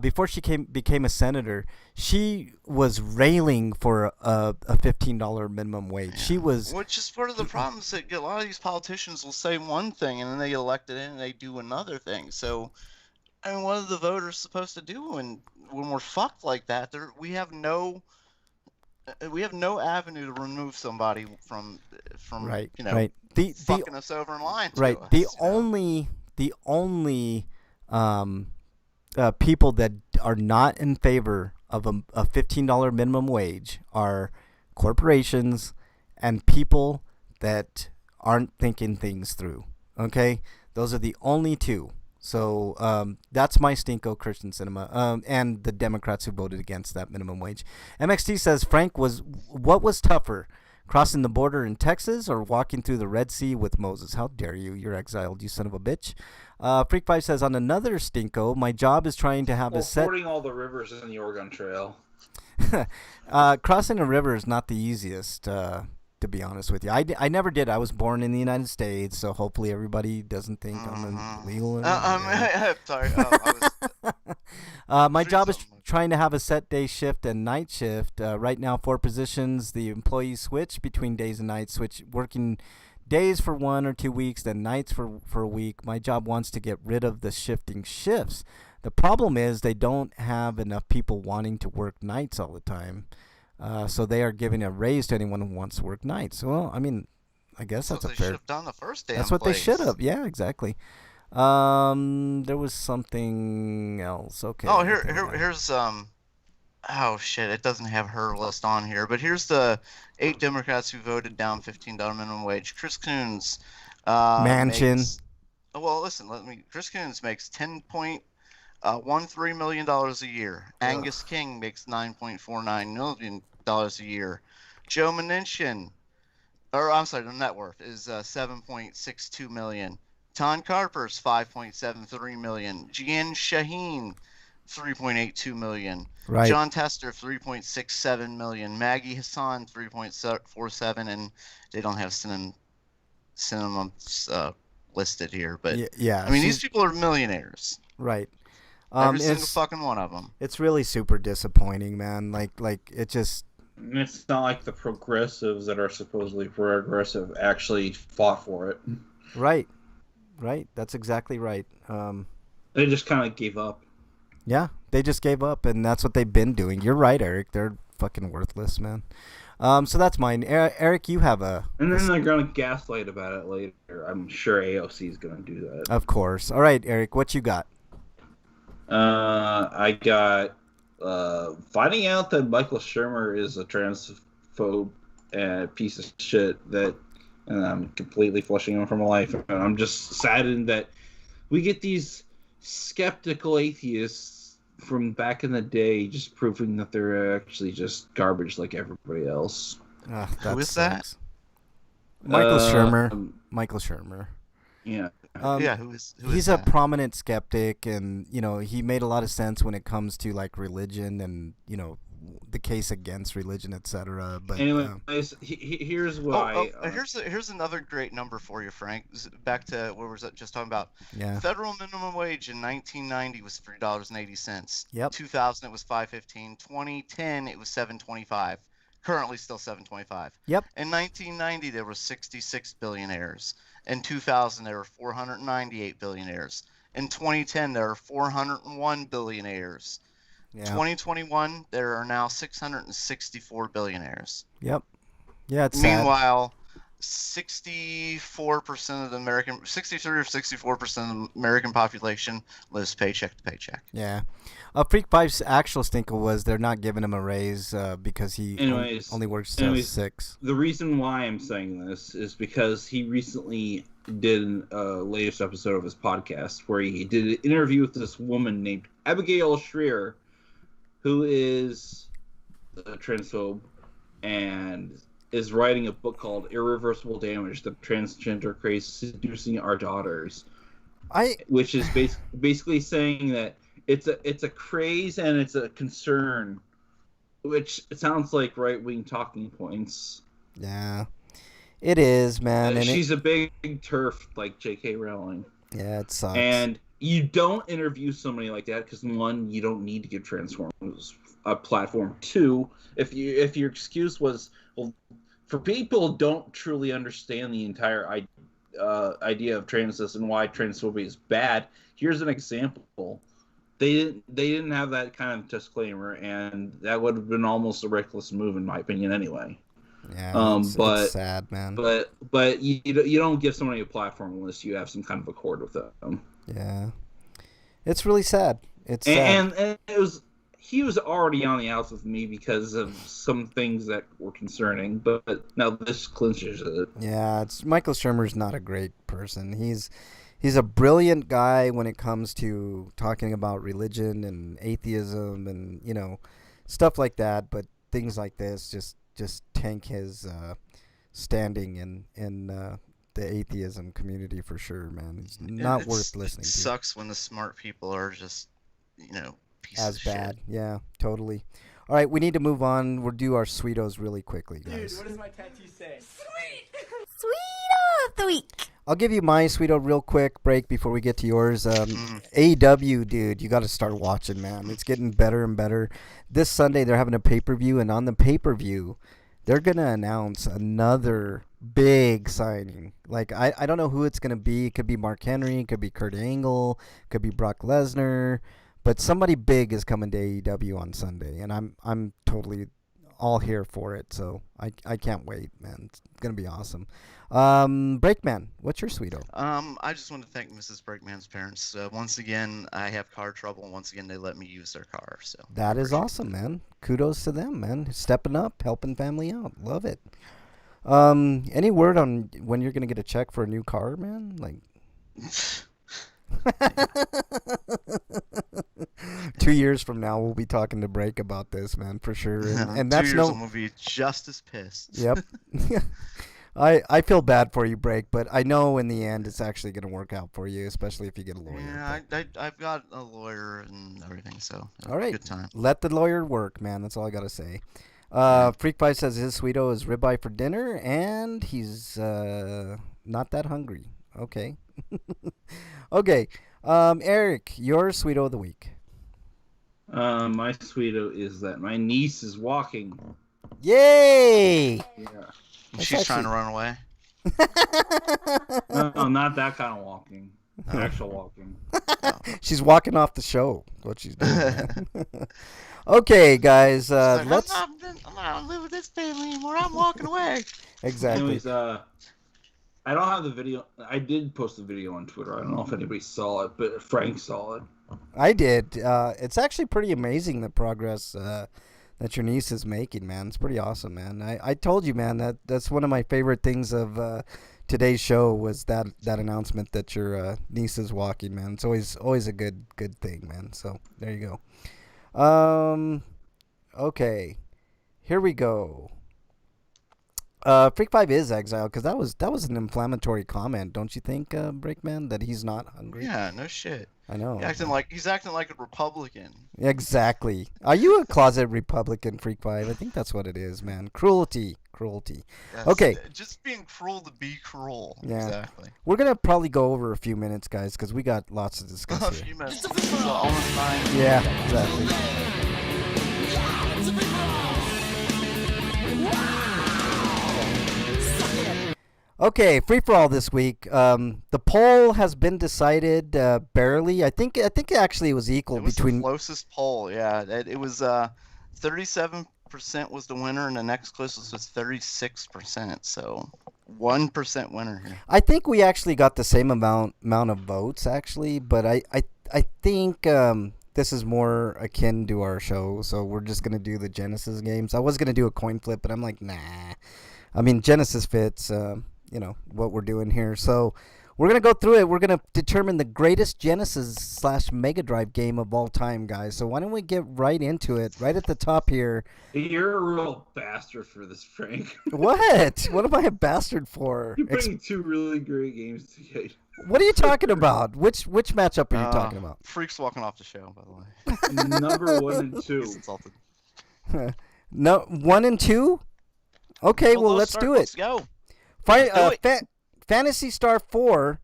Before she became a senator, she was railing for a $15 minimum wage. Yeah. She was, which is part of the problem. Is that a lot of these politicians will say one thing and then they get elected in and they do another thing. So, I mean, what are the voters supposed to do when we're fucked like that? We have no avenue to remove somebody from right, you know, right. fucking us over in line. Right. To us, The only people that are not in favor of a $15 minimum wage are corporations and people that aren't thinking things through. Okay, those are the only two. So that's my stinko, Kirsten Sinema, and the Democrats who voted against that minimum wage. MXT says, Frank, what was tougher, crossing the border in Texas or walking through the Red Sea with Moses? How dare you? You're exiled, you son of a bitch. Freak 5 says, on another stinko, my job is trying to have a set... Fording all the rivers in the Oregon Trail. Crossing a river is not the easiest, to be honest with you. I never did. I was born in the United States, so hopefully everybody doesn't think I'm illegal. Sorry. My job is trying to have a set day shift and night shift. Right now, 4 positions. The employees switch between days and nights, working days for 1 or 2 weeks, then nights for a week. My job wants to get rid of the shifting shifts. The problem is they don't have enough people wanting to work nights all the time. So they are giving a raise to anyone who wants to work nights. Well, I mean, I guess that's a fair. Should have done the first damn That's what place. they should have. Yeah, exactly. There was something else. Okay. Oh, here's oh shit! It doesn't have her list on here, but here's the 8 Democrats who voted down $15 minimum wage. Chris Coons. Manchin. Well, listen. Chris Coons makes $10.13 million a year. Angus King makes $9.49 million a year. Joe Manchin, the net worth is $7.62 million. Ton Carper's $5.73 million. Gian Shaheen, $3.82 million. Right. John Tester, $3.67 million. Maggie Hassan, $3.47, and they don't have cinemas listed here, but yeah. I mean, these people are millionaires. Right. Every single fucking one of them. It's really super disappointing, man. Like it just. It's not like the progressives that are supposedly progressive actually fought for it. Right. That's exactly right. They just kind of gave up. Yeah, they just gave up, and that's what they've been doing. You're right, Eric. They're fucking worthless, man. So that's mine. Eric, you have a... And then they're going to gaslight about it later. I'm sure AOC is going to do that. Of course. All right, Eric, what you got? I got finding out that Michael Shermer is a transphobe and piece of shit and I'm completely flushing him from my life. And I'm just saddened that we get these skeptical atheists from back in the day just proving that they're actually just garbage like everybody else. Who is that? Michael Shermer. Michael Shermer. Yeah. He's a prominent skeptic, and he made a lot of sense when it comes to like religion and the case against religion, etc. But anyways, here's why. Here's another great number for you, Frank. Back to what was just talking about. Yeah. Federal minimum wage in 1990 was $3.80. Yep. 2000 it was $5.15. 2010 it was $7.25. Currently still 725. Yep. In 1990, there were 66 billionaires. In 2000, there were 498 billionaires. In 2010, there were 401 billionaires. Yeah. 2021, there are now 664 billionaires. Yep. Yeah, it's sad. Meanwhile, 64% of the American, 63 or 64% of the American population lives paycheck to paycheck. Yeah. Freak Pipes' actual stinkle was they're not giving him a raise because he only works till 6. The reason why I'm saying this is because he recently did a latest episode of his podcast where he did an interview with this woman named Abigail Shrier, who is a transphobe and is writing a book called Irreversible Damage, The Transgender Craze Seducing Our Daughters. Which is basically saying that it's a craze and it's a concern, which it sounds like right-wing talking points. Yeah. It is, man. And she's a big turf like J.K. Rowling. Yeah, it sucks. And you don't interview somebody like that because, one, you don't need to give Transformers a platform. 2, if your excuse was, well, for people who don't truly understand the entire idea of transness and why transphobia is bad, here's an example. They didn't have that kind of disclaimer, and that would have been almost a reckless move in my opinion anyway. Yeah, it's sad, man. But you don't give somebody a platform unless you have some kind of accord with them. Yeah, it's really sad. It's and it was, he was already on the outs with me because of some things that were concerning, but now this clinches it. Yeah, Michael Shermer's not a great person. He's a brilliant guy when it comes to talking about religion and atheism and stuff like that. But things like this just tank his standing in the atheism community for sure, man. It's not worth listening to. It sucks when the smart people are just, pieces as of bad. shit. Yeah, totally. All right, we need to move on. We'll do our sweetos really quickly, guys. Dude, what does my tattoo say? Sweeto of the week. I'll give you my sweeto real quick break before we get to yours. AEW, dude, you got to start watching, man. It's getting better and better. This Sunday they're having a pay-per-view, and on the pay-per-view, they're going to announce another big signing. Like, I don't know who it's going to be. It could be Mark Henry. It could be Kurt Angle. It could be Brock Lesnar. But somebody big is coming to AEW on Sunday, and I'm totally all here for it. So I can't wait, man. It's going to be awesome. Breakman, what's your sweeto? I just want to thank Mrs. Breakman's parents. Once again, I have car trouble, and once again, they let me use their car. So that is awesome, man. Kudos to them, man. Stepping up, helping family out. Love it. Any word on when you're gonna get a check for a new car, man? Like 2 years from now, we'll be talking to Break about this, man, for sure. And that's 2 years, I'm gonna be just as pissed. Yep. I feel bad for you, Break, but I know in the end it's actually going to work out for you, especially if you get a lawyer. Yeah, I've got a lawyer and everything, so all right. Good time. Let the lawyer work, man. That's all I got to say. Freak Pie says his sweeto is ribeye for dinner, and he's not that hungry. Okay. Okay. Eric, your sweeto of the week. My sweeto is that my niece is walking. Yay! Yeah. She's trying to run away. No, not that kind of walking. Actual walking. She's walking off the show. What she's doing. Man. Okay, guys. Let's. I'm not living with this family anymore. I'm walking away. Exactly. Anyways, I don't have the video. I did post the video on Twitter. I don't know if anybody saw it, but Frank saw it. I did. It's actually pretty amazing the progress that your niece is making, man. It's pretty awesome, man. I told you, man, that's one of my favorite things of today's show was that announcement that your niece is walking, man. It's always a good thing, man. So there you go. Okay, here we go. Freak 5 is exiled because that was an inflammatory comment, don't you think, Breakman? That he's not hungry. Yeah, no shit. I know. He's acting like a Republican. Exactly. Are you a closet Republican, Freak 5? I think that's what it is, man. Cruelty. Yes, Okay. Just being cruel to be cruel. Yeah. Exactly. We're gonna probably go over a few minutes, guys, because we got lots to discuss A here. few minutes. So almost time. Yeah, exactly. Okay, free for all this week. The poll has been decided barely. I think actually it was equal It was between. the closest poll. Yeah, it was 37% was the winner, and the next closest was 36%. So 1% winner here. I think we actually got the same amount of votes actually, but I think this is more akin to our show, so we're just gonna do the Genesis games. I was gonna do a coin flip, but I'm like, nah. I mean, Genesis fits, what we're doing here. So we're going to go through it. We're going to determine the greatest Genesis / Mega Drive game of all time, guys. So why don't we get right into it? Right at the top here. You're a real bastard for this, Frank. What? What am I a bastard for? You're putting two really great games together. What are you talking about? Which matchup are you talking about? Freak's walking off the show, by the way. Number 1 and 2. He's insulted. No, 1 and 2? Okay, well, let's do it. Let's go. Phantasy Star 4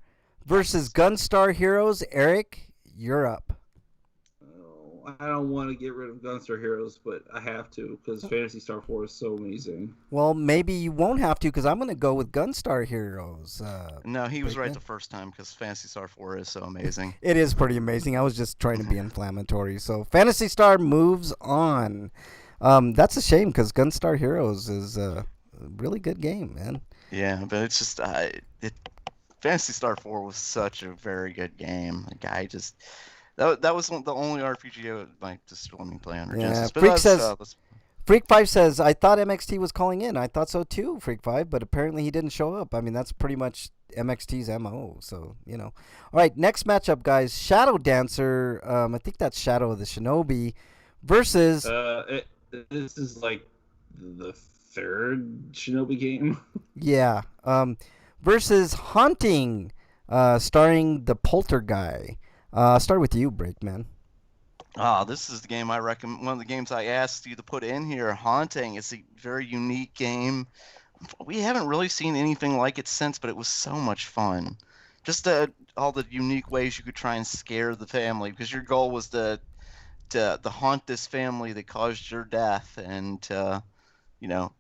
versus Gunstar Heroes. Eric, you're up. Oh, I don't want to get rid of Gunstar Heroes, but I have to because Phantasy Star 4 is so amazing. Well, maybe you won't have to because I'm going to go with Gunstar Heroes. No, he was right the first time because Phantasy Star 4 is so amazing. It is pretty amazing. I was just trying to be inflammatory. So Phantasy Star moves on. That's a shame because Gunstar Heroes is a really good game, man. Yeah, but it's just Phantasy Star 4 was such a very good game. Like that was the only RPG I would like to let me play on Genesis. Freak 5 says, I thought MXT was calling in. I thought so too, Freak 5, but apparently he didn't show up. I mean, that's pretty much MXT's MO, so, All right, next matchup, guys. Shadow Dancer, I think that's Shadow of the Shinobi, versus... This is like the third Shinobi game. Yeah. Versus Haunting, starring the Poltergeist. I'll start with you, Breakman. This is the game I recommend. One of the games I asked you to put in here. Haunting. It's a very unique game. We haven't really seen anything like it since, but it was so much fun. Just all the unique ways you could try and scare the family, because your goal was to haunt this family that caused your death and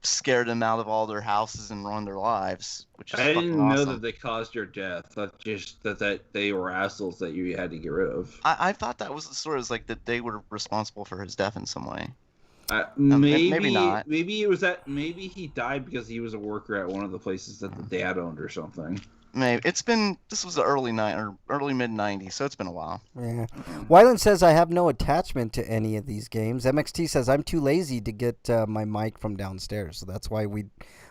scare them out of all their houses and ruin their lives. Which is I didn't know awesome. that they caused your death. Just that they were assholes that you had to get rid of. I thought that was the sort of like that they were responsible for his death in some way. Maybe not. Maybe it was that. Maybe he died because he was a worker at one of the places that the dad owned or something. Maybe this was the early mid '90s, so it's been a while. Yeah. Wyland says I have no attachment to any of these games. MXT says I'm too lazy to get my mic from downstairs, so that's why we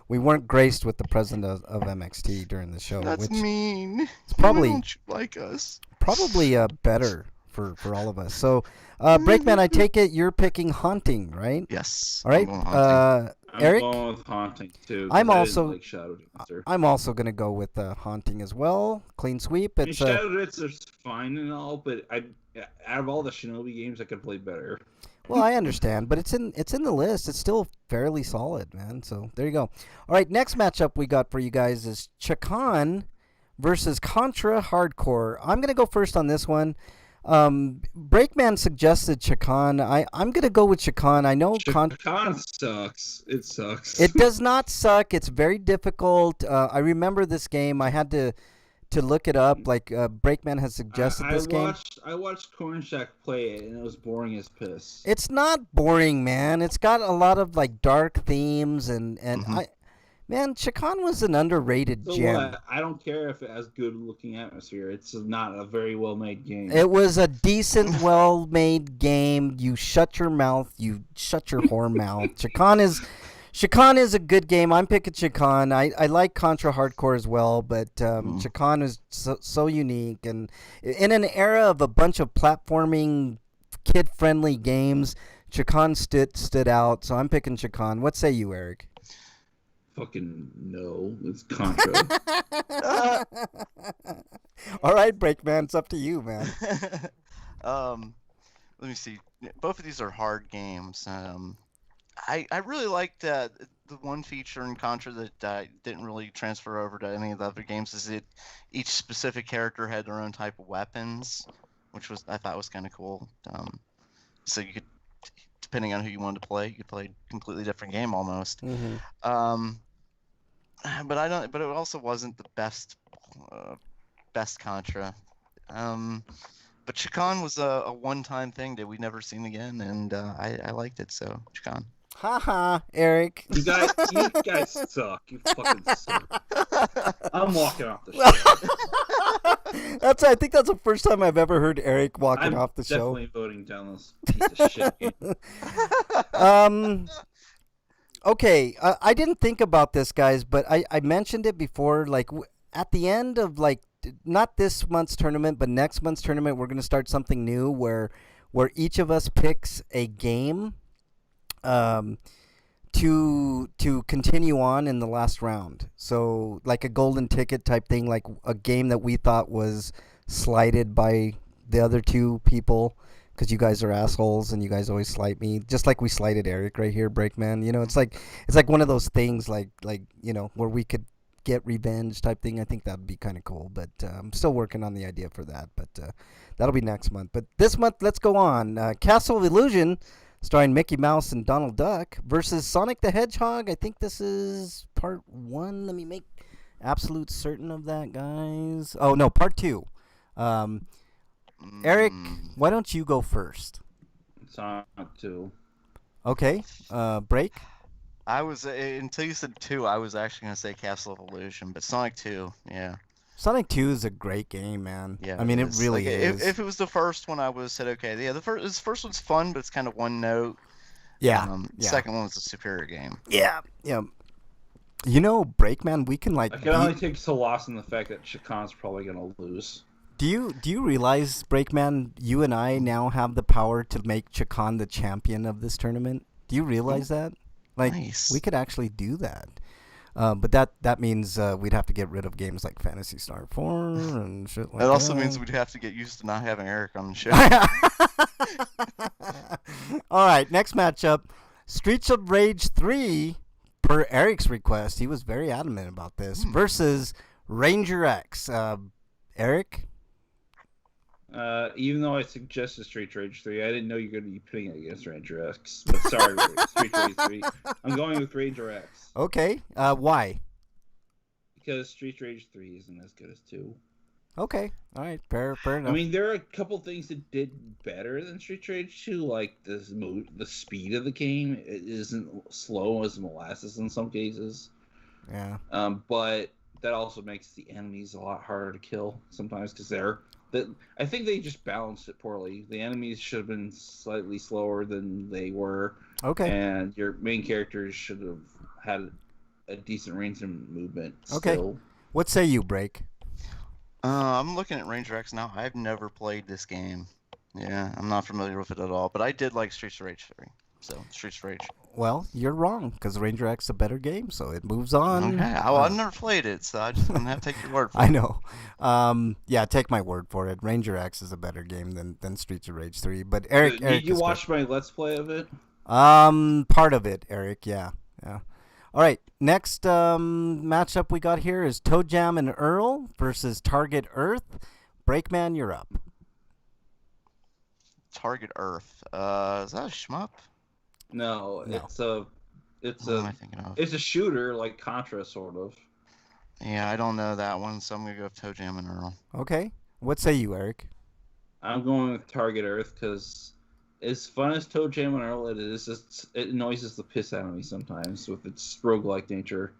weren't graced with the president of MXT during the show. That's mean. It's probably Why don't you like us. Probably better for all of us. So, Breakman, I take it you're picking Haunting, right? Yes. All right. Eric? I'm going with Haunting too. I'm also like Shadow Dancer. I'm also gonna go with Haunting as well. Clean sweep. It's Shadow Dancer's fine and all, but out of all the Shinobi games, I could play better. Well, I understand, but it's in the list. It's still fairly solid, man. So there you go. All right, next matchup we got for you guys is Chakan versus Contra Hardcore. I'm gonna go first on this one. Breakman suggested Chakan. I'm gonna go with Chakan. I know Chakan sucks. It sucks. It does not suck. It's very difficult. I remember this game. I had to look it up. Like Breakman has suggested this game. I watched Cornshack play it, and it was boring as piss. It's not boring, man. It's got a lot of like dark themes and Man, Chakan was an underrated gem. What? I don't care if it has good-looking atmosphere. It's not a very well-made game. It was a decent, well-made game. You shut your mouth. You shut your whore mouth. Chakan is a good game. I'm picking Chakan. I like Contra Hardcore as well, but Chakan is so unique. And in an era of a bunch of platforming, kid-friendly games, Chakan stood out. So I'm picking Chakan. What say you, Eric? Fucking no, it's Contra. All right, Breakman, it's up to you, man. Let me see. Both of these are hard games. I really liked the one feature in Contra that didn't really transfer over to any of the other games is that each specific character had their own type of weapons, which I thought was kind of cool. So you could, depending on who you wanted to play, you could play a completely different game almost. Mm-hmm. but I don't. But it also wasn't the best Contra. But Chicon was a one-time thing that we'd never seen again, and I liked it. So Chicon. Haha, Eric. You guys suck. You fucking suck. I'm walking off the show. I think that's the first time I've ever heard Eric walking off the show. I'm definitely voting down this piece of shit game. Okay, I didn't think about this, guys, but I mentioned it before. Like at the end of not this month's tournament, but next month's tournament, we're gonna start something new where each of us picks a game, to continue on in the last round. So like a golden ticket type thing, like a game that we thought was slighted by the other two people. Because you guys are assholes and you guys always slight me, just like we slighted Eric right here, Breakman. You know, it's like one of those things, like where we could get revenge type thing. I think that'd be kind of cool, but I'm still working on the idea for that. But that'll be next month. But this month, let's go on. Castle of Illusion, starring Mickey Mouse and Donald Duck, versus Sonic the Hedgehog. I think this is part 1. Let me make absolute certain of that, guys. Oh no, part 2. Eric, why don't you go first? Sonic 2. Okay. Break. I was until you said 2. I was actually gonna say Castle of Illusion, but Sonic 2, yeah. Sonic 2 is a great game, man. Yeah, I mean, it really is. If it was the first one, I would have said okay. Yeah, this first one's fun, but it's kind of one note. Yeah. Second one was a superior game. Yeah. Yeah. You know, Breakman, we can I can only take solace in the fact that Chicon's probably gonna lose. Do you realize, Breakman, you and I now have the power to make Chicon the champion of this tournament? Do you realize that? Like, nice. We could actually do that. But that means we'd have to get rid of games like Phantasy Star 4 and shit like that. It also means we'd have to get used to not having Eric on the show. All right, next matchup. Streets of Rage 3, per Eric's request. He was very adamant about this. Versus Ranger X. Eric? Even though I suggested Street Rage 3, I didn't know you were going to be putting it against Ranger X. But sorry, Street Rage 3. I'm going with Ranger X. Okay. Why? Because Street Rage 3 isn't as good as 2. Okay. All right. Fair enough. I mean, there are a couple things that did better than Street Rage 2, like the speed of the game. It isn't slow as molasses in some cases. Yeah. But that also makes the enemies a lot harder to kill sometimes because I think they just balanced it poorly. The enemies should have been slightly slower than they were. Okay. And your main characters should have had a decent range of movement. Okay. Still. What say you, Break? I'm looking at Ranger X now. I've never played this game. Yeah, I'm not familiar with it at all. But I did like Streets of Rage 3. So, Streets of Rage. Well, you're wrong, because Ranger X is a better game, so it moves on. Okay, I've never played it, so I just gonna have to take your word for it. I know. Yeah, take my word for it. Ranger X is a better game than Streets of Rage 3. But Eric, Did you watch my Let's Play of it? Part of it, Eric. Yeah. All right. Next matchup we got here is Toe Jam and Earl versus Target Earth. Breakman, you're up. Target Earth. Is that a shmup? No. It's What am I thinking of? a shooter like Contra, sort of. Yeah, I don't know that one, so I'm gonna go with Toe Jam and Earl. Okay. What say you, Eric? I'm going with Target Earth because as fun as Toe Jam and Earl it annoys the piss out of me sometimes with its roguelike nature.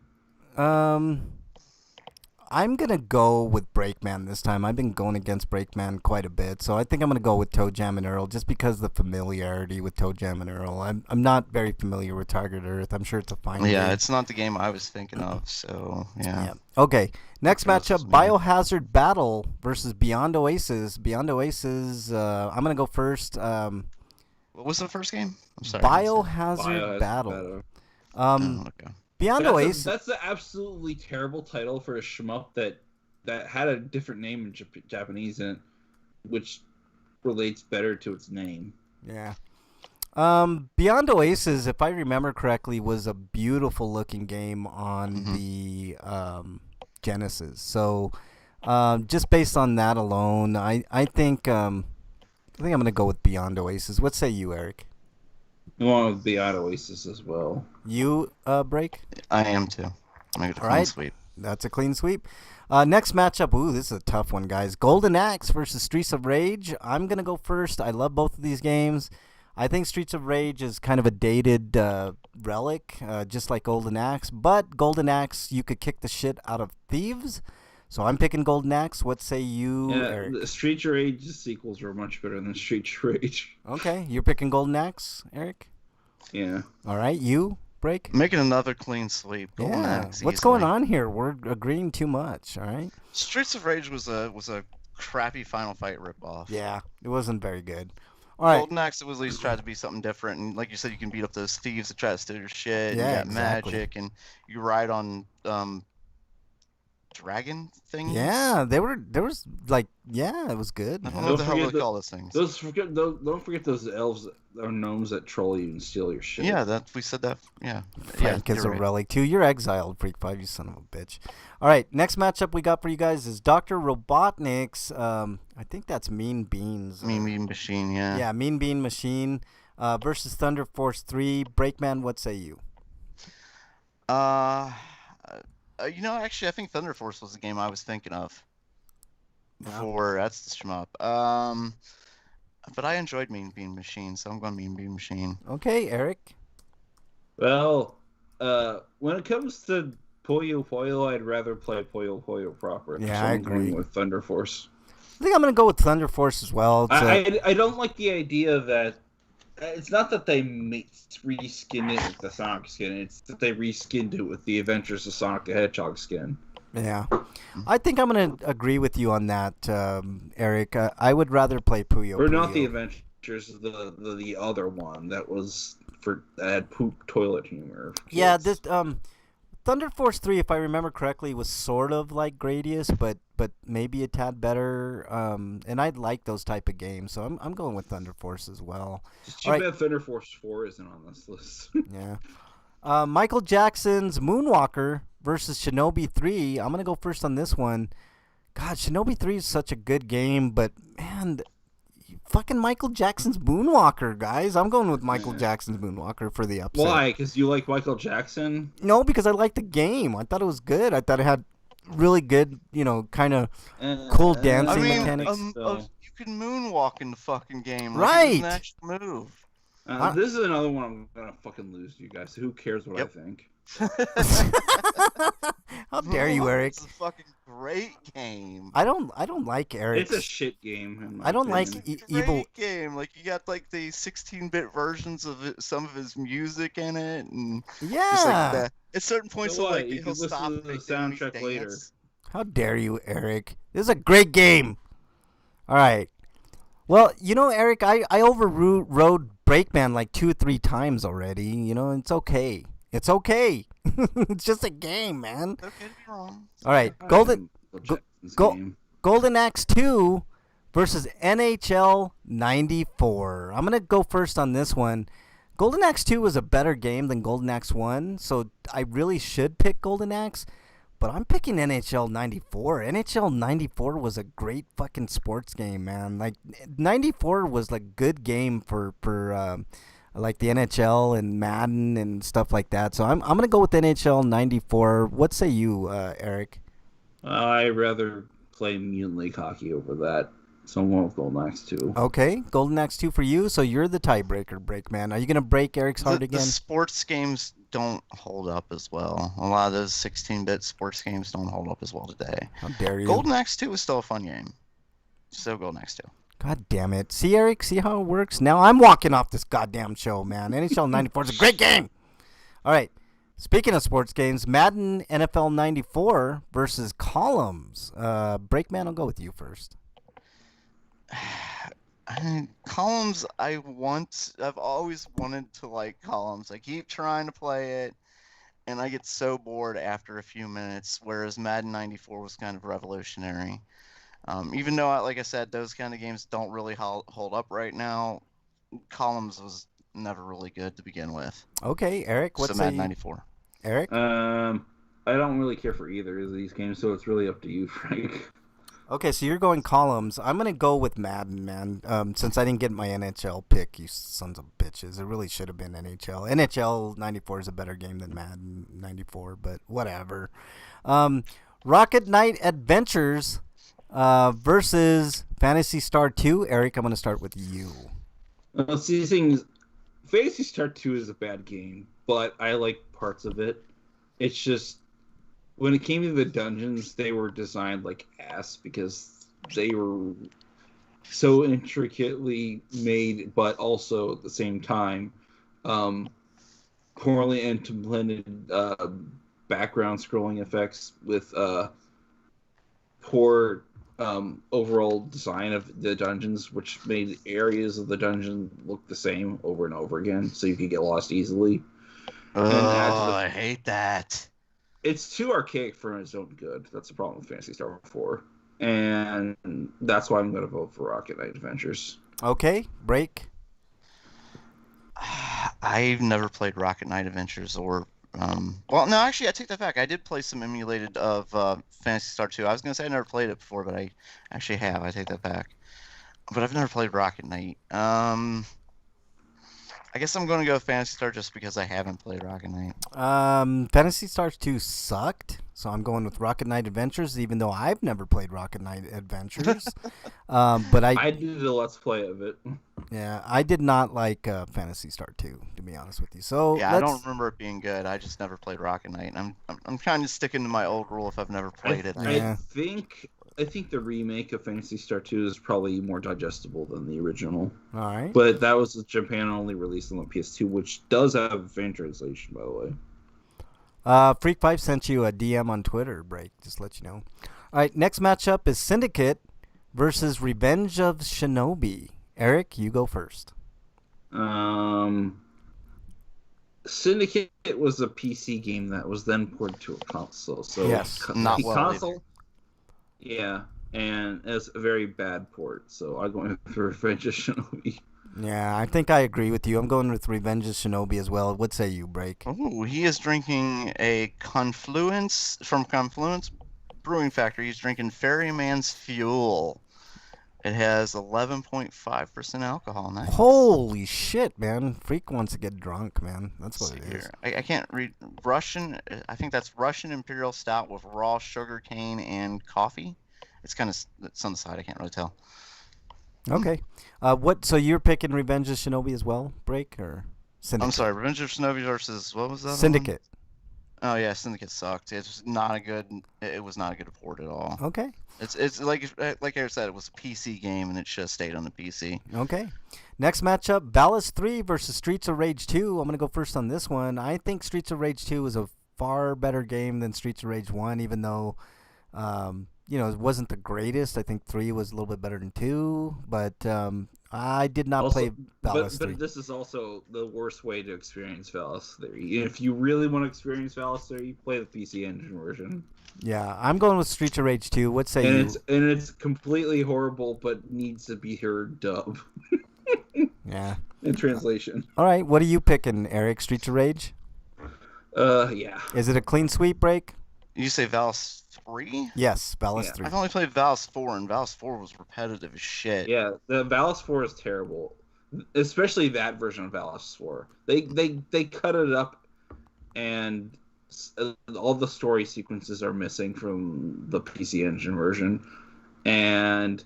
I'm going to go with Breakman this time. I've been going against Breakman quite a bit, so I think I'm going to go with Toe Jam and Earl just because of the familiarity with Toe Jam and Earl. I'm not very familiar with Target Earth. I'm sure it's a fine game. Yeah, it's not the game I was thinking of, so yeah. Okay, next Process matchup, me. Biohazard Battle versus Beyond Oasis. Beyond Oasis, I'm going to go first. What was the first game? I'm sorry. Biohazard Battle. Okay. Beyond Oasis. That's an absolutely terrible title for a shmup that had a different name in Japanese in it, which relates better to its name. Yeah. Beyond Oasis, if I remember correctly, was a beautiful looking game on the Genesis. So, just based on that alone, I think I'm gonna go with Beyond Oasis. What say you, Eric? I'm going with Beyond Oasis as well. You Break? I am too. Make it a All clean right. sweep. That's a clean sweep. Next matchup. Ooh, this is a tough one, guys. Golden Axe versus Streets of Rage. I'm going to go first. I love both of these games. I think Streets of Rage is kind of a dated relic, just like Golden Axe. But Golden Axe, you could kick the shit out of thieves. So I'm picking Golden Axe. What say you, Eric? The Street Rage sequels were much better than Street Rage. Okay, you're picking Golden Axe, Eric? Yeah. All right, you, Break? Making another clean sweep. Golden Yeah. Axe, What's easily. going on here? We're agreeing too much, all right? Streets of Rage was a crappy Final Fight ripoff. Yeah, it wasn't very good. All right. Golden Axe at least tried to be something different, and like you said, you can beat up those thieves that try to steal your shit. Yeah, and you got exactly. magic, and you ride on dragon things. Yeah, there was like, yeah, it was good. I don't Yeah. know what the hell forget they call those things. Don't forget those elves or gnomes that troll you and steal your shit. Yeah, we said that. Yeah. Frank yeah, is you're a right. relic too. You're exiled, Freak 5, you son of a bitch. All right, next matchup we got for you guys is Dr. Robotnik's. I think that's Mean Beans. Mean Bean Machine, yeah. Yeah, Mean Bean Machine versus Thunder Force 3. Breakman, what say you? Actually, I think Thunder Force was the game I was thinking of. Yeah. Before that's the shmup. But I enjoyed Mean Bean Machine, so I'm going Mean Bean Machine. Okay, Eric. Well, when it comes to Puyo Puyo, I'd rather play Puyo Puyo proper. Yeah, so I I'm going agree. with Thunder Force. I think I'm going to go with Thunder Force as well. It's, I don't like the idea that it's not that they reskinned it with the Sonic skin. It's that they reskinned it with the Adventures of Sonic the Hedgehog skin. yeah. I think I'm going to agree with you on that, Eric. I would rather play Puyo Or not the Puyo. Adventures, the other one that had poop toilet humor. for Yeah, kids. this Thunder Force 3, if I remember correctly, was sort of like Gradius, but maybe a tad better. And I like those type of games, so I'm going with Thunder Force as well. It's too Alright. bad Thunder Force 4 isn't on this list. Yeah. Michael Jackson's Moonwalker versus Shinobi 3. I'm gonna go first on this one. God, Shinobi 3 is such a good game, but man, fucking Michael Jackson's Moonwalker, guys. I'm going with Michael Jackson's Moonwalker for the upset. Why? Because you like Michael Jackson? No, because I liked the game. I thought it was good. I thought it had really good, kind of cool dancing I mean, mechanics. you can moonwalk in the fucking game. Right. It's an actual move. This is another one I'm gonna fucking lose to you guys. Who cares what Yep. I think? How dare you, Eric? It's a fucking great game. I don't like Eric. It's a shit game. in my I don't like opinion. evil. Great game. Like you got like the 16-bit versions of some of his music in it, and just Yeah. like that. At certain points, So what? like You he'll can listen stop to and the make enemies soundtrack later. dance. How dare you, Eric? This is a great game. All right. Well, Eric, I overrode Breakman like 2 or 3 times already. It's okay. It's okay. It's just a game, man. It's okay to be wrong. All right. I Golden like Go- Jackson's go- game. Golden Axe 2 versus NHL 94. I'm going to go first on this one. Golden Axe 2 was a better game than Golden Axe 1, so I really should pick Golden Axe, but I'm picking NHL 94. NHL 94 was a great fucking sports game, man. Like 94 was like good game for like the NHL and Madden and stuff like that. So I'm going to go with NHL 94. What say you, Eric? I'd rather play Mutant League Hockey over that. So I'm going with Golden Axe 2. Okay, Golden Axe 2 for you, so you're the tiebreaker, Breakman. Are you going to break Eric's heart The again? sports games don't hold up as well. A lot of those 16-bit sports games don't hold up as well today. How dare you? Golden Axe 2 is still a fun game. Still Golden Axe 2. God damn it. See, Eric? See how it works? Now I'm walking off this goddamn show, man. NHL 94 is a great game. All right. Speaking of sports games, Madden NFL 94 versus Columns. Breakman, I'll go with you first. Columns, I've always wanted to like Columns. I keep trying to play it, and I get so bored after a few minutes, whereas Madden 94 was kind of revolutionary. Even though, like I said, those kind of games don't really hold up right now, Columns was never really good to begin with. Okay, Eric, So what's Madden 94. Eric? I don't really care for either of these games, so it's really up to you, Frank. Okay, so you're going columns. I'm gonna go with Madden, man. Since I didn't get my NHL pick, you sons of bitches. It really should have been NHL. NHL 94 is a better game than Madden 94, but whatever. Rocket Knight Adventures versus Fantasy Star 2. Eric, I'm gonna start with you. See, the thing is, Phantasy Star 2 is a bad game, but I like parts of it. It's just, when it came to the dungeons, they were designed like ass because they were so intricately made, but also at the same time, poorly implemented background scrolling effects with poor overall design of the dungeons, which made areas of the dungeon look the same over and over again, so you could get lost easily. Oh, add to the- I hate that. It's too archaic for its own good. That's the problem with Phantasy Star 4. And that's why I'm going to vote for Rocket Knight Adventures. Okay, break. I've never played Rocket Knight Adventures or well, no, actually, I take that back. I did play some emulated of Phantasy Star 2. I was going to say I never played it before, but I actually have. I take that back. But I've never played Rocket Knight. I guess I'm going to go with Phantasy Star just because I haven't played Rocket Knight. Fantasy Stars 2 sucked, so I'm going with Rocket Knight Adventures, even though I've never played Rocket Knight Adventures. But I did a let's play of it. Yeah, I did not like Fantasy Star 2, to be honest with you. So Yeah, I don't remember it being good. I just never played Rocket Knight. I'm kind of sticking to my old rule if I've never played it. Yeah. I think the remake of Phantasy Star 2 is probably more digestible than the original. All right. But that was a Japan-only release on the PS2, which does have a fan translation, by the way. Freak5 sent you a DM on Twitter, break, just to let you know. All right, next matchup is Syndicate versus Revenge of Shinobi. Eric, you go first. Syndicate was a PC game that was then ported to a console. So Yes, not the well console. Yeah, and it's a very bad port. So I'm going for Revenge of Shinobi. Yeah, I think I agree with you. I'm going with Revenge of Shinobi as well. What say you, Break? Oh, he is drinking a Confluence from Confluence Brewing Factory. He's drinking Ferryman's Fuel. It has 11.5% alcohol. Nice. Holy shit, man. Freak wants to get drunk, man. That's what it is. I can't read Russian. I think that's Russian Imperial Stout with raw sugar cane and coffee. It's kind of it's on the side. I can't really tell. Okay. So you're picking Revenge of Shinobi as well, Break, or Syndicate? I'm sorry, Revenge of Shinobi versus what was that? Syndicate. Oh yeah, Syndicate sucked. It's not a good. It was not a good port at all. Okay. It's like I said, it was a PC game and it should have stayed on the PC. Okay. Next matchup, Valis 3 versus Streets of Rage 2. I'm going to go first on this one. I think Streets of Rage 2 is a far better game than Streets of Rage 1, even though, it wasn't the greatest. I think 3 was a little bit better than 2, but I did not play Valis 3. But this is also the worst way to experience Valis 3. If you really want to experience Valis 3, play the PC Engine version. Yeah, I'm going with Streets of Rage 2. What say you? It's completely horrible, but needs to be heard dub. Yeah. In translation. All right, what are you picking, Eric? Streets of Rage? Yeah. Is it a clean sweep, Break? You say Valis 3? Yes, Valis 3. I've only played Valis 4, and Valis 4 was repetitive as shit. Yeah, the Valis 4 is terrible, especially that version of Valis 4. They cut it up, and all the story sequences are missing from the PC Engine version, and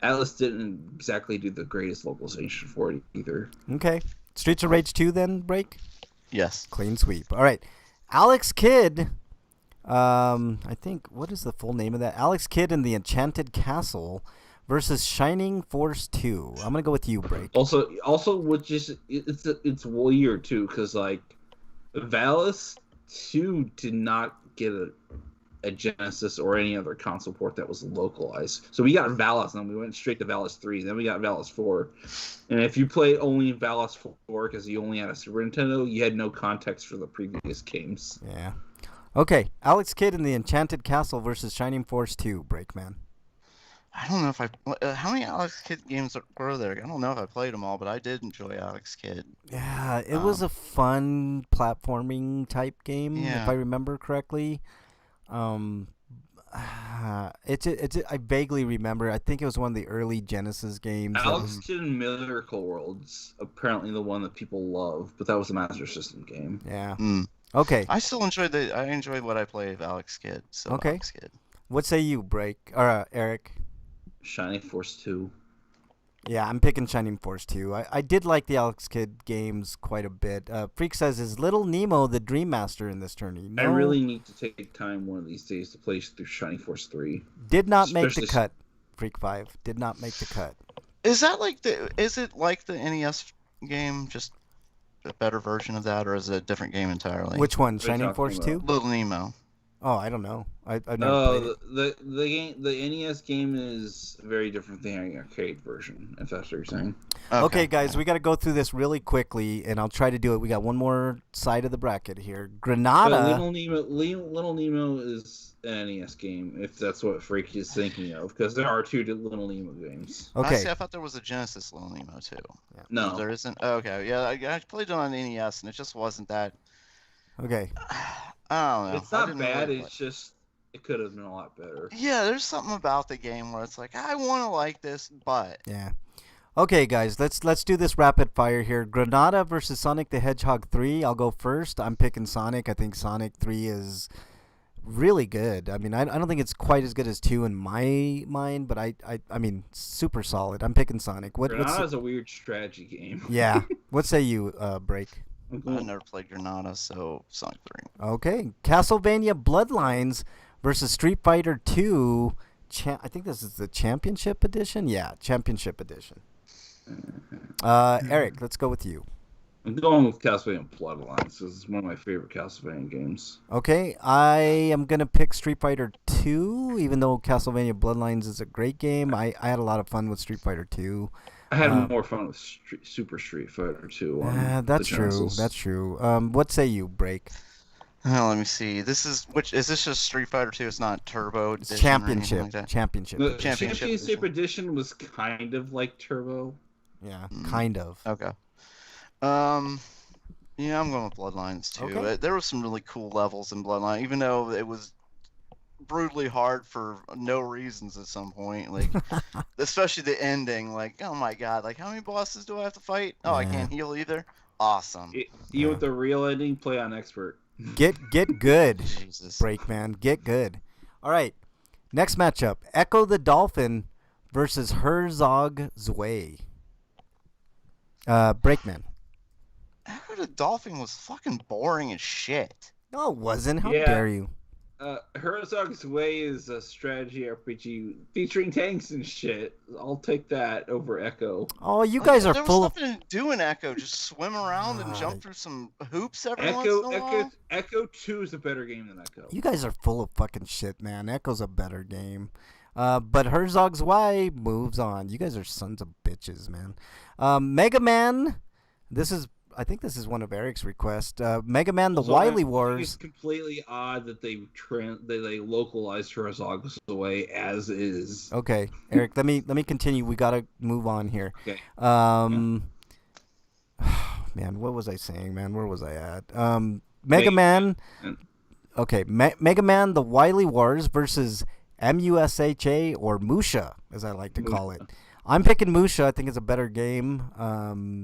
Atlas didn't exactly do the greatest localization for it either. Okay. Streets of Rage 2 then, Break? Yes. Clean sweep. All right. Alex Kidd. I think, what is the full name of that? Alex Kidd and the Enchanted Castle versus Shining Force 2. I'm going to go with you, Break. Also, which is, it's weird, too, because, like, Valis 2 did not get a Genesis or any other console port that was localized. So we got Valis, and then we went straight to Valis 3, then we got Valis 4. And if you played only Valis 4 because you only had a Super Nintendo, you had no context for the previous games. Yeah. Okay, Alex Kidd and the Enchanted Castle versus Shining Force 2, Breakman. I don't know if how many Alex Kidd games were there? I don't know if I played them all, but I did enjoy Alex Kidd. Yeah, it was a fun platforming type game, if I remember correctly. I vaguely remember. I think it was one of the early Genesis games. that Alex was- Kidd in Miracle World's apparently the one that people love, but that was a Master System game. Yeah. Hmm. Okay. I enjoyed what I played of Alex Kidd. So Okay. Alex Kidd. What say you, Break or Eric? Shining Force 2. Yeah, I'm picking Shining Force 2. I did like the Alex Kidd games quite a bit. Freak says, is Little Nemo the Dream Master in this tourney? No, I really need to take time one of these days to play through Shining Force 3. did not make the especially- cut. Freak 5 did not make the cut. Is it like the NES game, just a better version of that, or is it a different game entirely? Which one? What are you Shining talking Force about? 2? Little Nemo. Oh, I don't know. I've never played No, it. the game, the NES game is very different than the arcade version. If that's what you're saying. Okay, guys, we got to go through this really quickly, and I'll try to do it. We got one more side of the bracket here. But Granada. Little Nemo is an NES game, if that's what Freak is thinking of, because there are two Little Nemo games. Okay. Honestly, I thought there was a Genesis Little Nemo too. No, There isn't. Oh, okay, yeah, I played it on NES, and it just wasn't that. Okay. I don't know. it's I not didn't bad. really It's just it could have been a lot better. Yeah, there's something about the game where it's like I want to like this, but Yeah. Okay, guys, let's do this rapid fire here. Granada versus Sonic the Hedgehog 3. I'll go first. I'm picking Sonic. I think Sonic 3 is really good. I mean, I don't think it's quite as good as 2 in my mind, but I mean, super solid. I'm picking Sonic. Granada's a weird strategy game. Yeah. What say you, Break? I'm I've going- never played Granada, so Sonic 3. Okay. Castlevania Bloodlines versus Street Fighter 2. I think this is the Championship Edition. Yeah, Championship Edition. Eric, let's go with you. I'm going with Castlevania Bloodlines. This is one of my favorite Castlevania games. Okay, I am going to pick Street Fighter 2, even though Castlevania Bloodlines is a great game. I had a lot of fun with Street Fighter 2. I had Um, more fun with Super Street Fighter 2. That's true. That's true. What say you, Break? Let me see. Is this just Street Fighter 2? It's not Turbo It's Edition or anything Championship. like that? Championship. The Championship Championship Edition was kind of like Turbo. Yeah, kind of. Okay. Yeah, I'm going with Bloodlines too. Okay. There were some really cool levels in Bloodline, even though it was brutally hard for no reasons at some point. Like, especially the ending. Like, oh my god! Like, how many bosses do I have to fight? Oh, I Yeah. can't heal either. Awesome. You with the real ending, play on Expert. Get good, Jesus. Break man. Get good. All right. Next matchup: Echo the Dolphin versus Herzog Zwei. Breakman. Echo the Dolphin was fucking boring as shit. No, it wasn't. How Yeah. dare you? Herzog's Way is a strategy RPG featuring tanks and shit. I'll take that over Echo. Oh, you guys are there full was of. nothing to do in Echo. Just swim around and jump through some hoops every once in a while. Echo 2 is a better game than Echo. You guys are full of fucking shit, man. Echo's a better game. But Herzog's Y moves on. You guys are sons of bitches, man. Mega Man. I think this is one of Eric's requests. Mega Man: The So Wily I think Wars. It's completely odd that they localized Herzog's Way as is. Okay, Eric. Let me continue. We gotta move on here. Okay. Man, what was I saying, man? Where was I at? Mega Mega Man. Man. Okay, Mega Man: The Wily Wars versus MUSHA or Musha, as I like to call it. I'm picking Musha. I think it's a better game.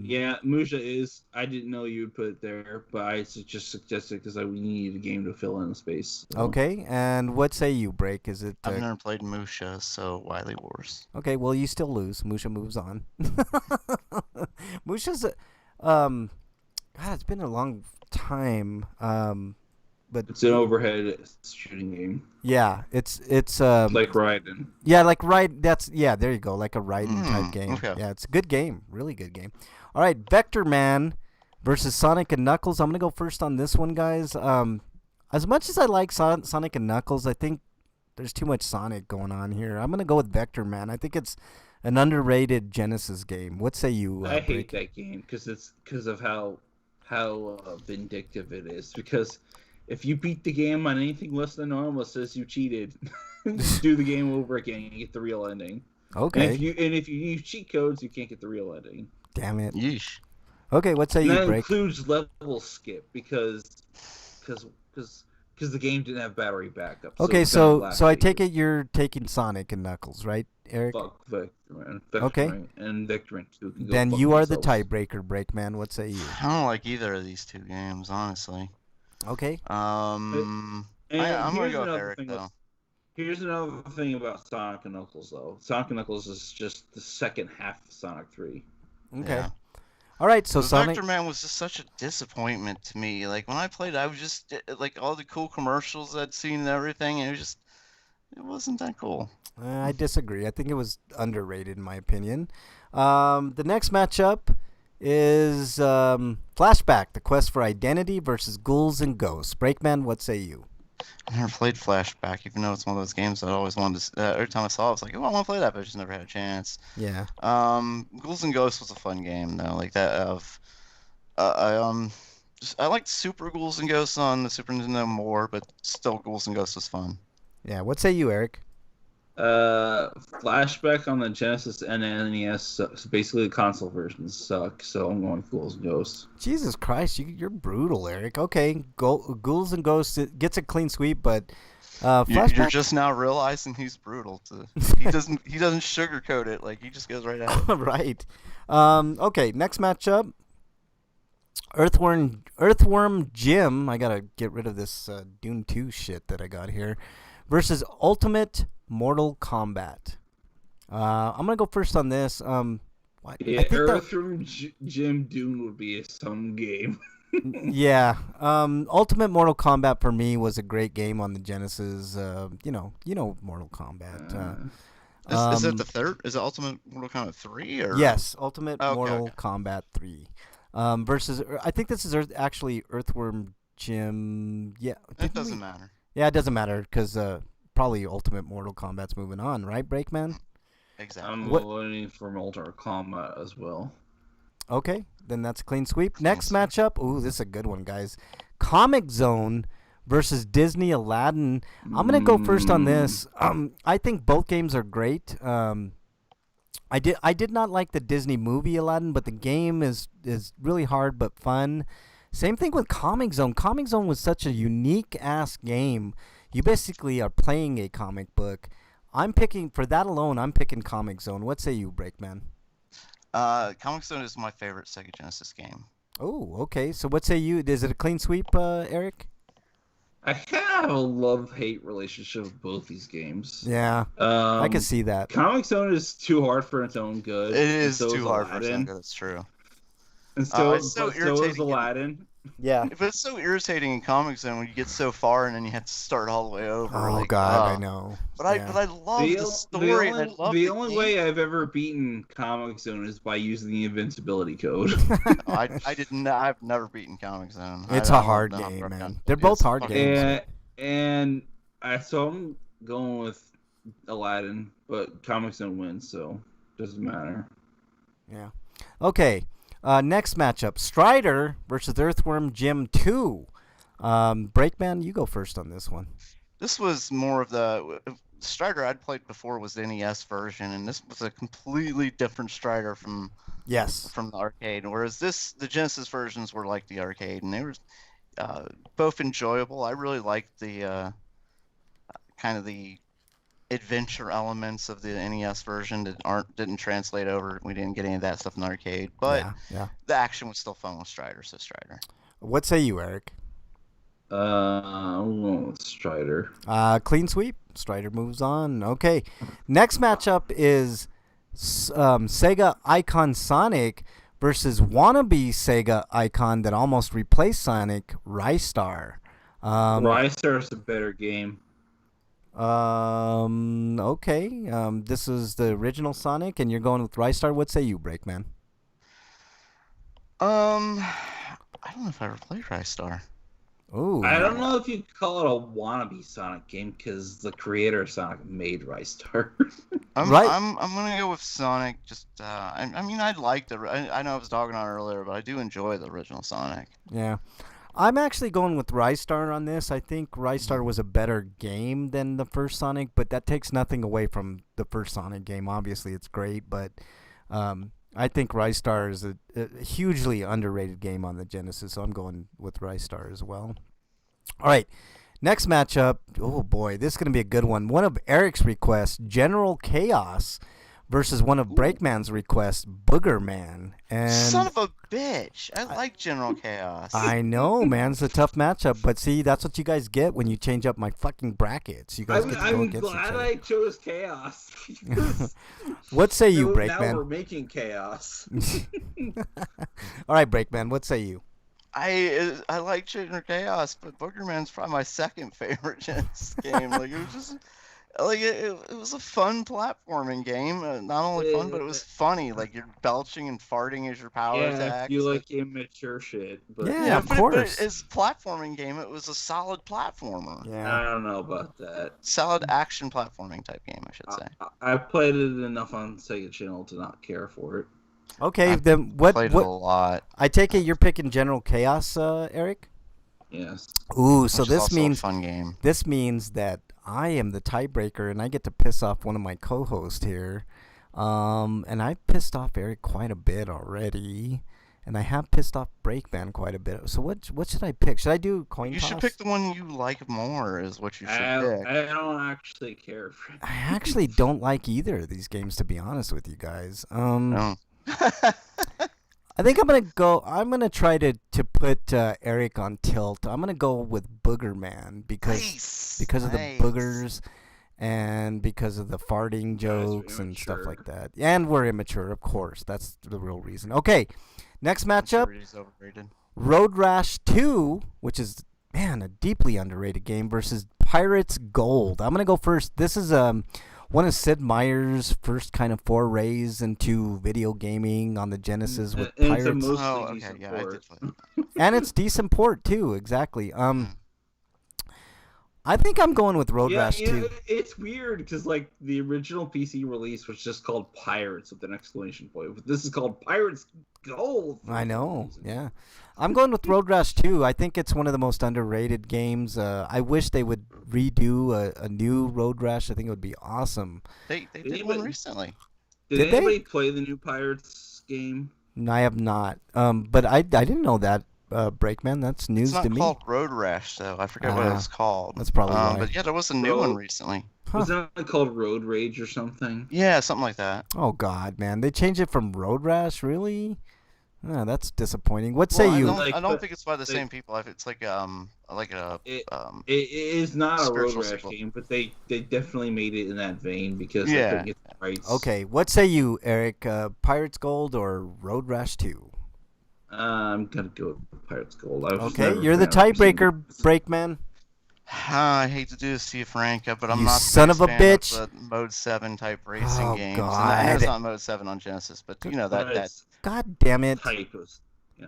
Yeah, Musha is. I didn't know you would put it there, but I just suggested because we need a game to fill in the space. So. Okay, and what say you, Break? Is it I've never played Musha, so Wily Wars. okay? Well, you still lose. Musha moves on. Musha's, God, it's been a long time. But It's an overhead shooting game, yeah, it's like Raiden. yeah, like there you go, like a Raiden type game. okay. Yeah, it's a good game, really good game. All right, Vector Man versus Sonic and Knuckles. I'm gonna go first on this one, guys. As much as I like Sonic and Knuckles, I think there's too much Sonic going on here. I'm gonna go with Vector Man. I think it's an underrated Genesis game. What say you? I hate Break? that game because of how vindictive it is. Because if you beat the game on anything less than normal, it says you cheated. Just do the game over again and get the real ending. Okay. And if you use cheat codes, you can't get the real ending. Damn it. Yeesh. Okay, what say And you, that Break? includes level skip because because the game didn't have battery backup. Okay, it's so gonna so I last take you. it you're taking Sonic and Knuckles, right, Eric? Fuck Victorman. Okay. And Victorman too. Can go Then fuck you are the themselves. tiebreaker, Breakman. What say you? I don't like either of these two games, honestly. Okay. And I'm gonna here's go with another Eric thing though. Here's another thing about Sonic and Knuckles, though. Sonic and Knuckles is just the second half of Sonic 3. Okay. Yeah. All right. So The Sonic. Vector Man was just such a disappointment to me. Like when I played, I was just like all the cool commercials I'd seen and everything, and it wasn't that cool. I disagree. I think it was underrated in my opinion. The next matchup is Flashback: The Quest for Identity versus Ghouls and Ghosts. Breakman, what say you? I never played Flashback, even though it's one of those games that I always wanted to. Every time I saw it, I was like, oh, I want to play that, but I just never had a chance. Yeah. Ghouls and Ghosts was a fun game though, like that. I liked Super Ghouls and Ghosts on the Super Nintendo more, but still Ghouls and Ghosts was fun. Yeah. What say you, Eric? Flashback on the Genesis and NES sucks. Basically, the console versions suck, so I'm going Ghouls and Ghosts. Jesus Christ, you're brutal, Eric. Okay, Ghouls and Ghosts it gets a clean sweep, but You're Flashback. just now realizing he's brutal. He doesn't sugarcoat it. Like he just goes right at it. Right. Okay, next matchup. Earthworm Jim. I gotta get rid of this Dune 2 shit that I got here. Versus Ultimate Mortal Kombat. I'm gonna go first on this. Yeah, Earthworm Jim Dune would be some game. Yeah. Ultimate Mortal Kombat for me was a great game on the Genesis. You know Mortal Kombat. Is it the third? Is it Ultimate Mortal Kombat 3 or? Yes, Ultimate Okay, Mortal Kombat 3. Versus, I think this is actually Earthworm Jim. Yeah, It doesn't matter. Yeah, it doesn't matter because probably Ultimate Mortal Kombat's moving on, right, Breakman? Exactly. I'm voting for Mortal Kombat as well. Okay, then that's a clean sweep. Next matchup. Ooh, this is a good one, guys. Comic Zone versus Disney Aladdin. I'm gonna go first on this. I think both games are great. I did not like the Disney movie Aladdin, but the game is really hard but fun. Same thing with Comic Zone. Comic Zone was such a unique ass game. You basically are playing a comic book. I'm picking for that alone. I'm picking Comic Zone. What say you, Breakman? Comic Zone is my favorite Sega Genesis game. Oh, okay. So what say you? Is it a clean sweep, Eric? I have a love-hate relationship with both these games. Yeah, I can see that. Comic Zone is too hard for its own good. It is so too hard for Aladdin. Sega. That's true. And so, it's so so is irritating. Aladdin. Yeah. But it's so irritating in Comic Zone when you get so far and then you have to start all the way over. Oh like, God, I know. But Yeah. I love the story. And I love the the only game. way I've ever beaten Comic Zone is by using the invincibility code. I didn't. I've never beaten Comic Zone. It's a a hard game, man. They're both hard games. So I'm going with Aladdin, but Comic Zone wins, so doesn't matter. Yeah. Okay. Next matchup: Strider versus Earthworm Jim 2. Breakman, you go first on this one. This was more of the Strider I'd played before was the NES version, and this was a completely different Strider from Yes. the arcade. Whereas the Genesis versions were like the arcade, and they were both enjoyable. I really liked the kind of the adventure elements of the NES version that didn't translate over. We didn't get any of that stuff in the arcade, but Yeah. the action was still fun with Strider. So Strider. What say you, Eric? I'm going with Strider. Clean sweep. Strider moves on. Okay. Next matchup is Sega Icon Sonic versus wannabe Sega Icon that almost replaced Sonic, Rystar. Rystar is a better game. Okay. This is the original Sonic, and you're going with Rystar. What say you, Breakman? I don't know if I ever played Rystar. Ooh. I don't know if you'd call it a wannabe Sonic game because the creator of Sonic made Rystar. I'm gonna go with Sonic. Just I mean I liked it. I know I was talking on it earlier, but I do enjoy the original Sonic. Yeah. I'm actually going with Rystar on this. I think Rystar was a better game than the first Sonic, but that takes nothing away from the first Sonic game. Obviously, it's great, but I think Rystar is a hugely underrated game on the Genesis, so I'm going with Rystar as well. All right. Next matchup. Oh boy, this is gonna be a good one. One of Eric's requests, General Chaos, versus one of Breakman's requests, Booger Man. And Son of a bitch! I like General Chaos. I know, man, it's a tough matchup. But see, that's what you guys get when you change up my fucking brackets. You guys get to go I'm against each glad other. I chose chaos. because What say you, now we're Breakman? making chaos. All right, Breakman. What say you? I like General Chaos, but Boogerman's probably my second favorite Genesis game. Like it was just like it was a fun platforming game. Not only fun, but it was funny. Like you're belching and farting as your power Yeah, attacks. you like immature shit. But Yeah, of but course. as a platforming game, it was a solid platformer. Yeah. I don't know about that. Solid action platforming type game, I should say. I played it enough on Sega Channel to not care for it. Okay, I've then what? Played it a What? lot. I take it you're picking General Chaos, Eric. Yes. Ooh, so which is this also means a fun game. this means that I am the tiebreaker, and I get to piss off one of my co-hosts here. And I pissed off Eric quite a bit already, and I have pissed off Breakman quite a bit. So what should I pick? Should I do coin You toss? should pick the one you like more. Is what you should pick. I don't actually care for it. I actually don't like either of these games, to be honest with you guys. No. I think I'm gonna try to put Eric on tilt. I'm gonna go with Booger Man because of the Nice. boogers and because of the farting jokes and stuff immature. like that. And we're immature, of course. That's the real reason. Okay, next matchup, Maturity's overrated. Road Rash 2, which is a deeply underrated game, versus Pirates Gold. I'm gonna go first. This is one of Sid Meier's first kind of forays into video gaming on the Genesis with And it's a Pirates. mostly Oh, okay, decent yeah, I port. did play it. And it's decent port too, exactly. I think I'm going with Road Rash you 2. know, it's weird because like the original PC release was just called Pirates with an exclamation point, but this is called Pirates Gold. for I some know, reason. yeah. I'm going with Road Rash 2. I think it's one of the most underrated games. I wish they would redo a new Road Rash. I think it would be awesome. They Did did one anybody- recently. Did Did they? anybody play the new Pirates game? No, I have not. But I didn't know that, Breakman. That's news It's not to me. called Road Rash though. I forget what it Ah, was called. that's probably why. But yeah, there was a new one Road- recently. Huh. Was that called Road Rage or something? Yeah, something like that. Oh God, man! They changed it from Road Rash, really? That's disappointing. What say Well, you? Like, I don't but think it's by the they- same people. It's like a It is not a Road Spiritual Rash sequel. game, but they definitely made it in that vein because Yeah. they couldn't get the rights. Okay, what say you, Eric? Pirates Gold or Road Rash 2? I'm gonna go with Pirates Gold. I was Okay, never a you're the fan of tiebreaker, PC. Breakman. I hate to do this to you, Franca, but I'm You not the son biggest of a fan bitch. the Mode 7 type racing Oh, games. God. And I know it's not Mode 7 on Genesis, but you know But that it's God damn it! type of yeah.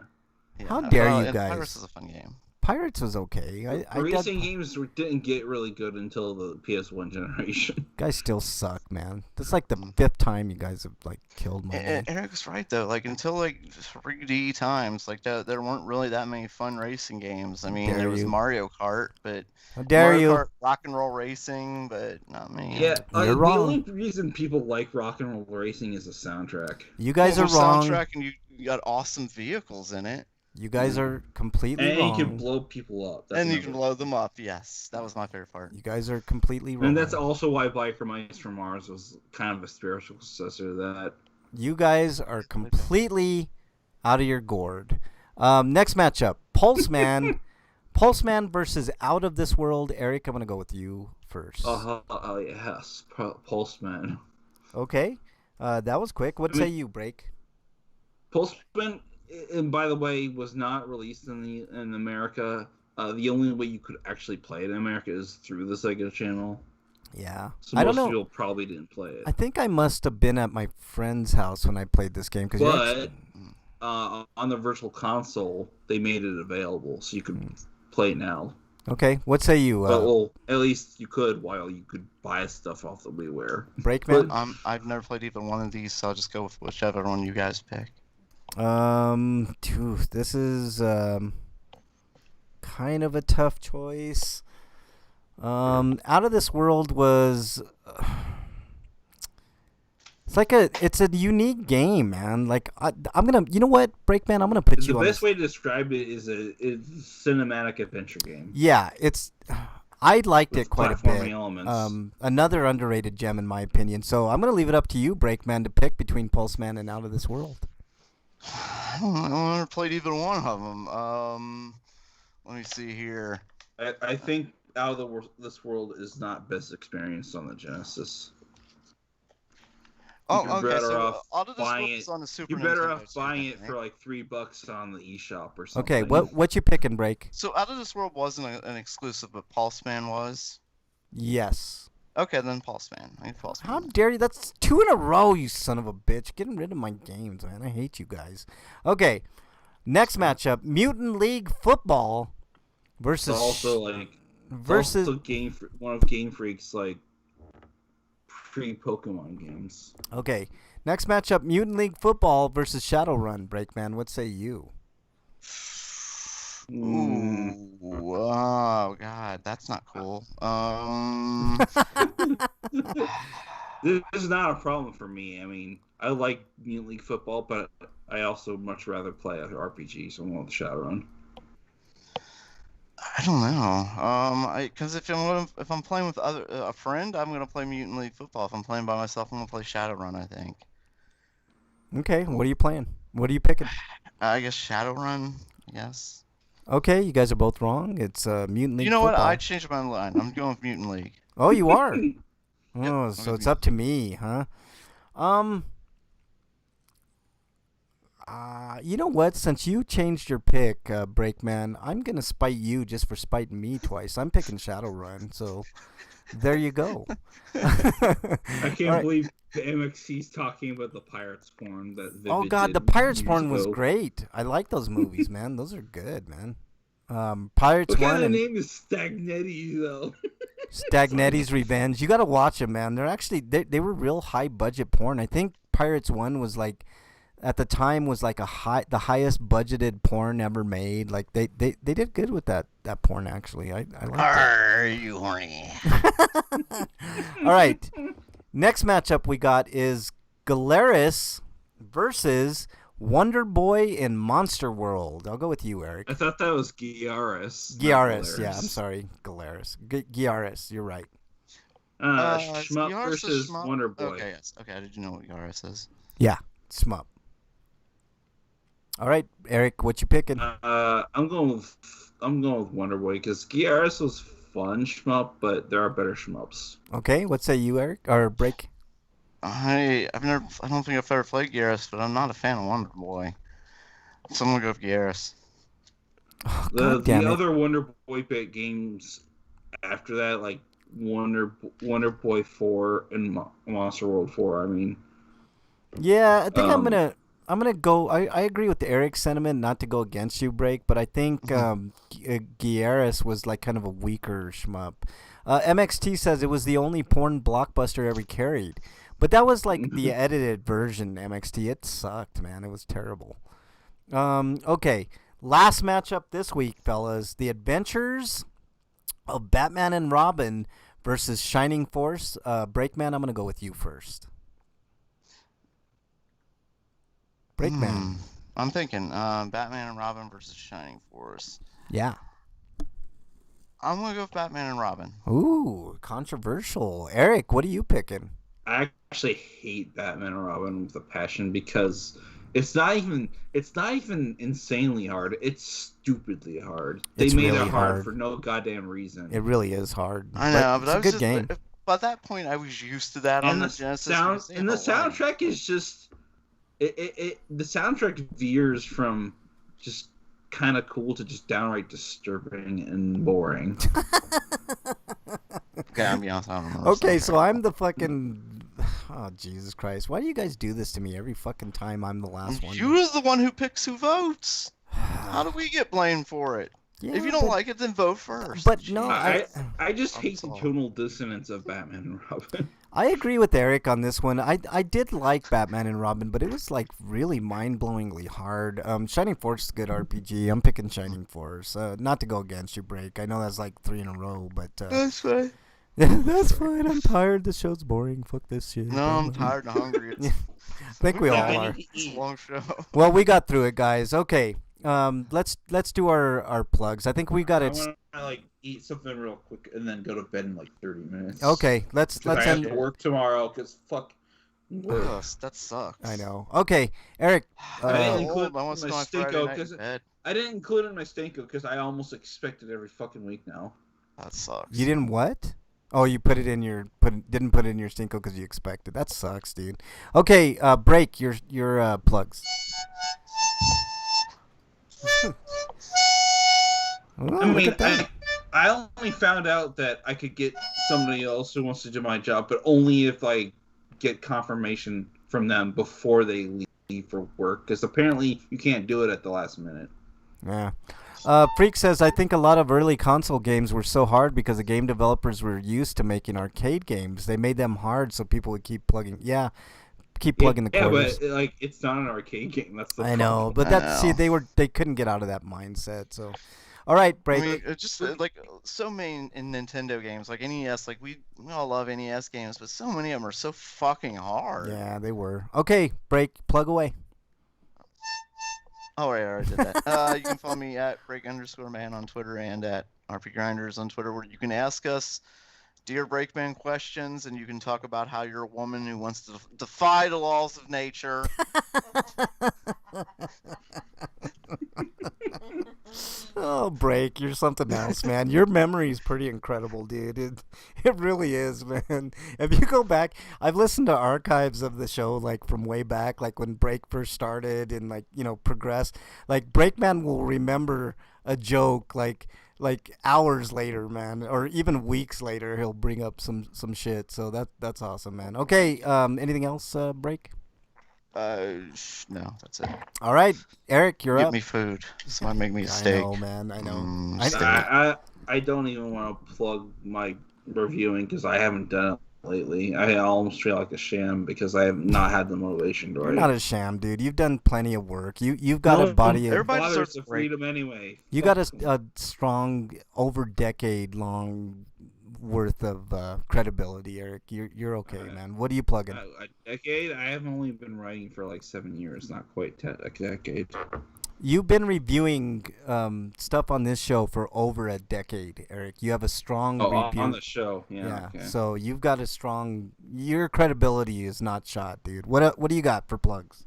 How dare you and guys. Pirates is a fun game. Pirates was okay. I racing games didn't get really good until the PS1 generation. guys still suck, man. That's like the Mm. 5th time you guys have like killed my game. Eric's right though. Like until like 3D times, like there weren't really that many fun racing games. I mean, Dare there was you. Mario Kart, but How dare Mario you? Kart, Rock and Roll Racing, but not me. Yeah, You're the wrong. only reason people like rock and roll racing is the soundtrack. You guys are Well, wrong. Soundtrack and you got awesome vehicles in it, You guys are completely And wrong. you can blow people up. That's and you another- can blow them up. Yes, that was my favorite part. You guys are completely wrong. And that's also why Biker Mice from Mars was kind of a spiritual successor to that. You guys are completely out of your gourd. Next matchup, Pulseman. Pulseman versus Out of This World. Eric, I'm going to go with you first. Yes, Pulseman. Okay. That was quick. What I mean- say you, Break? Pulseman, and by the way, was not released in America. The only way you could actually play it in America is through the Sega Channel. Yeah. So I most don't know. people probably didn't play it. I think I must have been at my friend's house when I played this game. But on the Virtual Console, they made it available, so you could play it now. Okay. What say you, Well, at least you could while you could buy stuff off the WiiWare. Breakman? I've never played either one of these, so I'll just go with whichever one you guys pick. This is kind of a tough choice. Out of This World was. It's it's a unique game, man. Like I'm gonna, you know what, Breakman, I'm gonna put The you on best this. way to describe it is a cinematic adventure game. Yeah, I liked With it quite a platforming bit. elements. Another underrated gem in my opinion. So I'm gonna leave it up to you, Breakman, to pick between Pulseman and Out of This World. I've never played either one of them. Let me see here. I think This World is not best experienced on the Genesis. Oh, You're okay. better So off Out of This buying World it. is on the Super You're better Nintendo off too, buying I it think. for like $3 on the eShop or something. Okay, what you picking, Break? So Out of This World wasn't an exclusive, but Pulseman was. Yes. Okay, then Pulseman. I think Pulseman. How dare you? That's 2 in a row, you son of a bitch. Getting rid of my games, man. I hate you guys. Okay, next matchup: Mutant League Football versus It's also like versus. one of Game Freak's like pre-Pokemon games. Okay, next matchup: Mutant League Football versus Shadowrun. Breakman, what say you? Ooh, oh god, that's not cool. This is not a problem for me. I mean, I like Mutant League Football, but I also much rather play other RPGs. So I'm going with Shadowrun. I don't know. Because if I'm playing with a friend, I'm gonna play Mutant League Football. If I'm playing by myself, I'm gonna play Shadowrun. I think. Okay, what are you playing? What are you picking? I guess Shadowrun. Yes. Okay, you guys are both wrong. It's Mutant League You know Football. what? I changed my line. I'm going with Mutant League. Oh, you are? Oh, I'm so gonna it's be- up to me, huh? You know what? Since you changed your pick, Breakman, I'm gonna spite you just for spiting me twice. I'm picking Shadowrun, so there you go. I can't Alright. believe the MXC's talking about the Pirates porn that Vivid Oh God, did the Pirates years porn was ago. great. I like those movies, man. Those are good, man. Pirates What One kind of and name is Stagnetti though? Stagnetti's Revenge. You got to watch them, man. They're actually they were real high budget porn. I think Pirates One was like at the time was like the highest budgeted porn ever made. Like they did good with that porn actually. I like it. Are you horny? All right. Next matchup we got is Galeris versus Wonder Boy in Monster World. I'll go with you, Eric. I thought that was Giaris. not Giaris, yeah, I'm Galeris. sorry, Galeris. Giaris, you're right. Shmup Yaris is versus Shmup? Wonder Boy. Okay, yes. Okay, I didn't know what Yaris is. Yeah, Shmup. All right, Eric, what you picking? I'm going with Wonder Boy because Giaris was fun shmup, but there are better shmups. Okay, what say you, Eric? Or Break? I don't think I've ever played Garrus, but I'm not a fan of Wonder Boy. So I'm gonna go with Garrus. Oh, The God damn it. other Wonder Boy bit games after that, like Wonder Boy 4 and Monster World 4. I mean, Yeah, I think I'm Um, gonna go. I agree with the Eric sentiment, not to go against you, Break, but I think Giaris was like kind of a weaker shmup. MXT says it was the only porn blockbuster ever carried, but that was like the edited version. MXT, it sucked, man. It was terrible. Okay, last matchup this week, fellas: The Adventures of Batman and Robin versus Shining Force. Breakman, I'm gonna go with you first. Breakman. I'm thinking Batman and Robin versus Shining Force. Yeah. I'm gonna go with Batman and Robin. Ooh, controversial. Eric, what are you picking? I actually hate Batman and Robin with a passion because it's not even insanely hard. It's stupidly hard. They It's made really it hard hard. for no goddamn reason. It really is hard. I know, it's but I a was good just game. by that point I was used to that on and the the Genesis. sound because they and the have a line. soundtrack is just the soundtrack veers from just kind of cool to just downright disturbing and boring. Okay, I'll be honest, I don't know. the Okay, so soundtrack. I'm the fucking. Oh, Jesus Christ. Why do you guys do this to me every fucking time I'm the last one? You're the one who picks who votes. How do we get blamed for it? Yeah, If you don't but- like it, then vote first. But no, I just I'm hate the sorry. tonal dissonance of Batman and Robin. I agree with Eric on this one. I did like Batman and Robin, but it was like really mind-blowingly hard. Shining Force is a good RPG. I'm picking Shining Force. Not to go against you, Break. I know that's like 3 in a row, but That's fine. That's fine. I'm tired. This show's boring. Fuck this shit. No, I'm tired and hungry. It's, I think we all I are. need to it's a eat. long show. Well, we got through it, guys. Okay. Let's do our plugs. I think we got I it. want to like eat something real quick and then go to bed in like 30 minutes. Okay. Let's 'Cause I have end. to work tomorrow because fuck work. Ugh, that sucks. I know. Okay, Eric. I didn't I'm include old. I want to my go on Friday Stinko night in 'cause- bed. I didn't include it in my Stanko because I almost expect it every fucking week now. That sucks. You didn't what? Oh, you put it in your didn't put it in your stinko because you expected. That sucks, dude. Okay, break your plugs. Oh, I look mean, at that. I only found out that I could get somebody else who wants to do my job, but only if I get confirmation from them before they leave for work. Because apparently you can't do it at the last minute. Yeah. Freak says, I think a lot of early console games were so hard because the game developers were used to making arcade games. They made them hard so people would keep plugging. Yeah, keep plugging the quarters. but like it's not an arcade game. That's the I know, problem. but I that see know. they couldn't get out of that mindset. So, all right, break. I mean, it's just like so many in Nintendo games, like NES. Like we all love NES games, but so many of them are so fucking hard. Yeah, they were. Okay, break. Plug away. Oh, right, I already did that. You can follow me at break_man on Twitter and at RP Grinders on Twitter, where you can ask us Dear Breakman questions, and you can talk about how you're a woman who wants to defy the laws of nature. Oh, break. You're something else, man. Your memory is pretty incredible, dude. It really is, man. If you go back, I've listened to archives of the show, like from way back, like when Break first started and like, progressed. Like Breakman will remember a joke like hours later, man, or even weeks later. He'll bring up some shit. So that's awesome, man. Okay, anything else, Break? No, that's it. All right, Eric, you're Get up. me food. Someone make me a I steak. know, man. I know. Mm, I- steak. I don't even want to plug my reviewing because I haven't done it lately. I almost feel like a sham because I have not had the motivation to You're write. not a sham, dude. You've done plenty of work. You've got a body. everybody Bothers deserves the a break. freedom anyway. You got a strong, over decade long worth of credibility, Eric. You're okay, man. What are you plugging? A decade? I have only been writing for like 7 years, not quite a decade. You've been reviewing stuff on this show for over a decade, Eric. You have a strong review. On the show, yeah. Okay. So you've got a strong. Your credibility is not shot, dude. What do you got for plugs?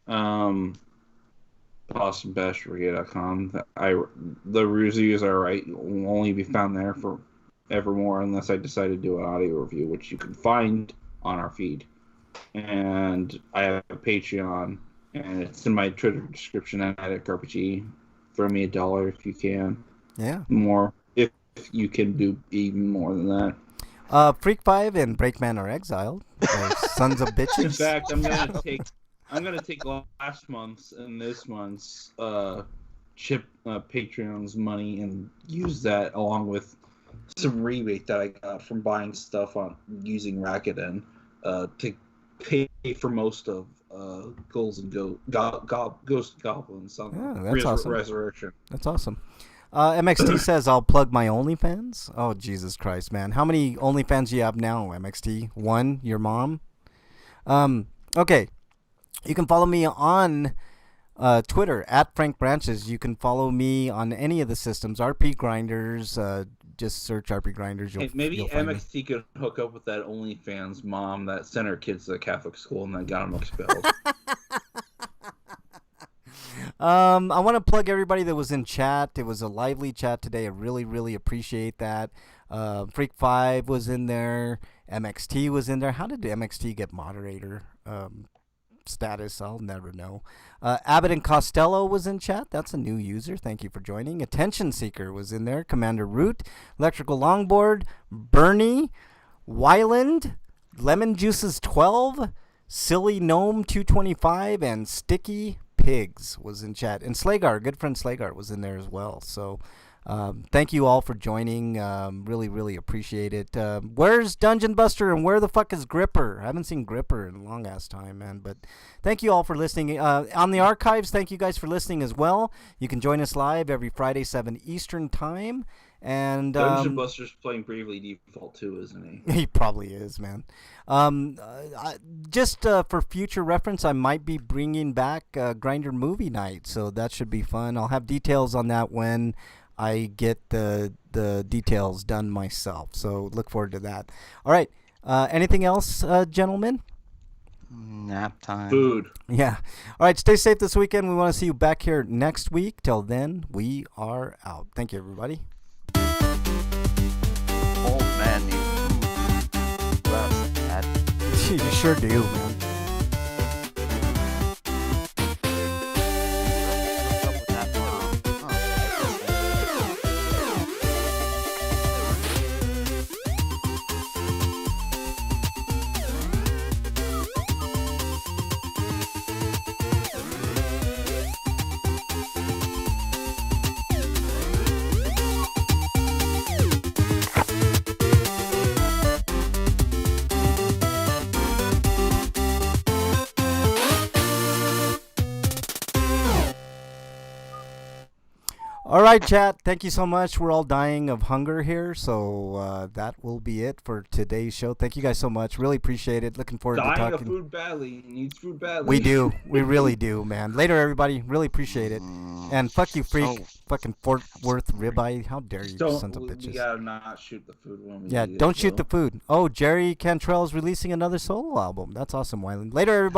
BostonBashReview.com. The reviews are right. Will only be found there for evermore unless I decide to do an audio review, which you can find on our feed. And I have a Patreon, and it's in my Twitter description at RPG. Throw me $1 if you can. Yeah. More if you can do even more than that. Freak 5 and Breakman are exiled. They're sons of bitches. In fact, I'm gonna take last month's and this month's chip Patreon's money and use that along with some rebate that I got from buying stuff on using Rakuten to pay for most of Ghost Goblins on Yeah, that's awesome. Resurrection. That's awesome. MXT says I'll plug my OnlyFans. Oh, Jesus Christ, man. How many OnlyFans do you have now, MXT? One? Your mom? Okay. You can follow me on Twitter, at Frank Branches. You can follow me on any of the systems. RP Grinders. Just search RP Grinders. Hey, maybe you'll find me. MXT could hook up with that OnlyFans mom that sent her kids to the Catholic school and then got them expelled. I want to plug everybody that was in chat. It was a lively chat today. I really, really appreciate that. Freak 5 was in there. MXT was in there. How did MXT get moderator status? I'll never know. Abbott and Costello was in chat. That's a new user. Thank you for joining. Attention Seeker was in there. Commander Root, Electrical Longboard, Bernie, Wyland, Lemon Juices 12, Silly Gnome 225, and Sticky Pigs was in chat. And Slagar, good friend Slagar, was in there as well. So thank you all for joining. Really, really appreciate it. Where's Dungeon Buster and where the fuck is Gripper? I haven't seen Gripper in a long ass time, man. But thank you all for listening. On the archives, thank you guys for listening as well. You can join us live every Friday, 7 Eastern time. And Dungeon Buster's playing Bravely Default too, isn't he? he probably is, man. Just for future reference, I might be bringing back Grinder Movie Night, so that should be fun. I'll have details on that when I get the details done myself. So look forward to that. All right. Anything else, gentlemen? Nap time. Food. Yeah. All right. Stay safe this weekend. We want to see you back here next week. Till then, we are out. Thank you, everybody. Old man needs food. Well, that You sure do, man. what's up with that mom? All right, chat. Thank you so much. We're all dying of hunger here, so that will be it for today's show. Thank you guys so much. Really appreciate it. Looking forward to Dying talking. of food badly. He needs food badly. We do. We really do, man. Later, everybody. Really appreciate it. And fuck you, freak. So- Fucking Fort Worth ribeye. How dare you, sons of We bitches. gotta not shoot the food when we Yeah, eat it, don't shoot though. the food. Oh, Jerry Cantrell's releasing another solo album. That's awesome, Wyland. Later, everybody.